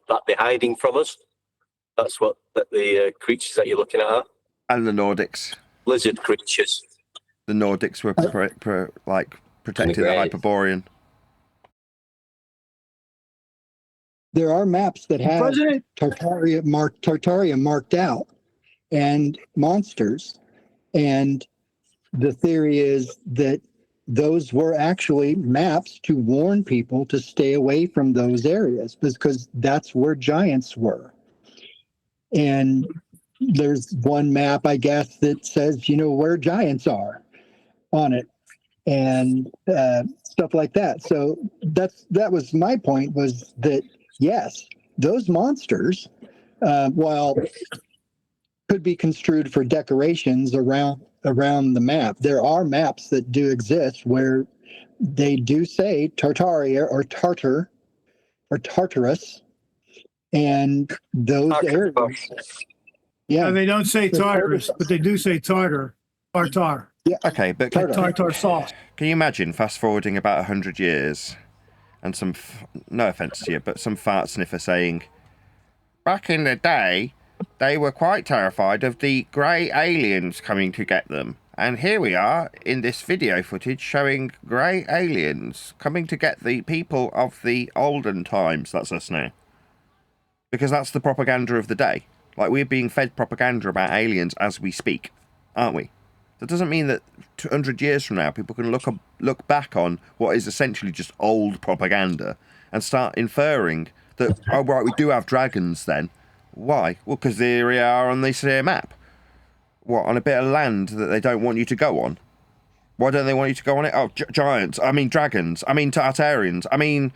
that they're hiding from us. That's what the creatures that you're looking at are. And the Nordics. Lizard creatures. The Nordics were protecting the Hyperborean. There are maps that have Tartaria marked out and monsters, and the theory is that those were actually maps to warn people to stay away from those areas because that's where giants were. And there's one map, I guess, that says, where giants are on it and stuff like that. So that was my point, was that, yes, those monsters, while could be construed for decorations around the map, there are maps that do exist where they do say Tartaria or Tartar or Tartarus, and those areas. Yeah, they don't say Tartarus, but they do say Tartar. Tartar. Yeah. Okay, but Tartar sauce. Can you imagine fast forwarding about 100 years and some, no offense to you, but some fart sniffer saying, back in the day, they were quite terrified of the grey aliens coming to get them. And here we are in this video footage showing grey aliens coming to get the people of the olden times. That's us now. Because that's the propaganda of the day. Like, we're being fed propaganda about aliens as we speak, aren't we? That doesn't mean that 200 years from now people can look back on what is essentially just old propaganda and start inferring that, oh right, we do have dragons then. Why? Well, because there we are on this map. What, on a bit of land that they don't want you to go on? Why don't they want you to go on it? Oh, giants. I mean, dragons. I mean, Tartarians. I mean,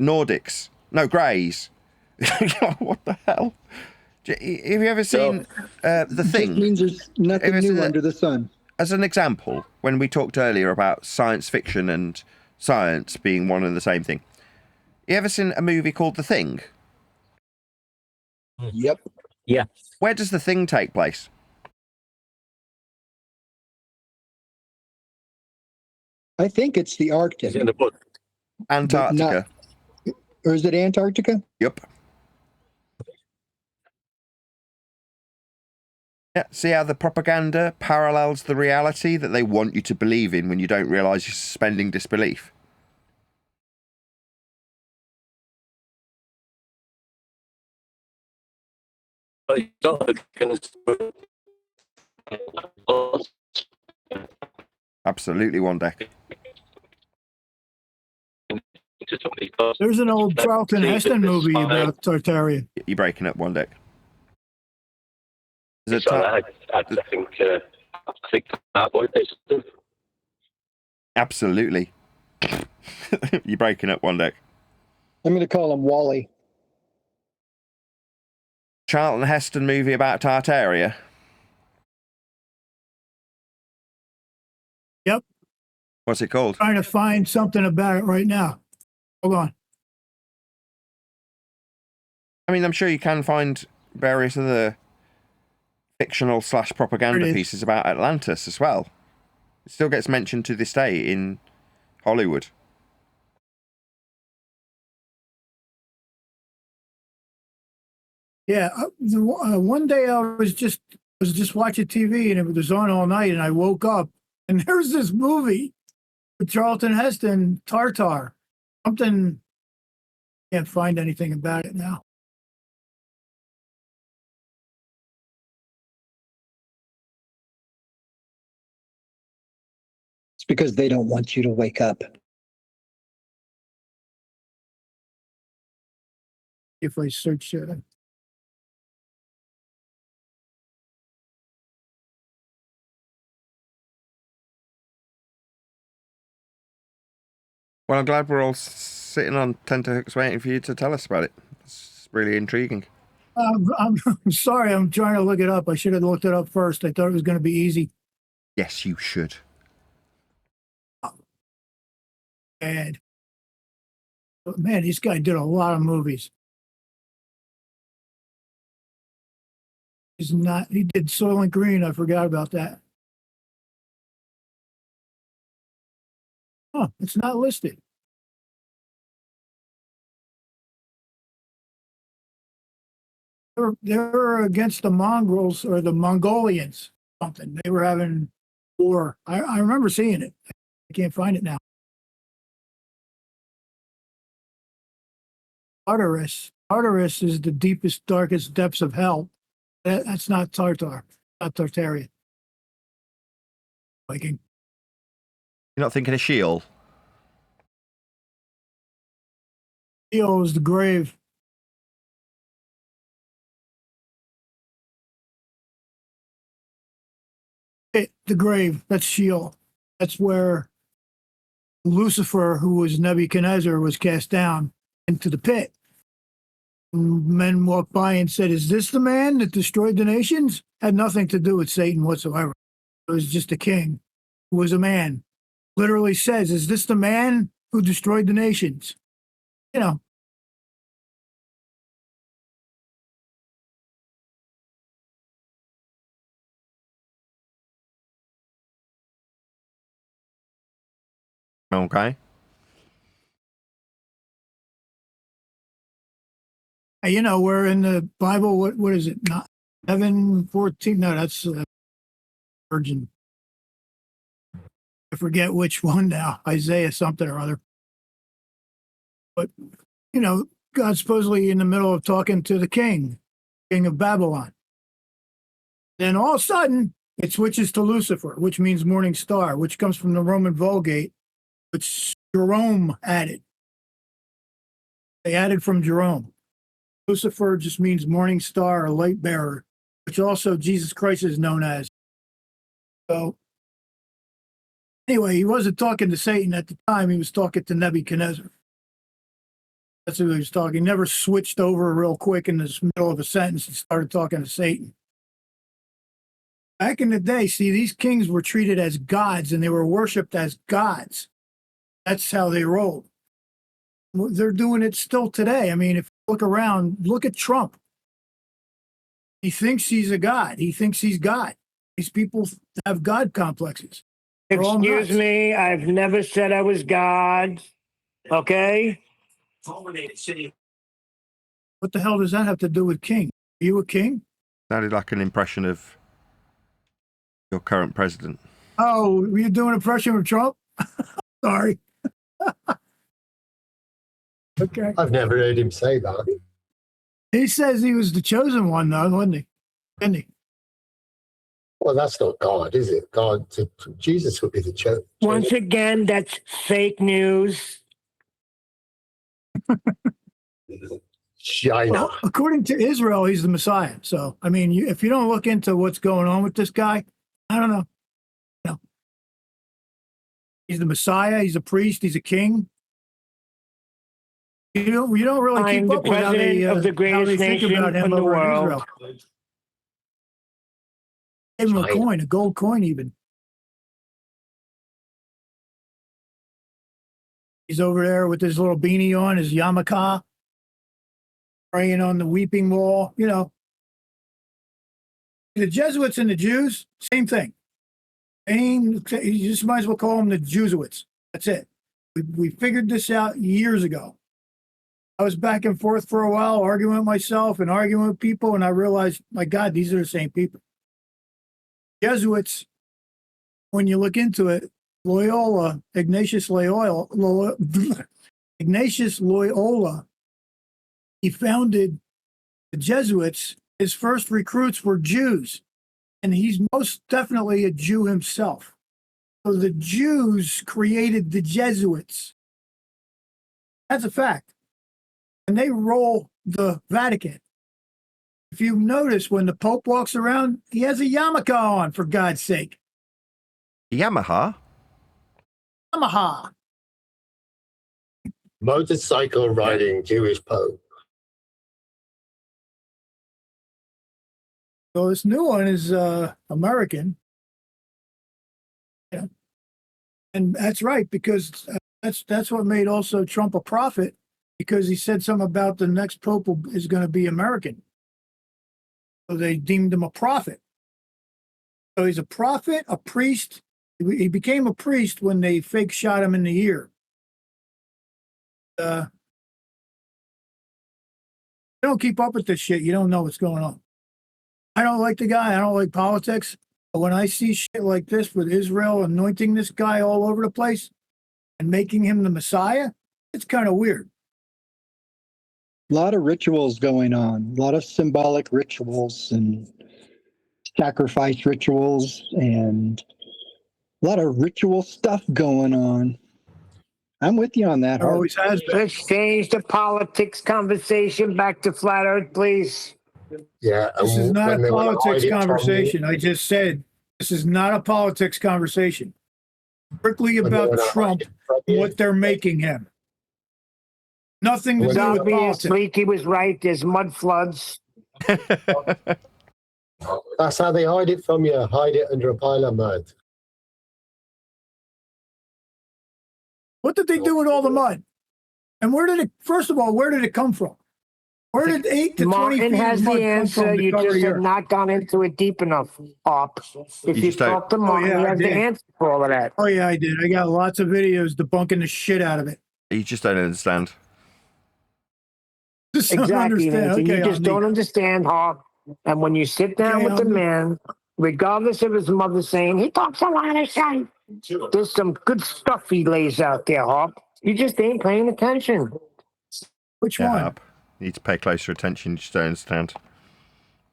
Nordics. No, Greys. What the hell? Have you ever seen The Thing? Just means there's nothing new under the sun. As an example, when we talked earlier about science fiction and science being one and the same thing, you ever seen a movie called The Thing? Yep. Yeah. Where does The Thing take place? I think it's the Arctic. It's in the book. Antarctica. Or is it Antarctica? Yep. Yeah, see how the propaganda parallels the reality that they want you to believe in when you don't realise you're suspending disbelief. Absolutely, one deck. There's an old Charlton Heston movie about Tartaria. You're breaking up, one deck. I think that boy is. Absolutely. You're breaking up, one deck. I'm going to call him Wally. Charlton Heston movie about Tartaria. Yep. What's it called? Trying to find something about it right now. Hold on. I mean, I'm sure you can find various other fictional / propaganda pieces about Atlantis as well. It still gets mentioned to this day in Hollywood. Yeah, one day I was just watching TV and it was on all night, and I woke up and there's this movie with Charlton Heston, Tartar. Something, can't find anything about it now. It's because they don't want you to wake up. If I search it. Well, I'm glad we're all sitting on tenterhooks waiting for you to tell us about it. It's really intriguing. I'm sorry, I'm trying to look it up. I should have looked it up first. I thought it was going to be easy. Yes, you should. And but man, this guy did a lot of movies. He did Soylent Green. I forgot about that. Huh, it's not listed. They were against the Mongols or the Mongolians, something. They were having war. I remember seeing it. I can't find it now. Tartarus. Tartarus is the deepest, darkest depths of hell. That's not Tartar, not Tartaria. Viking. You're not thinking of Sheol? Sheol is the grave. The grave, that's Sheol. That's where Lucifer, who was Nebuchadnezzar, was cast down into the pit. Men walked by and said, "Is this the man that destroyed the nations?" Had nothing to do with Satan whatsoever. It was just a king who was a man. Literally says, "Is this the man who destroyed the nations?" You know. Okay. You know, we're in the Bible. What is it? Not 7:14. No, that's Virgin. I forget which one now. Isaiah something or other. But you know, God's supposedly in the middle of talking to the king of Babylon. Then all of a sudden, it switches to Lucifer, which means morning star, which comes from the Roman Vulgate, which Jerome added. They added from Jerome. Lucifer just means morning star or light bearer, which also Jesus Christ is known as. So anyway, he wasn't talking to Satan at the time. He was talking to Nebuchadnezzar. That's who he was talking. He never switched over real quick in the middle of a sentence and started talking to Satan. Back in the day, see, these kings were treated as gods and they were worshipped as gods. That's how they rolled. They're doing it still today. I mean, if you look around, look at Trump. He thinks he's a god. He thinks he's God. These people have God complexes. They're all Excuse nuts. me, I've never said I was God. Okay? What the hell does that have to do with king? Are you a king? Sounded like an impression of your current president. Oh, were you doing an impression of Trump? Sorry. Okay. I've never heard him say that. He says he was the chosen one, though, wasn't he? Didn't he? Well, that's not God, is it? Jesus would be the chosen. Once again, that's fake news. China. Well, according to Israel, he's the Messiah. So, I mean, if you don't look into what's going on with this guy, I don't know. No. He's the Messiah. He's a priest. He's a king. You don't really I'm keep the up with how president of the they greatest think nation about him in the over in world. Israel. Gave him a coin, a gold coin even. He's over there with his little beanie on, his yarmulke, praying on the weeping wall. You know, the Jesuits and the Jews, same thing. You just might as well call them the Jesuits. That's it. We figured this out years ago. I was back and forth for a while, arguing with myself and arguing with people, and I realized, my God, these are the same people. Jesuits, when you look into it, Ignatius Loyola, he founded the Jesuits. His first recruits were Jews, and he's most definitely a Jew himself. So the Jews created the Jesuits. That's a fact. And they roll the Vatican. If you notice, when the Pope walks around, he has a yarmulke on, for God's sake. Yamaha? Yamaha. Motorcycle riding Jewish Pope. So this new one is American. Yeah. And that's right, because that's what made also Trump a prophet, because he said something about the next Pope is going to be American. So they deemed him a prophet. So he's a prophet, a priest. He became a priest when they fake shot him in the ear. You don't keep up with this shit, you don't know what's going on. I don't like the guy. I don't like politics. But when I see shit like this with Israel anointing this guy all over the place and making him the Messiah, it's kind of weird. A lot of rituals going on, a lot of symbolic rituals and sacrifice rituals and a lot of ritual stuff going on. I'm with you on that. There always has been. Let's change the politics conversation back to flat Earth, please. Yeah. This is not a politics conversation. I just said this is not a politics conversation. Strictly about Trump, what they're making him. Nothing to do with politics. He was right. There's mud floods. That's how they hide it from you. Hide it under a pile of mud. What did they do with all the mud? And where did it come from? Where did 8 to 20 feet Martin has of mud the come answer. from to You cover just the have earth? not gone into it deep enough, Op. If you talk to Martin, he has the answer for all of that. Oh, yeah, I did. I got lots of videos debunking the shit out of it. You just don't understand. Just don't Exactly, understand. Nathan. Okay, You just don't understand, Hawk. And when you sit down with the man, regardless of his mother saying, he talks a lot of shit, there's some good stuff he lays out there, Hawk. You just ain't paying attention. Which one? Up. You need to pay closer attention. You just don't understand.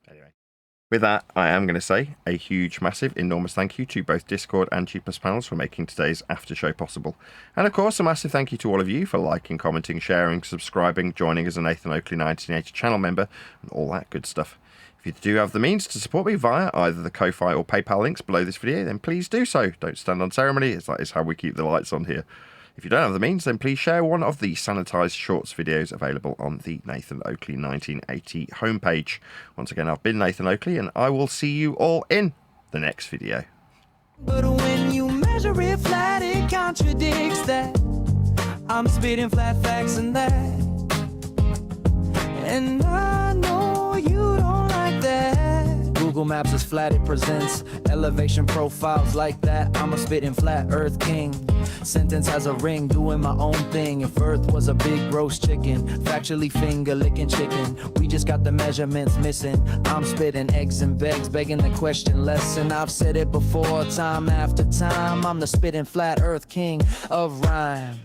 Anyway, with that, I am going to say a huge, massive, enormous thank you to both Discord and Cheapest Panels for making today's after show possible. And of course, a massive thank you to all of you for liking, commenting, sharing, subscribing, joining as a Nathan Oakley 1980 channel member, and all that good stuff. If you do have the means to support me via either the Ko-Fi or PayPal links below this video, then please do so. Don't stand on ceremony, as that is how we keep the lights on here. If you don't have the means, then please share one of the sanitized shorts videos available on the Nathan Oakley 1980 homepage. Once again, I've been Nathan Oakley, and I will see you all in the next video. But when you measure it flat, it contradicts that. I'm spitting flat facts and that. And I know you don't like that. Google Maps is flat, it presents elevation profiles like that. I'm a spitting flat earth king. Sentence has a ring, doing my own thing. If earth was a big roast chicken, factually finger licking chicken. We just got the measurements missing. I'm spitting eggs and begs, begging the question lesson. I've said it before, time after time. I'm the spitting flat earth king of rhyme.